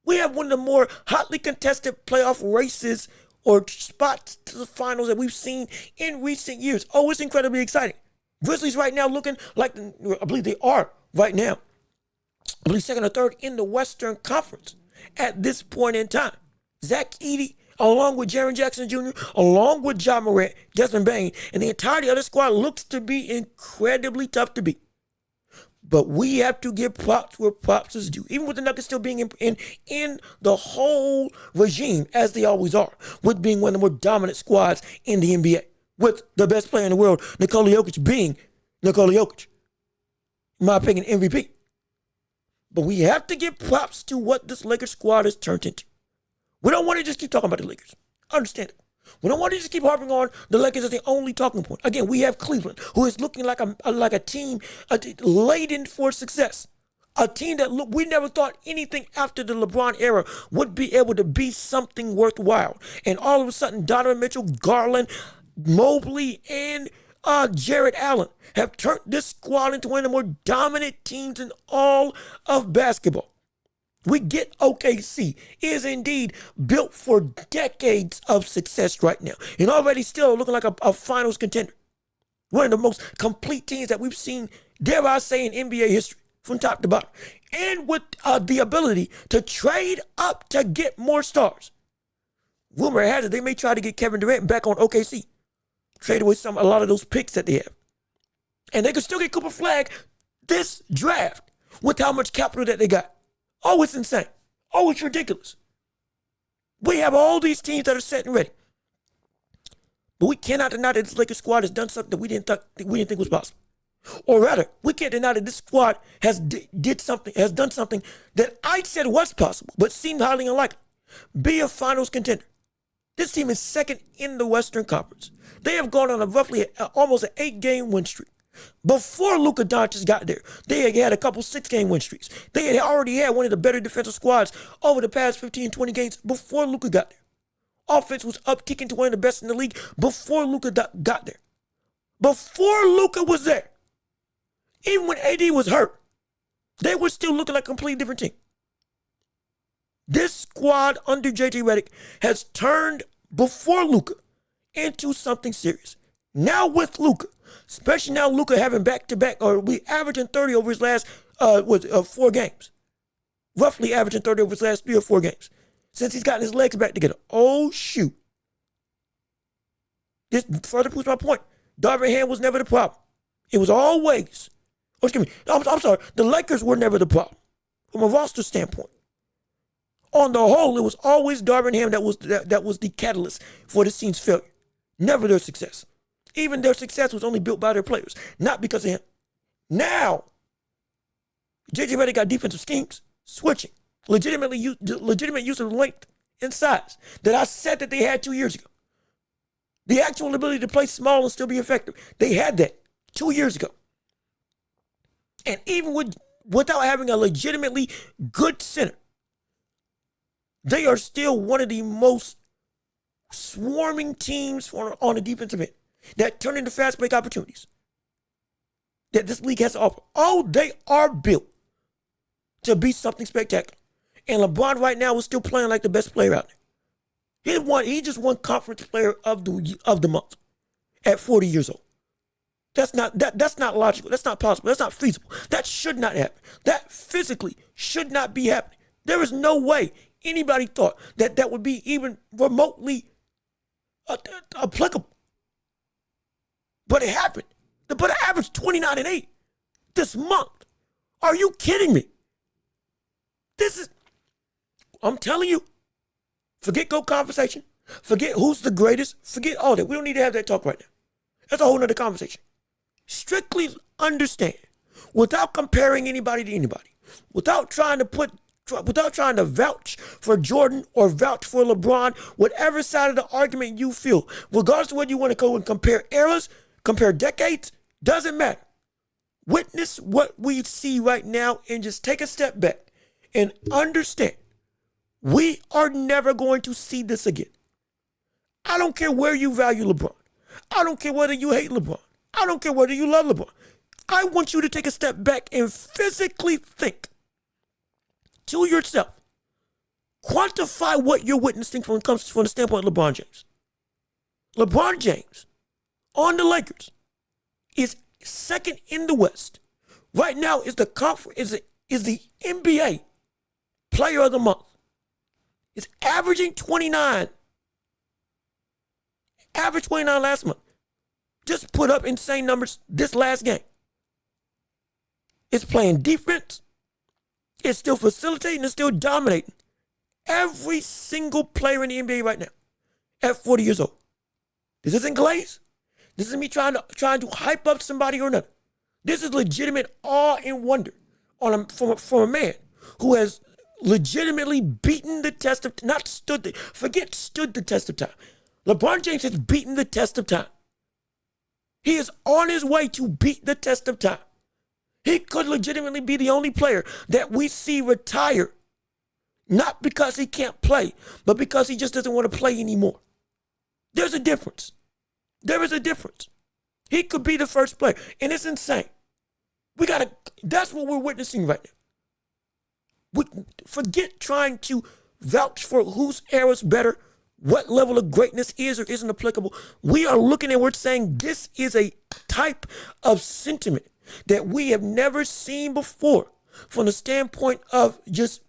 We have one of the more hotly contested playoff races or spots to the finals that we've seen in recent years. Oh, it's incredibly exciting. Grizzlies right now looking like, I believe they are right now, I believe second or third in the Western Conference at this point in time. Zach Edey, along with Jaren Jackson Jr., along with Ja Morant, Desmond Bane, and the entirety of the squad looks to be incredibly tough to beat. But we have to give props where props is due, even with the Nuggets still being in the whole regime, as they always are, with being one of the more dominant squads in the NBA, with the best player in the world, Nikola Jokic, being Nikola Jokic. In my opinion, MVP. But we have to give props to what this Lakers squad has turned into. We don't want to just keep talking about the Lakers. Understand it. We don't want to just keep harping on the Lakers as the only talking point. Again, we have Cleveland, who is looking like a team laden for success. A team that we never thought anything after the LeBron era would be able to be something worthwhile. And all of a sudden, Donovan Mitchell, Garland, Mobley, and Jared Allen have turned this squad into one of the more dominant teams in all of basketball. We get OKC is indeed built for decades of success right now. And already still looking like a finals contender. One of the most complete teams that we've seen, dare I say, in NBA history from top to bottom. And with the ability to trade up to get more stars. Rumor has it they may try to get Kevin Durant back on OKC. Trade away a lot of those picks that they have. And they could still get Cooper Flagg this draft with how much capital that they got. Oh, it's insane. Oh, it's ridiculous. We have all these teams that are set and ready. But we cannot deny that this Lakers squad has done something that we didn't think was possible. Or rather, we can't deny that this squad has done something that I said was possible, but seemed highly unlikely. Be a finals contender. This team is second in the Western Conference. They have gone on almost an 8-game win streak. Before Luka Doncic got there, they had a couple 6-game win streaks. They had already had one of the better defensive squads over the past 15, 20 games before Luka got there. Offense was up kicking to one of the best in the league before Luka got there. Before Luka was there, even when AD was hurt, they were still looking like a completely different team. This squad under JJ Redick has turned before Luka into something serious. Now with Luka, especially now Luka having back-to-back, or we averaging 30 over his last 4 games. Roughly averaging 30 over his last 3 or 4 games. Since he's gotten his legs back together. Oh, shoot. This further proves my point. Darvin Ham was never the problem. It was always, I'm sorry, the Lakers were never the problem from a roster standpoint. On the whole, it was always Darvin Ham that was the catalyst for this team's failure. Never their success. Even their success was only built by their players, not because of him. Now, JJ Redick got defensive schemes, switching, legitimate use of length and size that I said that they had 2 years ago. The actual ability to play small and still be effective. They had that 2 years ago. And even without having a legitimately good center, they are still one of the most swarming teams on the defensive end that turn into fast break opportunities that this league has to offer. Oh, they are built to be something spectacular. And LeBron right now is still playing like the best player out there. He just won Conference Player of the Month at 40 years old. That's not logical. That's not possible. That's not feasible. That should not happen. That physically should not be happening. There is no way anybody thought that would be even remotely applicable. But it happened. But I averaged 29-8 this month. Are you kidding me? I'm telling you, forget GOAT conversation. Forget who's the greatest. Forget all that. We don't need to have that talk right now. That's a whole nother conversation. Strictly understand, without comparing anybody to anybody, without trying to vouch for Jordan or vouch for LeBron, whatever side of the argument you feel, regardless of whether you want to go and compare eras, compare decades, doesn't matter. Witness what we see right now and just take a step back and understand we are never going to see this again. I don't care where you value LeBron. I don't care whether you hate LeBron. I don't care whether you love LeBron. I want you to take a step back and physically think to yourself. Quantify what you're witnessing from the standpoint of LeBron James. LeBron James on the Lakers is second in the West. Right now is the NBA Player of the Month. It's averaging 29. Average 29 last month. Just put up insane numbers this last game. It's playing defense. It's still facilitating. It's still dominating every single player in the NBA right now at 40 years old. This isn't glaze. This isn't me trying to hype up somebody or another. This is legitimate awe and wonder from a man who has legitimately beaten the test of, stood the test of time. LeBron James has beaten the test of time. He is on his way to beat the test of time. He could legitimately be the only player that we see retire, not because he can't play, but because he just doesn't want to play anymore. There's a difference. There is a difference. He could be the first player, and it's insane. That's what we're witnessing right now. Forget trying to vouch for whose era is better, what level of greatness is or isn't applicable. We are looking and we're saying this is a type of sentiment that we have never seen before from the standpoint of just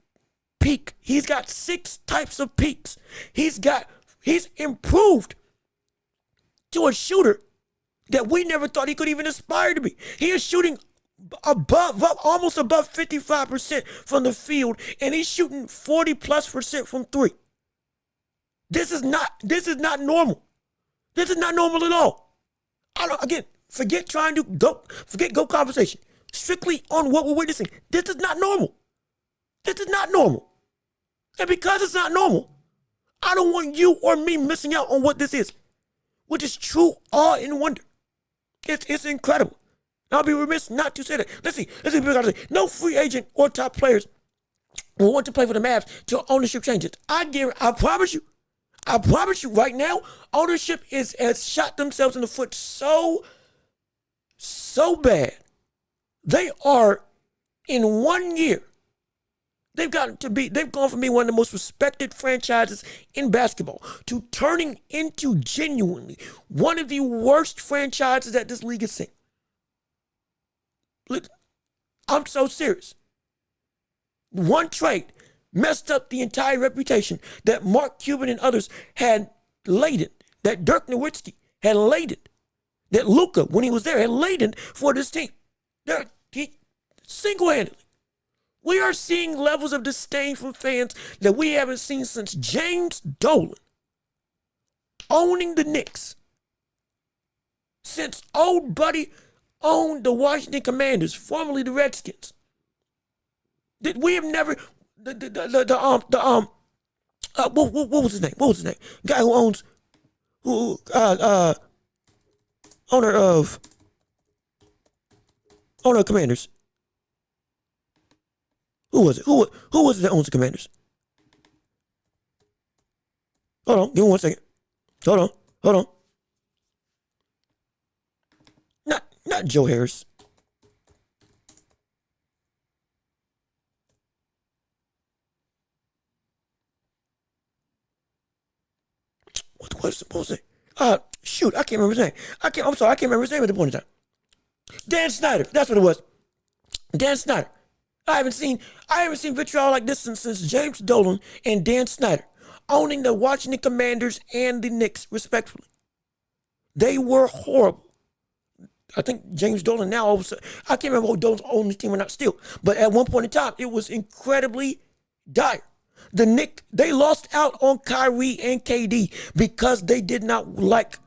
peak. He's got 6 types of peaks. He's improved to a shooter that we never thought he could even aspire to be. He is shooting almost above 55% from the field, and he's shooting 40+% from 3. This is not normal. This is not normal at all. Forget go conversation. Strictly on what we're witnessing. This is not normal. This is not normal. And because it's not normal, I don't want you or me missing out on what this is, which is true awe and wonder. It's incredible. I'll be remiss not to say that. Let's see. No free agent or top players will want to play for the Mavs till ownership changes. I promise you right now, ownership has shot themselves in the foot so bad. They are, in 1 year, they've gone from being one of the most respected franchises in basketball to turning into genuinely one of the worst franchises that this league has seen. I'm so serious. One trade messed up the entire reputation that Mark Cuban and others had laid it, that Dirk Nowitzki had laid it, that Luka, when he was there, had laid it for this team. Single-handedly. We are seeing levels of disdain from fans that we haven't seen since James Dolan owning the Knicks. Since old buddy owned the Washington Commanders, formerly the Redskins. That we have never what was his name? Guy who owns owner of Commanders. Who was it? Who was it that owns the Commanders? Hold on, give me 1 second. Hold on. Not Joe Harris. What was it supposed to say? Shoot, I can't remember his name. I can't remember his name at the point in time. Dan Snyder, that's what it was. Dan Snyder. I haven't seen vitriol like this since James Dolan and Dan Snyder owning the Washington Commanders and the Knicks, respectfully. They were horrible. I think James Dolan now, I can't remember who Dolan's owned the team or not still, but at one point in time, it was incredibly dire. The Knicks, they lost out on Kyrie and KD because they did not like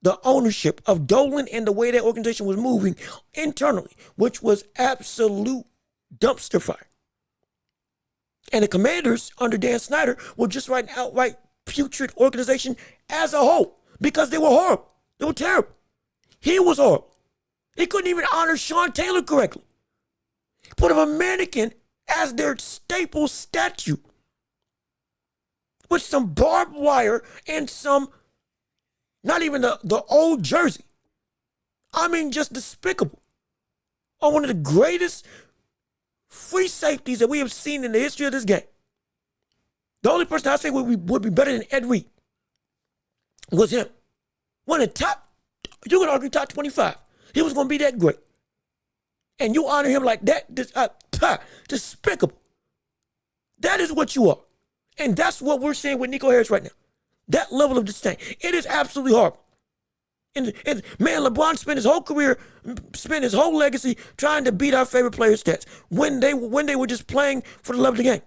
the ownership of Dolan and the way that organization was moving internally, which was absolute dumpster fire. And the Commanders under Dan Snyder were just an outright putrid organization as a whole because they were horrible. They were terrible. He was horrible. He couldn't even honor Sean Taylor correctly. Put a mannequin as their staple statue with some barbed wire and some, not even the old jersey. I mean, just despicable. On one of the greatest free safeties that we have seen in the history of this game. The only person I say would be better than Ed Reed was him. One of the top, you could argue top 25. He was going to be that great. And you honor him like that, despicable. That is what you are. And that's what we're seeing with Nico Harris right now. That level of disdain. It is absolutely horrible. And man, LeBron spent his whole career, spent his whole legacy trying to beat our favorite players' stats when they were just playing for the love of the game.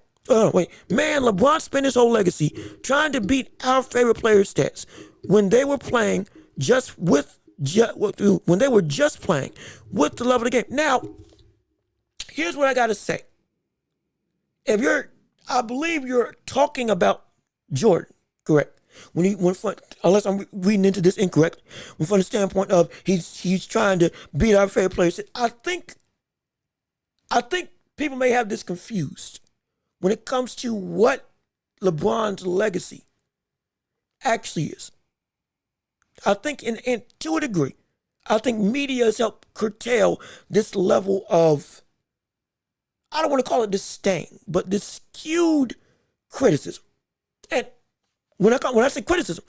Man, LeBron spent his whole legacy trying to beat our favorite players' stats when they were playing when they were just playing with the love of the game. Now, here's what I gotta say. I believe you're talking about Jordan, correct? Unless I'm reading into this incorrect, from the standpoint of he's trying to beat our favorite players. I think people may have this confused when it comes to what LeBron's legacy actually is. I think, and to a degree, I think media has helped curtail this level of, I don't want to call it disdain, but this skewed criticism. And when I say criticism,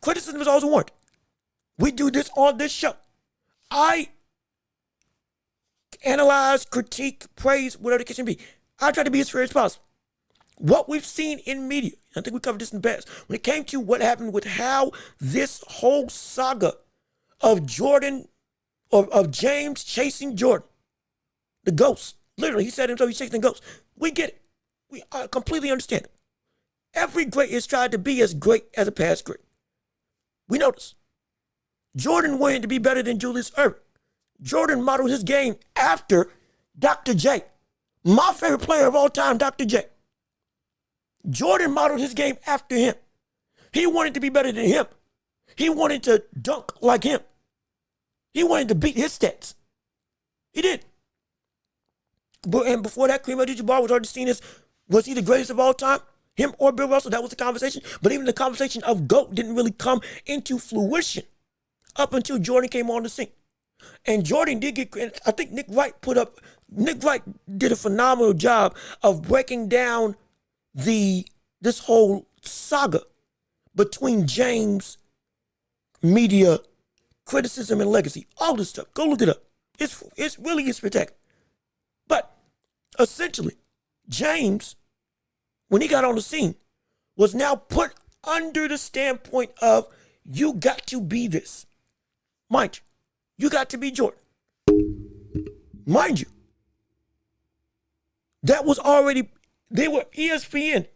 criticism is always warranted. We do this on this show. I analyze, critique, praise, whatever the case may be. I try to be as fair as possible. What we've seen in media, I think we covered this in the past, when it came to what happened with how this whole saga of Jordan, of James chasing Jordan, the ghost, literally, he said himself, he's chasing the ghost. We get it. We completely understand it. Every great has tried to be as great as a past great. We know this. Jordan wanted to be better than Julius Erving. Jordan modeled his game after Dr. J. My favorite player of all time, Dr. J. Jordan modeled his game after him. He wanted to be better than him. He wanted to dunk like him. He wanted to beat his stats. He did. And before that, Kareem Abdul-Jabbar was already seen as, was he the greatest of all time? Him or Bill Russell, that was the conversation. But even the conversation of GOAT didn't really come into fruition up until Jordan came on the scene. And Jordan did get, I think Nick Wright did a phenomenal job of breaking down this whole saga between James, media, criticism, and legacy. All this stuff. Go look it up. It's really spectacular. But essentially, James, when he got on the scene, was now put under the standpoint of, you got to be this. Mind you got to be Jordan. Mind you, that was already, ESPN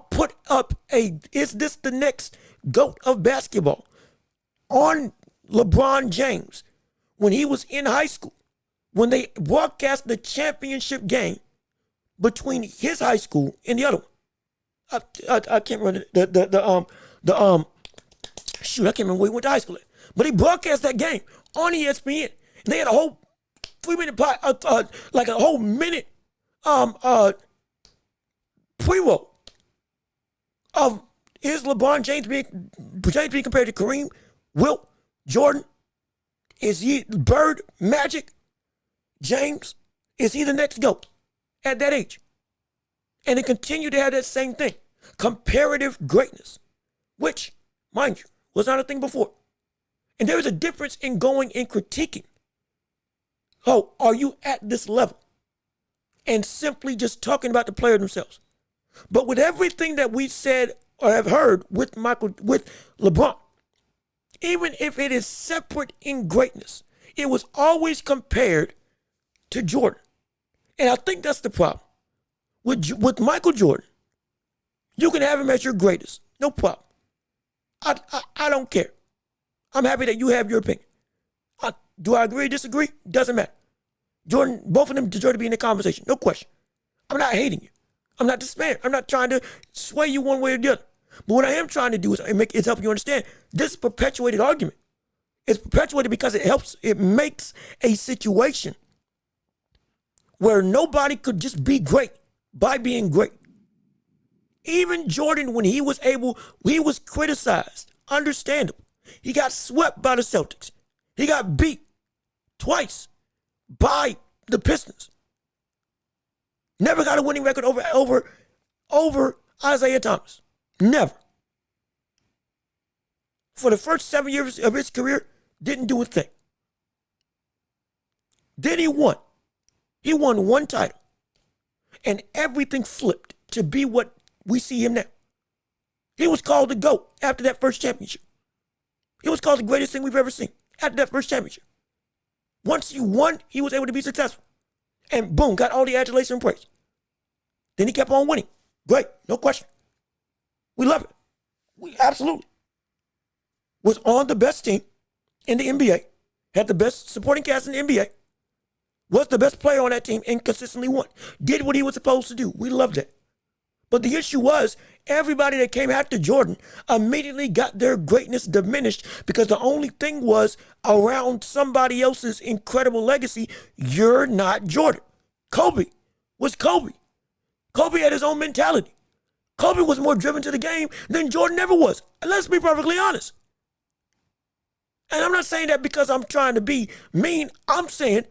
put up is this the next GOAT of basketball on LeBron James when he was in high school, when they broadcast the championship game between his high school and the other one. I can't remember shoot, I can't remember where he went to high school at. But he broadcast that game on ESPN. And they had a whole 3-minute like a whole minute pre-roll of, is LeBron James being compared to Kareem, Wilt, Jordan? Is he Bird, Magic, James? Is he the next GOAT at that age? And they continue to have that same thing, comparative greatness, which, mind you, was not a thing before. And there is a difference in going and critiquing. Oh, are you at this level? And simply just talking about the player themselves. But with everything that we said or have heard with LeBron, even if it is separate in greatness, it was always compared to Jordan. And I think that's the problem. With Michael Jordan, you can have him as your greatest. No problem. I don't care. I'm happy that you have your opinion. Do I agree or disagree? Doesn't matter. Jordan, both of them deserve to be in the conversation. No question. I'm not hating you. I'm not despairing. I'm not trying to sway you one way or the other. But what I am trying to do is help you understand this perpetuated argument. It's perpetuated because it makes a situation where nobody could just be great by being great. Even Jordan, when he was criticized, understandable. He got swept by the Celtics. He got beat twice by the Pistons. Never got a winning record over Isaiah Thomas. Never. For the first 7 years of his career, didn't do a thing. Then he won. He won one title. And everything flipped to be what we see him now. He was called the GOAT after that first championship. He was called the greatest thing we've ever seen after that first championship. Once you won, he was able to be successful. And boom, got all the adulation and praise. Then he kept on winning. Great, no question. We love it. We absolutely was on the best team in the NBA, had the best supporting cast in the NBA, was the best player on that team and consistently won. Did what he was supposed to do. We loved that. But the issue was everybody that came after Jordan immediately got their greatness diminished because the only thing was around somebody else's incredible legacy. You're not Jordan. Kobe was Kobe. Kobe had his own mentality. Kobe was more driven to the game than Jordan ever was. Let's be perfectly honest. And I'm not saying that because I'm trying to be mean. I'm saying,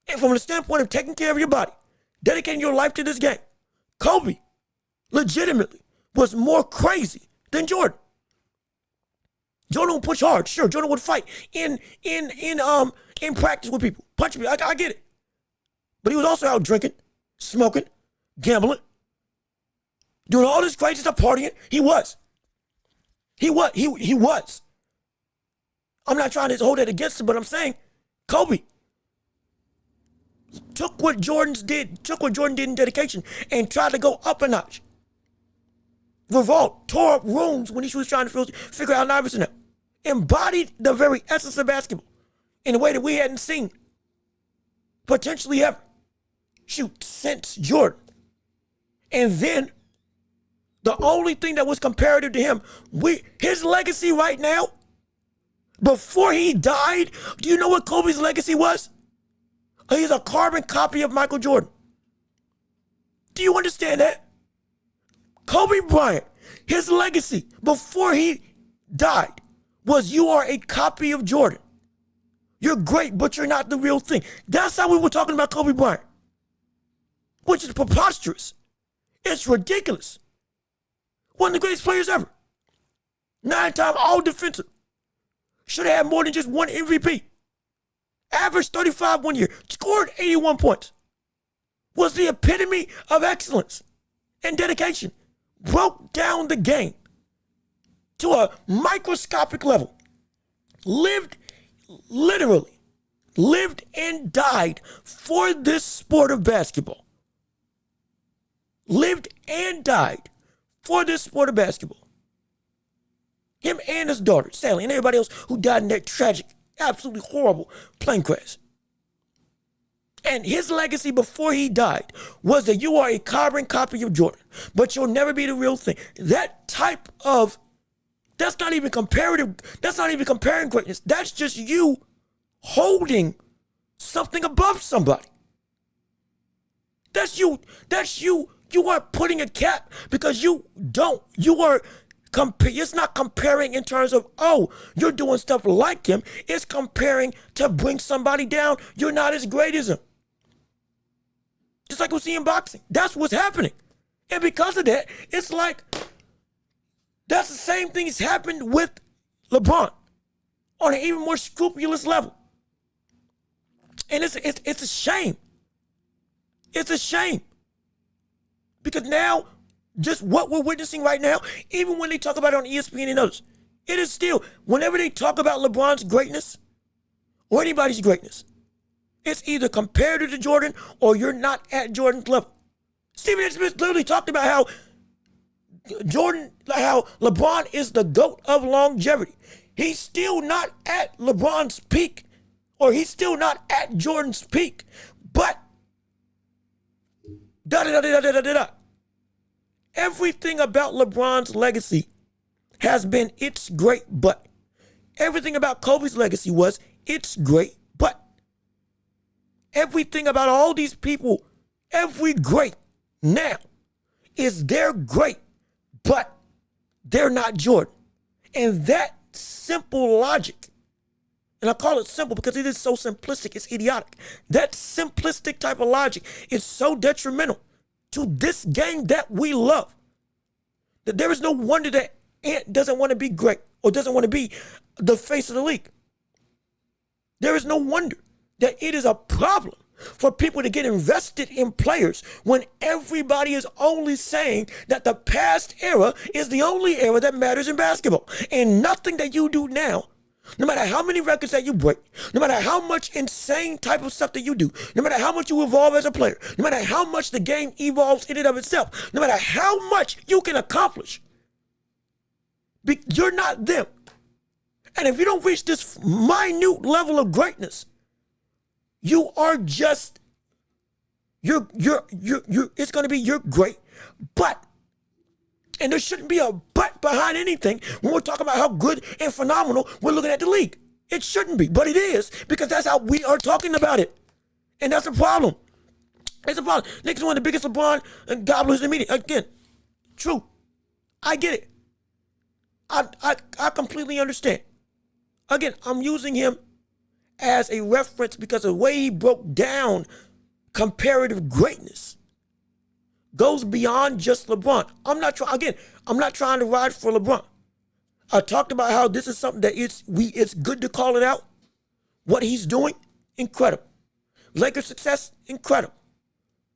and from the standpoint of taking care of your body, dedicating your life to this game, Kobe legitimately was more crazy than Jordan. Jordan would push hard, sure. Jordan would fight in practice with people, punch me. I get it, but he was also out drinking, smoking, gambling, doing all this crazy stuff, partying. He was. I'm not trying to hold that against him, but I'm saying Kobe took what Jordan did in dedication and tried to go up a notch. Revolt, tore up rooms when he was trying to figure out Iverson out. Embodied the very essence of basketball in a way that we hadn't seen potentially ever. Shoot, since Jordan. And then the only thing that was comparative to him, his legacy right now Before he died, do you know what Kobe's legacy was? He's a carbon copy of Michael Jordan. Do you understand that? Kobe Bryant, his legacy before he died was you are a copy of Jordan. You're great, but you're not the real thing. That's how we were talking about Kobe Bryant, which is preposterous. It's ridiculous. One of the greatest players ever. 9-time all-defensive. Should have had more than just one MVP. Averaged 35 one year. Scored 81 points. Was the epitome of excellence and dedication. Broke down the game to a microscopic level. Literally lived and died for this sport of basketball. Lived and died for this sport of basketball. Him and his daughter, Sally, and everybody else who died in that tragic, absolutely horrible plane crash. And his legacy before he died was that you are a carbon copy of Jordan, but you'll never be the real thing. That type of, that's not even comparative, that's not even comparing greatness. That's just you holding something above somebody. That's you, you are putting a cap because you are, it's not comparing in terms of, oh, you're doing stuff like him. It's comparing to bring somebody down. You're not as great as him. Just like we see in boxing. That's what's happening. And because of that, it's like, that's the same thing that's happened with LeBron on an even more scrupulous level. And it's a shame. It's a shame. Because now, just what we're witnessing right now, even when they talk about it on ESPN and others, it is still, whenever they talk about LeBron's greatness or anybody's greatness, it's either compared to Jordan or you're not at Jordan's level. Stephen A. Smith literally talked about how LeBron is the GOAT of longevity. He's still not at LeBron's peak, or he's still not at Jordan's peak, but everything about LeBron's legacy has been it's great, but everything about Kobe's legacy was it's great, but everything about all these people, every great now is they're great, but they're not Jordan. And that simple logic, and I call it simple because it is so simplistic, it's idiotic. That simplistic type of logic is so detrimental to this game that we love, that there is no wonder that Ant doesn't want to be great or doesn't want to be the face of the league. There is no wonder that it is a problem for people to get invested in players when everybody is only saying that the past era is the only era that matters in basketball. And nothing that you do now, no matter how many records that you break, no matter how much insane type of stuff that you do, no matter how much you evolve as a player, no matter how much the game evolves in and of itself, no matter how much you can accomplish, you're not them. And if you don't reach this minute level of greatness, you are just, it's going to be you're great, but, and there shouldn't be a but behind anything when we're talking about how good and phenomenal we're looking at the league. It shouldn't be, but it is, because that's how we are talking about it. And that's a problem. It's a problem. Nick's one of the biggest LeBron gobblers in the media. Again, true. I get it. I completely understand. Again, I'm using him as a reference because of the way he broke down comparative greatness goes beyond just LeBron. I'm not trying to ride for LeBron. I talked about how this is something that it's good to call it out. What he's doing, incredible. Lakers success, incredible.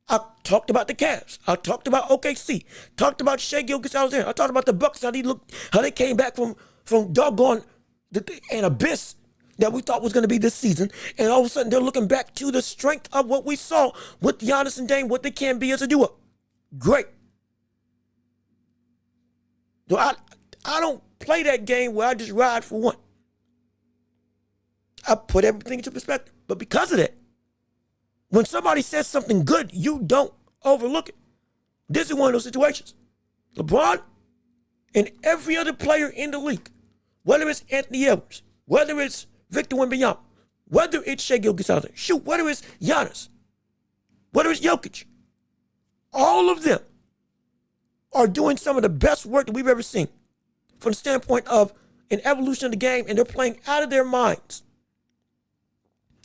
I talked about the Cavs. I talked about OKC. Talked about Shai Gilgeous-Alexander. I talked about the Bucks, how they came back from doggone an abyss that we thought was going to be this season, and all of a sudden they're looking back to the strength of what we saw with Giannis and Dame, what they can be as a duo. Great. So I don't play that game where I just ride for one. I put everything into perspective. But because of that, when somebody says something good, you don't overlook it. This is one of those situations. LeBron and every other player in the league, whether it's Anthony Edwards, whether it's Victor Wembanyama, whether it's Shai Gilgeous-Alexander, shoot, whether it's Giannis, whether it's Jokic, all of them are doing some of the best work that we've ever seen from the standpoint of an evolution of the game, and they're playing out of their minds.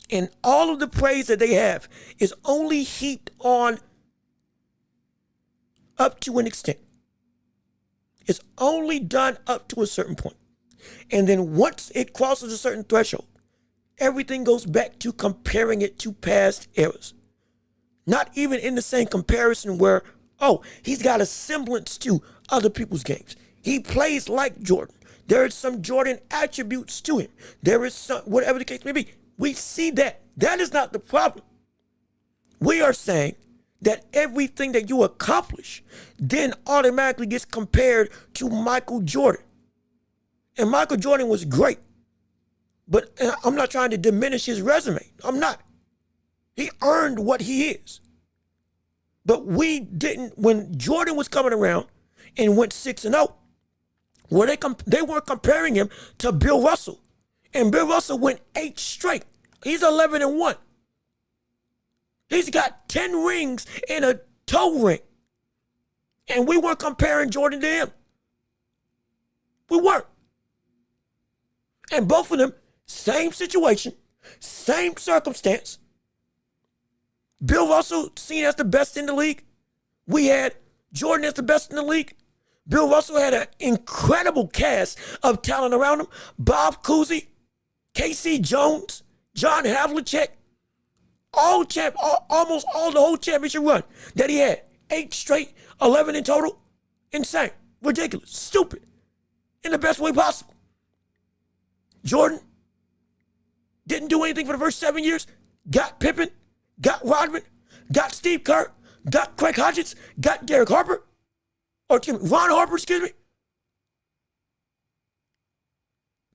And all of the praise that they have is only heaped on up to an extent. It's only done up to a certain point. And then once it crosses a certain threshold, everything goes back to comparing it to past eras. Not even in the same comparison where, oh, he's got a semblance to other people's games. He plays like Jordan. There is some Jordan attributes to him. There is some, whatever the case may be. We see that. That is not the problem. We are saying that everything that you accomplish then automatically gets compared to Michael Jordan. And Michael Jordan was great. But I'm not trying to diminish his resume. I'm not. He earned what he is. But we didn't, when Jordan was coming around and went 6-0, where they weren't comparing him to Bill Russell. And Bill Russell went 8 straight. He's 11-1. He's got 10 rings and a toe ring. And we weren't comparing Jordan to him. We weren't. And both of them, same situation, same circumstance. Bill Russell seen as the best in the league. We had Jordan as the best in the league. Bill Russell had an incredible cast of talent around him. Bob Cousy, K.C. Jones, John Havlicek, almost all the whole championship run that he had. 8 straight, 11 in total. Insane, ridiculous, stupid, in the best way possible. Jordan didn't do anything for the first 7 years. Got Pippen, got Rodman, got Steve Kerr, got Craig Hodges, got Derek Harper, Ron Harper, excuse me.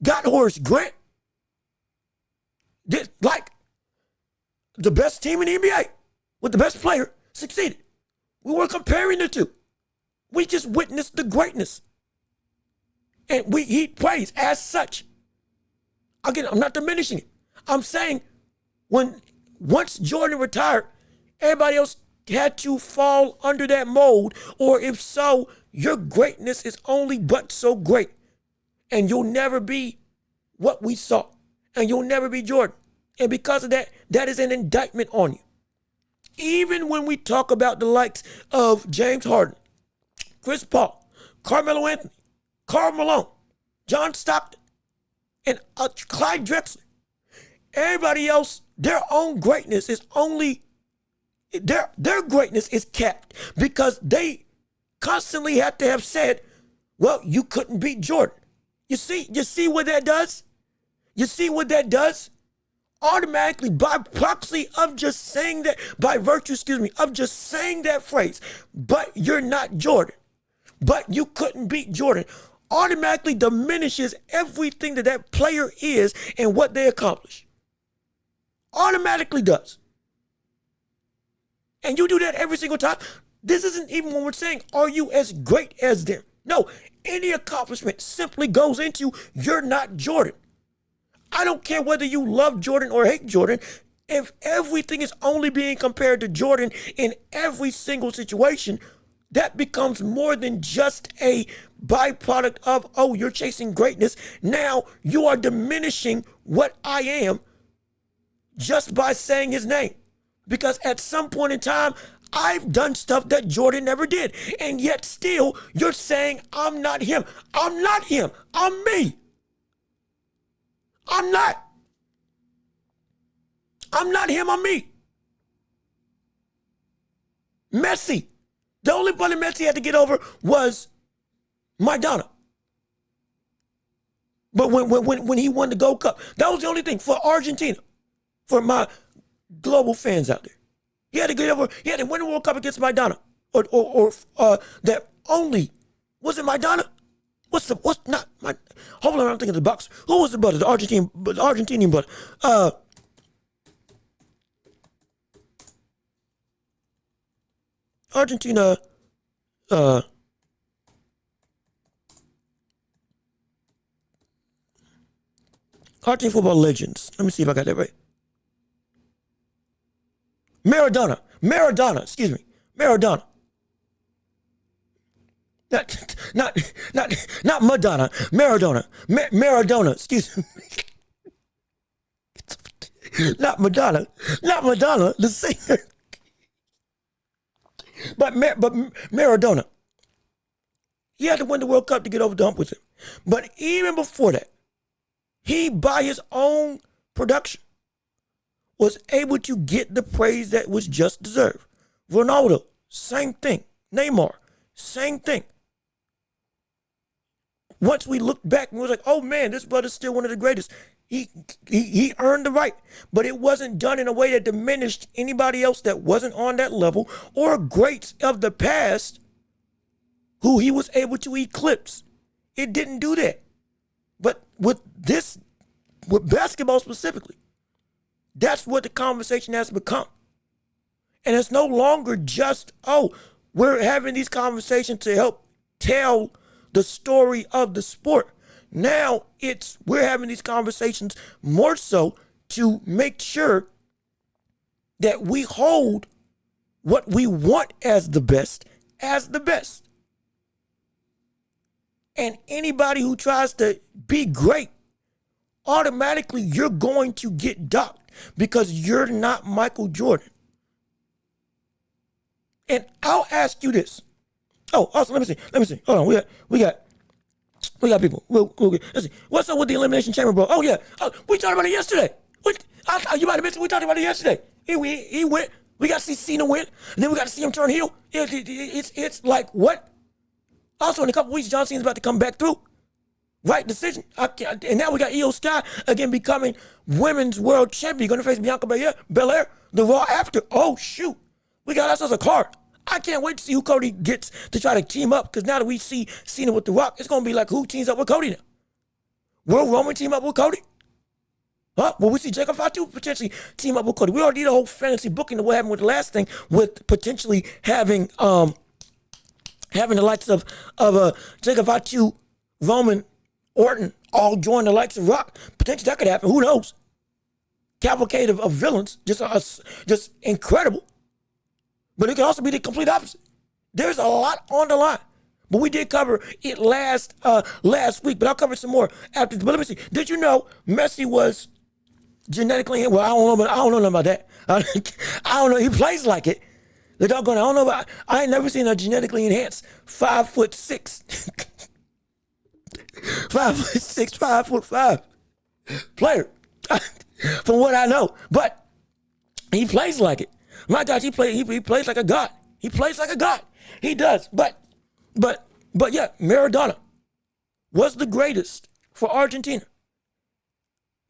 Got Horace Grant. Did like the best team in the NBA with the best player succeeded. We weren't comparing the two. We just witnessed the greatness. And he praised as such. Again, I'm not diminishing it. I'm saying once Jordan retired, everybody else had to fall under that mold, or if so, your greatness is only but so great. And you'll never be what we saw. And you'll never be Jordan. And because of that, that is an indictment on you. Even when we talk about the likes of James Harden, Chris Paul, Carmelo Anthony, Karl Malone, John Stockton, and Clyde Drexler, everybody else, their own greatness is only, their greatness is capped because they constantly have to have said, well, you couldn't beat Jordan. You see what that does? You see what that does? Automatically, by proxy of just saying that, by virtue, of just saying that phrase, but you're not Jordan, but you couldn't beat Jordan, automatically diminishes everything that player is and what they accomplish. Automatically does. And you do that every single time. This isn't even when we're saying, are you as great as them? No, any accomplishment simply goes into, you're not Jordan. I don't care whether you love Jordan or hate Jordan. If everything is only being compared to Jordan in every single situation, that becomes more than just a byproduct of, oh, you're chasing greatness. Now you are diminishing what I am just by saying his name. Because at some point in time, I've done stuff that Jordan never did. And yet still, you're saying I'm not him. I'm not him. I'm me. I'm not. I'm not him, I'm me. Messi. The only brother Messi had to get over was Maradona. But when he won the Gold Cup, that was the only thing for Argentina, for my global fans out there. He had to get over, he had to win the World Cup against Maradona. Or that only, was it Maradona? Hold on, I'm thinking of the boxer. Who was the brother? The Argentinian brother. Argentina, Argentine football legends. Let me see if I got that right. Maradona. Maradona. Not Madonna. Maradona. Maradona. Excuse me. Not Madonna, the singer. But Maradona. He had to win the World Cup to get over the hump with him. But even before that, he, by his own production, was able to get the praise that was just deserved. Ronaldo, same thing. Neymar, same thing. Once we looked back and was like, oh man, this brother's still one of the greatest. He earned the right, but it wasn't done in a way that diminished anybody else that wasn't on that level or greats of the past who he was able to eclipse. It didn't do that. But with basketball specifically, that's what the conversation has become. And it's no longer just, oh, we're having these conversations to help tell the story of the sport. Now we're having these conversations more so to make sure that we hold what we want as the best. And anybody who tries to be great, automatically you're going to get docked because you're not Michael Jordan. And I'll ask you this. Oh, also, let me see. Hold on, we got people. Let's see. What's up with the Elimination Chamber, bro? Oh, yeah. We talked about it yesterday. You might have missed it. We talked about it yesterday. He went. We got to see Cena win, and then we got to see him turn heel. It's like, what? Also, in a couple weeks, John Cena's about to come back through. Right decision. And now we got Io Sky again becoming women's world champion. Going to face Bianca Belair, the Raw after. Oh, shoot. We got ourselves a card. I can't wait to see who Cody gets to try to team up, because now that we see Cena with The Rock, it's going to be like, who teams up with Cody now? Will Roman team up with Cody? Huh? Will we see Jacob Fatu potentially team up with Cody? We already did a whole fantasy booking of what happened with the last thing, with potentially having the likes of Jacob Fatu, Roman, Orton all join the likes of Rock. Potentially that could happen. Who knows? Cavalcade of villains, just incredible. But it could also be the complete opposite. There's a lot on the line. But we did cover it last week, but I'll cover some more after. But let me see. Did you know Messi was genetically, well, I don't know nothing about that. I don't know. He plays like it. The doggone, I don't know about, I ain't never seen a genetically enhanced 5'6", 5'6", 5'5" player, from what I know. But he plays like it. My gosh, he plays like a god. He plays like a god. He does. But yeah, Maradona was the greatest for Argentina.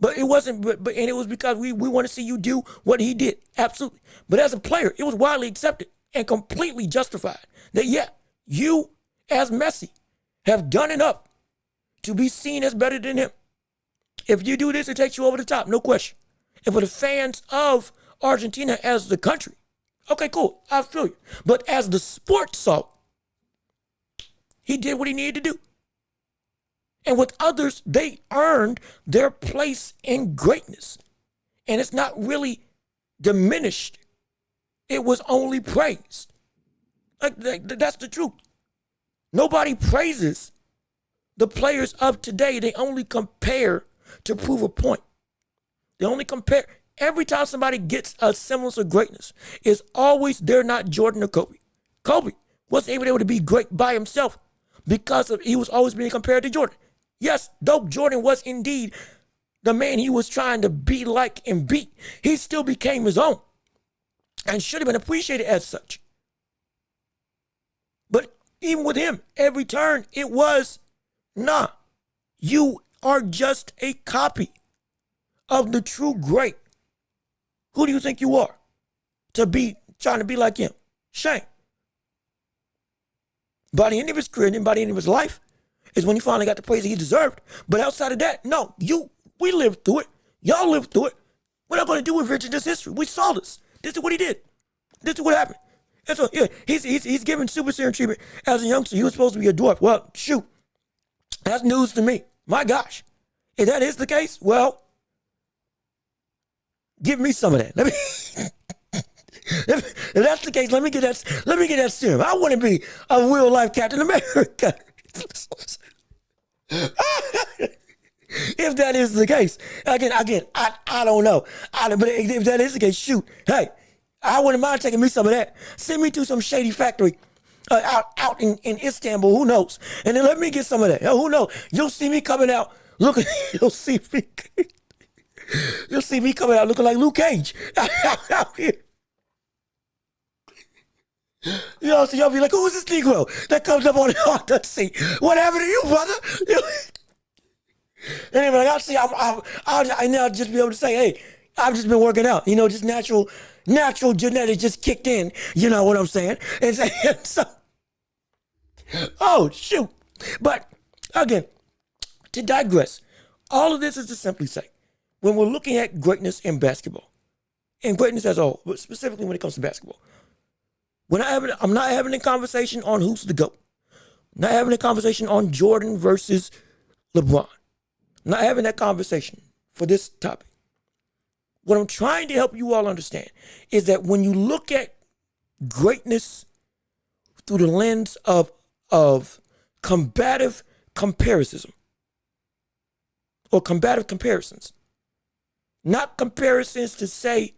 But it wasn't, and it was because we want to see you do what he did. Absolutely. But as a player, it was widely accepted and completely justified that, yeah, you as Messi have done enough to be seen as better than him. If you do this, it takes you over the top, no question. And for the fans of Argentina as the country, okay, cool, I feel you. But as the sport saw, he did what he needed to do. And with others, they earned their place in greatness. And it's not really diminished. It was only praised. That's the truth. Nobody praises the players of today. They only compare to prove a point. They only compare. Every time somebody gets a semblance of greatness, it's always they're not Jordan or Kobe. Kobe wasn't able to be great by himself because he was always being compared to Jordan. Yes, though Jordan was indeed the man he was trying to be like and beat, he still became his own and should have been appreciated as such. But even with him, every turn, it was, nah, you are just a copy of the true great. Who do you think you are to be trying to be like him? Shame. By the end of his career and by the end of his life is when he finally got the praise that he deserved. But outside of that, no, we lived through it. Y'all lived through it. We're not going to do with Richard this history. We saw this. This is what he did. This is what happened. And so, yeah, he's given super serum treatment as a youngster. He was supposed to be a dwarf. Well, shoot, that's news to me. My gosh. If that is the case, well, Give me some of that. If that's the case, let me get that serum. I want to be a real life Captain America. If that is the case, again, I don't know. But if that is the case, shoot, hey, I wouldn't mind taking me some of that. Send me to some shady factory out in Istanbul. Who knows? And then let me get some of that. Who knows? You'll see me coming out. You'll see me. You'll see me coming out looking like Luke Cage out here. You know, so y'all be like, who is this Negro that comes up on the author seat? What happened to you, brother? And anyway, I'll now just be able to say, hey, I've just been working out. You know, just natural genetics just kicked in. You know what I'm saying? And so, oh, shoot. But again, to digress, all of this is to simply say, when we're looking at greatness in basketball, and greatness as a whole, but specifically when it comes to basketball, I'm not having a conversation on who's the GOAT. I'm not having a conversation on Jordan versus LeBron. I'm not having that conversation for this topic. What I'm trying to help you all understand is that when you look at greatness through the lens of combative comparison or combative comparisons, not comparisons to say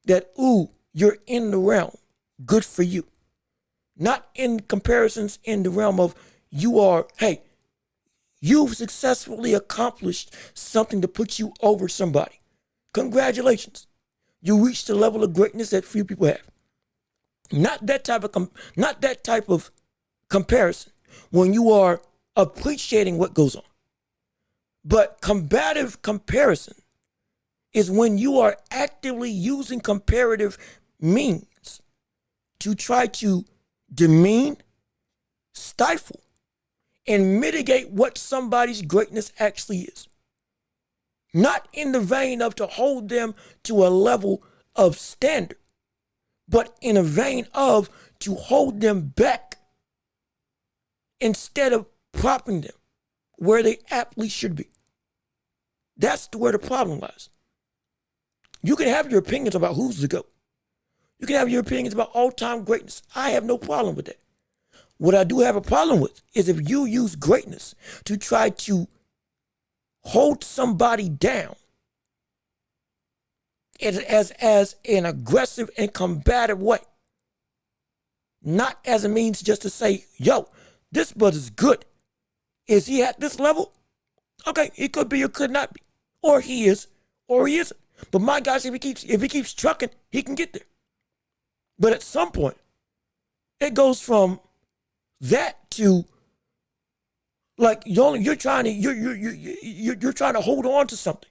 that, ooh, you're in the realm, good for you. Not in comparisons in the realm of you've successfully accomplished something to put you over somebody. Congratulations. You reached a level of greatness that few people have. Not that type of comparison when you are appreciating what goes on. But combative comparison is when you are actively using comparative means to try to demean, stifle, and mitigate what somebody's greatness actually is. Not in the vein of to hold them to a level of standard, but in a vein of to hold them back instead of propping them where they aptly should be. That's where the problem lies. You can have your opinions about who's the GOAT. You can have your opinions about all-time greatness. I have no problem with that. What I do have a problem with is if you use greatness to try to hold somebody down as an aggressive and combative way. Not as a means just to say, yo, this brother's good. Is he at this level? Okay, he could be or could not be. Or he is, or he isn't. But my gosh, if he keeps trucking, he can get there. But at some point, it goes from that to like you're trying to hold on to something.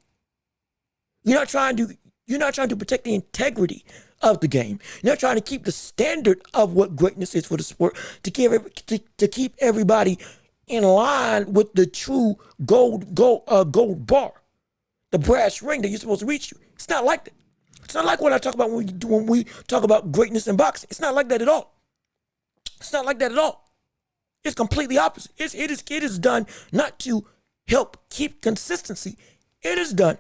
You're not trying to protect the integrity of the game. You're not trying to keep the standard of what greatness is for the sport to keep everybody in line with the true gold bar, the brass ring that you're supposed to reach you. It's not like that. It's not like what I talk about when we talk about greatness in boxing. It's not like that at all. It's not like that at all. It's completely opposite. It is done not to help keep consistency. It is done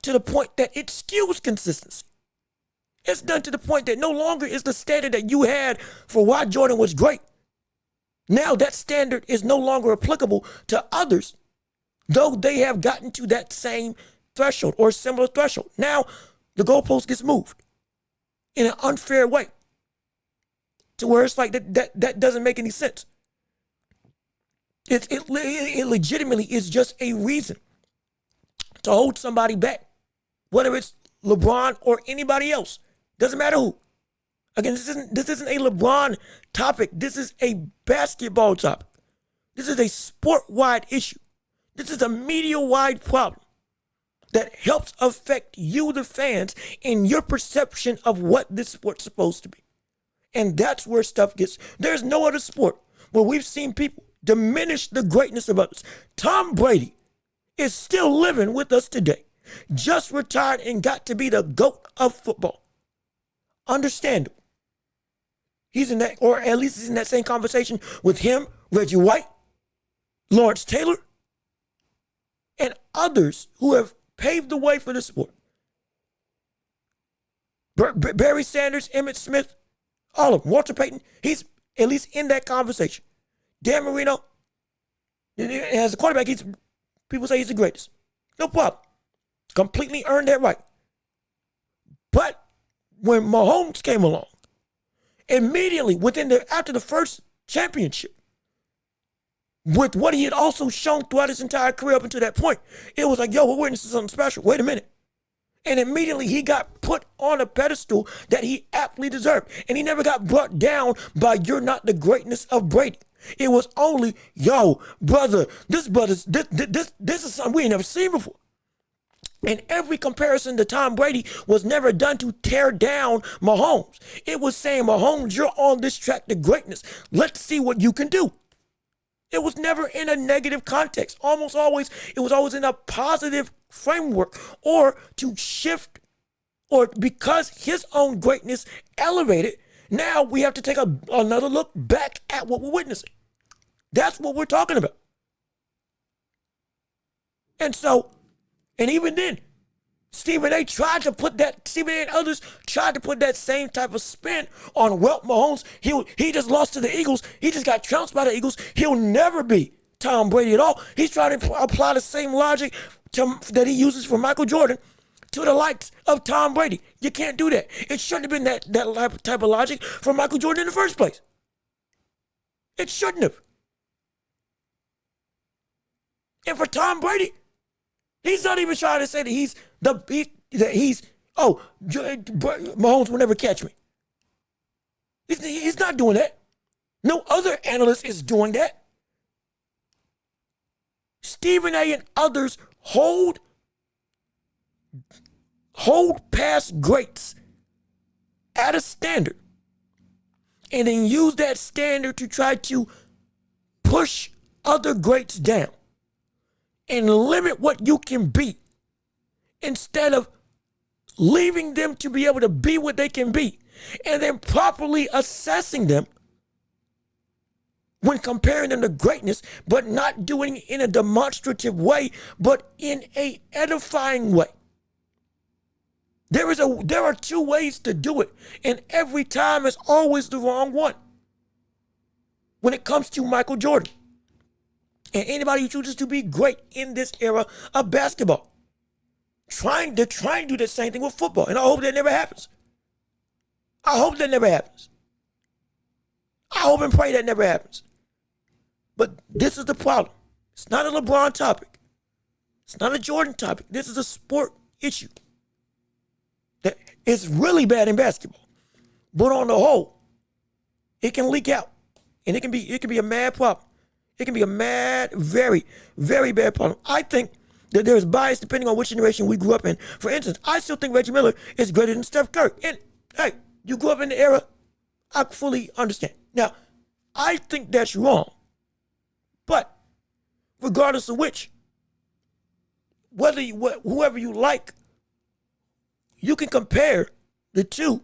to the point that it skews consistency. It's done to the point that no longer is the standard that you had for why Jordan was great. Now that standard is no longer applicable to others, though they have gotten to that same threshold or similar threshold. Now the goalpost gets moved in an unfair way to where it's like that doesn't make any sense. It legitimately is just a reason to hold somebody back, whether it's LeBron or anybody else. Doesn't matter who. Again, this isn't a LeBron topic. This is a basketball topic. This is a sport-wide issue. This is a media-wide problem that helps affect you, the fans, in your perception of what this sport's supposed to be. And that's where stuff gets. There's no other sport where we've seen people diminish the greatness of others. Tom Brady is still living with us today. Just retired and got to be the GOAT of football. Understandable. He's in that, or at least he's in that same conversation with him, Reggie White, Lawrence Taylor, and others who have paved the way for the sport. Barry Sanders, Emmitt Smith, all of them. Walter Payton, he's at least in that conversation. Dan Marino, as a quarterback, people say he's the greatest. No problem. Completely earned that right. But when Mahomes came along, immediately after the first championship, with what he had also shown throughout his entire career up until that point, it was like, yo, we're witnessing something special. Wait a minute. And immediately he got put on a pedestal that he aptly deserved. And he never got brought down by you're not the greatness of Brady. It was only, yo, brother, this is something we ain't never seen before. And every comparison to Tom Brady was never done to tear down Mahomes. It was saying, Mahomes, you're on this track to greatness. Let's see what you can do. It was never in a negative context. It was always in a positive framework, or to shift, or because his own greatness elevated, now we have to take another look back at what we're witnessing. That's what we're talking about. And even then, Stephen A. and others tried to put that same type of spin on Mahomes. He just lost to the Eagles. He just got trounced by the Eagles. He'll never be Tom Brady at all. He's trying to apply the same logic that he uses for Michael Jordan to the likes of Tom Brady. You can't do that. It shouldn't have been that type of logic for Michael Jordan in the first place. It shouldn't have. And for Tom Brady, he's not even trying to say that Mahomes will never catch me. He's not doing that. No other analyst is doing that. Stephen A. and others hold past greats at a standard and then use that standard to try to push other greats down and limit what you can be, instead of leaving them to be able to be what they can be and then properly assessing them when comparing them to greatness, but not doing it in a demonstrative way, but in a edifying way. There are two ways to do it, and every time is always the wrong one. When it comes to Michael Jordan and anybody who chooses to be great in this era of basketball, they're trying to do the same thing with football, and I hope that never happens. I hope that never happens. I hope and pray that never happens. But this is the problem. It's not a LeBron topic. It's not a Jordan topic. This is a sport issue that is really bad in basketball. But on the whole, it can leak out, and it can be a mad problem. It can be a mad, very, very bad problem. I think that there's bias depending on which generation we grew up in. For instance, I still think Reggie Miller is greater than Steph Curry. And hey, you grew up in the era, I fully understand. Now, I think that's wrong. But regardless of which, whoever you like, you can compare the two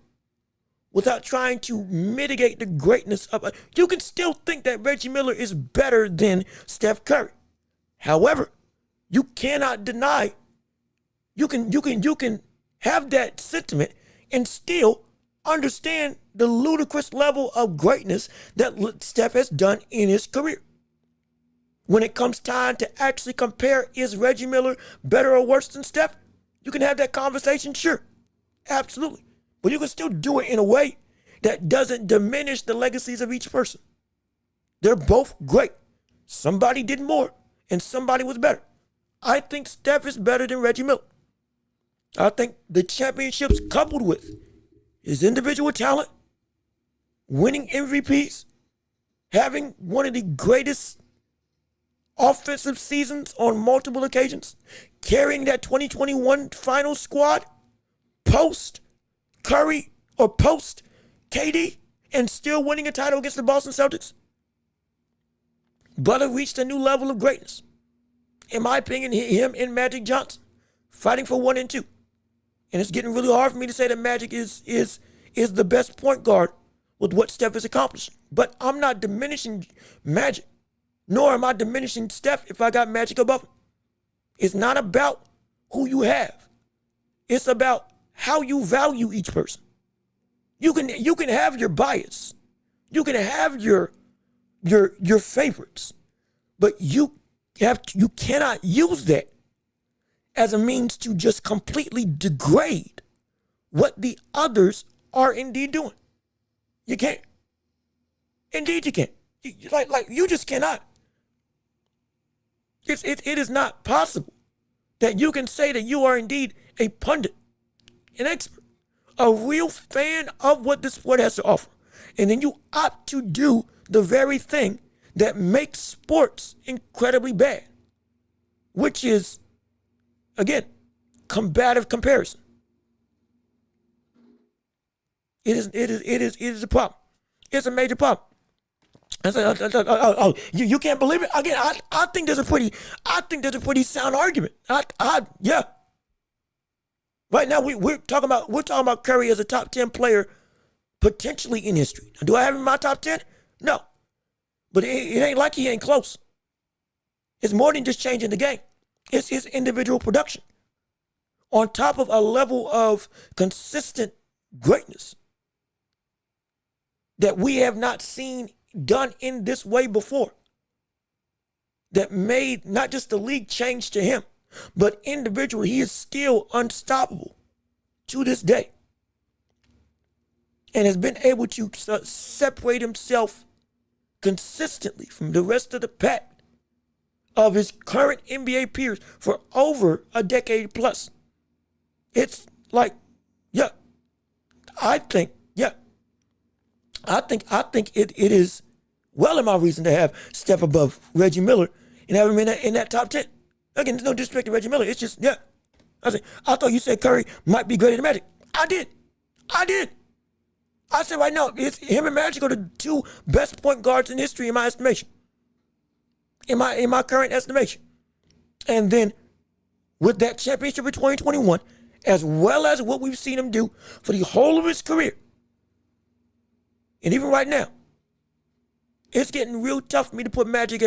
without trying to mitigate the greatness of it. You can still think that Reggie Miller is better than Steph Curry. However, you cannot deny, you can have that sentiment and still understand the ludicrous level of greatness that Steph has done in his career. When it comes time to actually compare, is Reggie Miller better or worse than Steph? You can have that conversation, sure. Absolutely. But you can still do it in a way that doesn't diminish the legacies of each person. They're both great. Somebody did more and somebody was better. I think Steph is better than Reggie Miller. I think the championships coupled with his individual talent, winning MVPs, having one of the greatest offensive seasons on multiple occasions, carrying that 2021 final squad post Curry or post KD, and still winning a title against the Boston Celtics. Brother reached a new level of greatness. In my opinion, him and Magic Johnson fighting for 1 and 2. And it's getting really hard for me to say that Magic is the best point guard with what Steph has accomplished. But I'm not diminishing Magic, nor am I diminishing Steph if I got Magic above him. It's not about who you have. It's about how you value each person. You can have your bias. You can have your favorites, but you cannot use that as a means to just completely degrade what the others are indeed doing. You can't. Indeed, you can't. You just cannot. It is not possible that you can say that you are indeed a pundit, an expert, a real fan of what this sport has to offer, and then you opt to do the very thing that makes sports incredibly bad, which is, again, combative comparison. It is a problem. It's a major problem. You can't believe it. Again, I think there's a pretty sound argument. Yeah. Right now we're talking about Curry as a top 10 player potentially in history. Do I have him in my top 10? No. But it ain't like he ain't close. It's more than just changing the game. It's his individual production. On top of a level of consistent greatness that we have not seen done in this way before, that made not just the league change to him, but individually, he is still unstoppable to this day and has been able to separate himself consistently from the rest of the pack of his current NBA peers for over a decade plus. It's like, yeah, I think it is well in my reason to have Steph above Reggie Miller and have him in that top 10. Again, there's no disrespect to Reggie Miller. It's just, yeah. I thought you said Curry might be greater than Magic. I did. I said right now, it's him and Magic are the two best point guards in history in my estimation. In my current estimation. And then with that championship in 2021, as well as what we've seen him do for the whole of his career, and even right now, it's getting real tough for me to put Magic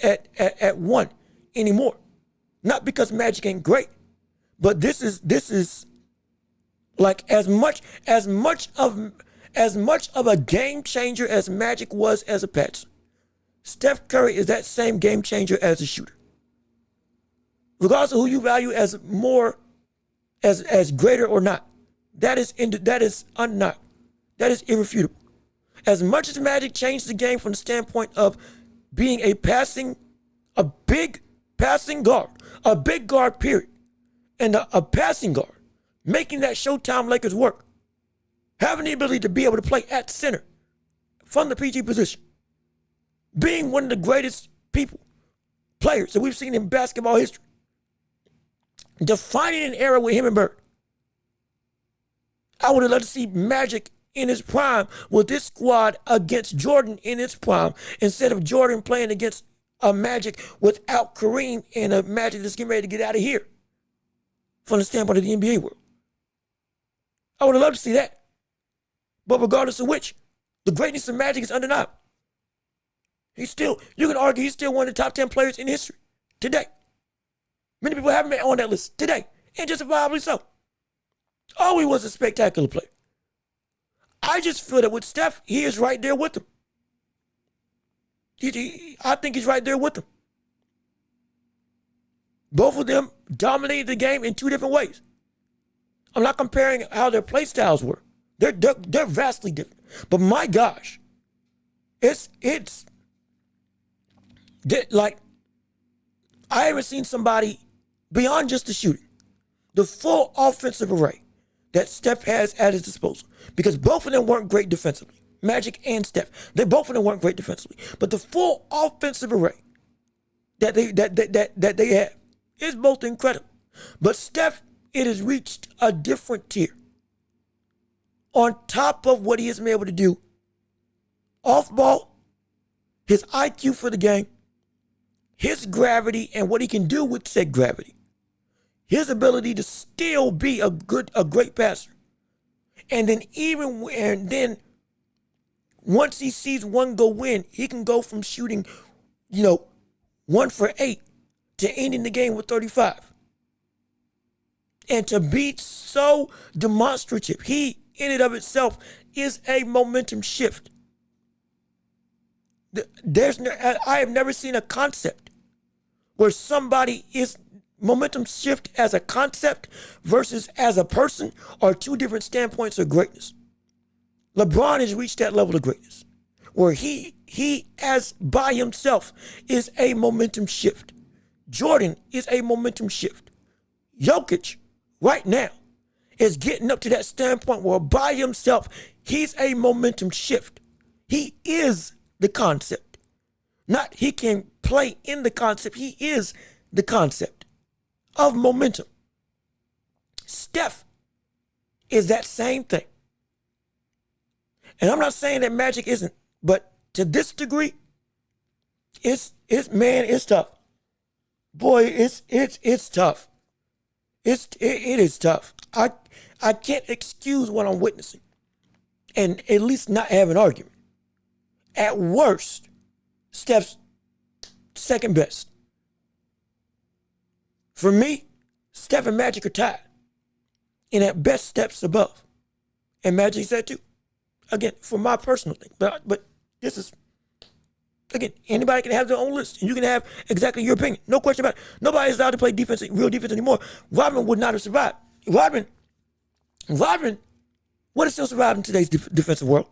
at one anymore. Not because Magic ain't great, but this is like as much of a game changer as Magic was as a passer. Steph Curry is that same game changer as a shooter. Regardless of who you value as more as greater or not, that is unknown. That is irrefutable. As much as Magic changed the game from the standpoint of being a big passing guard, a big guard period, and a passing guard, making that Showtime Lakers work, having the ability to be able to play at center from the PG position, being one of the greatest players that we've seen in basketball history, defining an era with him and Bird. I would have loved to see Magic in his prime with this squad against Jordan in his prime, instead of Jordan playing against a Magic without Kareem and a Magic that's getting ready to get out of here from the standpoint of the NBA world. I would have loved to see that. But regardless of which, the greatness of Magic is undeniable. You can argue he's still one of the top 10 players in history today. Many people haven't been on that list today, and justifiably so. Oh, he was a spectacular player. I just feel that with Steph, he is right there with him. I think he's right there with him. Both of them dominated the game in two different ways. I'm not comparing how their play styles were. They're vastly different. But my gosh, it's like, I haven't seen somebody beyond just the shooting, the full offensive array that Steph has at his disposal. Because both of them weren't great defensively. Magic and Steph. Both of them weren't great defensively. But the full offensive array that they have is both incredible. But Steph, it has reached a different tier. On top of what he has been able to do off ball, his IQ for the game, his gravity and what he can do with said gravity, his ability to still be a great passer. And then once he sees one go in, he can go from shooting, 1 for 8 to ending the game with 35. And to be so demonstrative, he in and of itself is a momentum shift. I have never seen a concept where somebody is momentum shift as a concept versus as a person are two different standpoints of greatness. LeBron has reached that level of greatness where he as by himself is a momentum shift. Jordan is a momentum shift. Jokic right now is getting up to that standpoint where by himself he's a momentum shift. He is the concept. Not he can play in the concept. He is the concept of momentum. Steph is that same thing. And I'm not saying that Magic isn't, but to this degree, it's tough. Boy, it's tough. It is tough. I can't excuse what I'm witnessing and at least not have an argument. At worst, Steph's second best. For me, Steph and Magic are tied. And at best, Steph's above. And Magic said too. Again, for my personal thing. But this is, again, anybody can have their own list. And you can have exactly your opinion. No question about it. Nobody's allowed to play defense, real defense anymore. Rodman would not have survived. Rodman would have still survived in today's defensive world.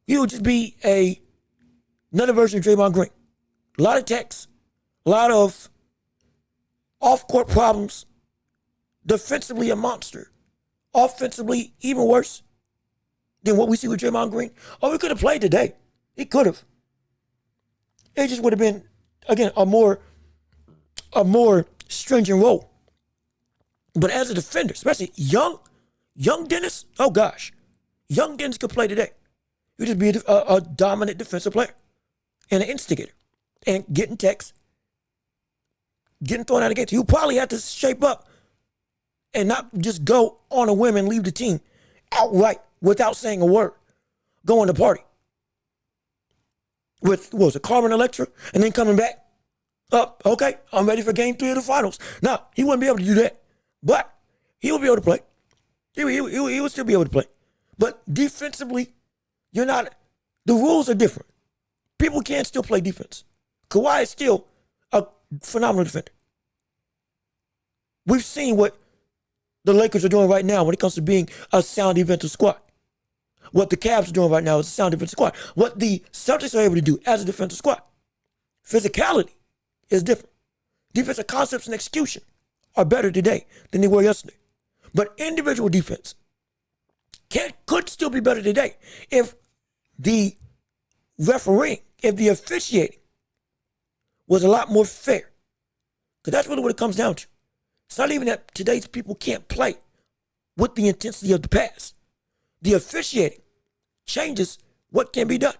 He would just be another version of Draymond Green. A lot of texts, a lot of off-court problems, defensively a monster, offensively even worse than what we see with Draymond Green. Oh, he could have played today. He could have. It just would have been, again, a more stringent role. But as a defender, especially young Dennis, oh gosh, young Dennis could play today. He'd just be a dominant defensive player and an instigator and getting texts, getting thrown out of games. He'll probably have to shape up and not just go on a whim and leave the team outright without saying a word. Go on the party with, what was it, Carmen Electra, and then coming back up, okay, I'm ready for game 3 of the finals. Now, he wouldn't be able to do that, but he would be able to play. He would still be able to play. But defensively, the rules are different. People can still play defense. Kawhi is still a phenomenal defender. We've seen what the Lakers are doing right now when it comes to being a sound defensive squad. What the Cavs are doing right now is a sound defensive squad. What the Celtics are able to do as a defensive squad. Physicality is different. Defensive concepts and execution are better today than they were yesterday. But individual defense could still be better today if the refereeing, if the officiating was a lot more fair. Because that's really what it comes down to. It's not even that today's people can't play with the intensity of the past. The officiating changes what can be done.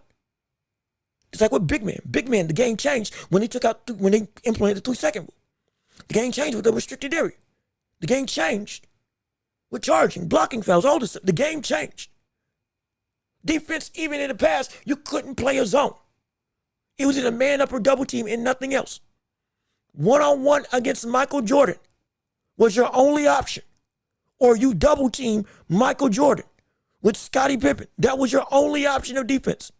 It's like with big man. Big man, the game changed when they implemented the 3-second rule. The game changed with the restricted area. The game changed with charging, blocking fouls, all this stuff. The game changed. Defense, even in the past, you couldn't play a zone. It was in a man-up or double team and nothing else. One-on-one against Michael Jordan was your only option. Or you double team Michael Jordan with Scottie Pippen. That was your only option of defense.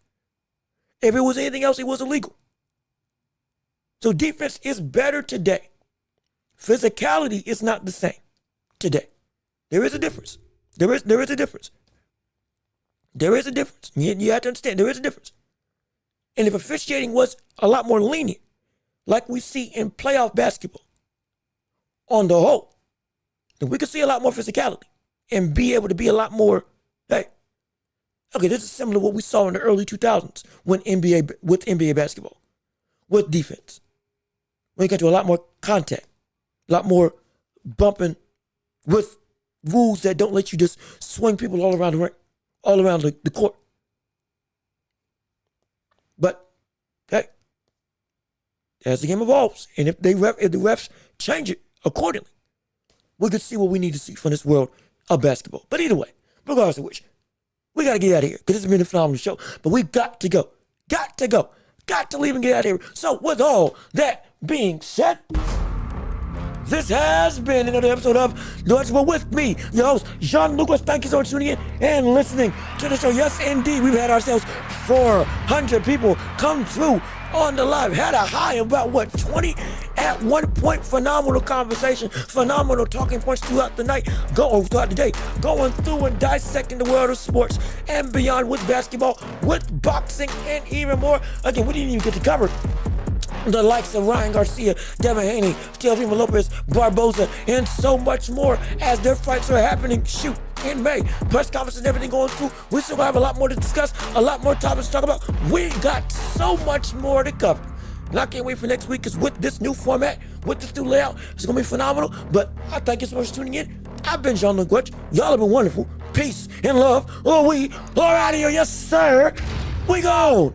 If it was anything else, it was illegal. So defense is better today. Physicality is not the same today. There is a difference. There is a difference. There is a difference. You have to understand, there is a difference. And if officiating was a lot more lenient, like we see in playoff basketball, on the whole, then we could see a lot more physicality and be able to be a lot more, hey, okay, this is similar to what we saw in the early 2000s with NBA basketball, with defense. When you get to a lot more contact, a lot more bumping with rules that don't let you just swing people all around the ring, all around the court. But, hey, as the game evolves, and if the refs change it accordingly, we could see what we need to see from this world of basketball. But either way, regardless of which, we got to get out of here because it's been a phenomenal show. But we got to go. Got to leave and get out of here. So with all that being said, This has been another episode of The Untouchable with me, your host, Jean-Luc. Thank you so much for tuning in and listening to the show. Yes, indeed, we've had ourselves 400 people come through on the live. Had a high of about, 20 at one point. Phenomenal conversation, phenomenal talking points throughout the night, throughout the day, going through and dissecting the world of sports and beyond with basketball, with boxing, and even more. Again, we didn't even get to cover the likes of Ryan Garcia, Devin Haney, Teofimo Lopez, Barboza, and so much more as their fights are happening, in May. Press conferences and everything going through. We still have a lot more to discuss, a lot more topics to talk about. We got so much more to cover. And I can't wait for next week, because with this new format, with this new layout, it's going to be phenomenal. But I thank you so much for tuning in. I've been Jean-Luc Welch. Y'all have been wonderful. Peace and love. Oh, we are out of here. Yes, sir. We gone.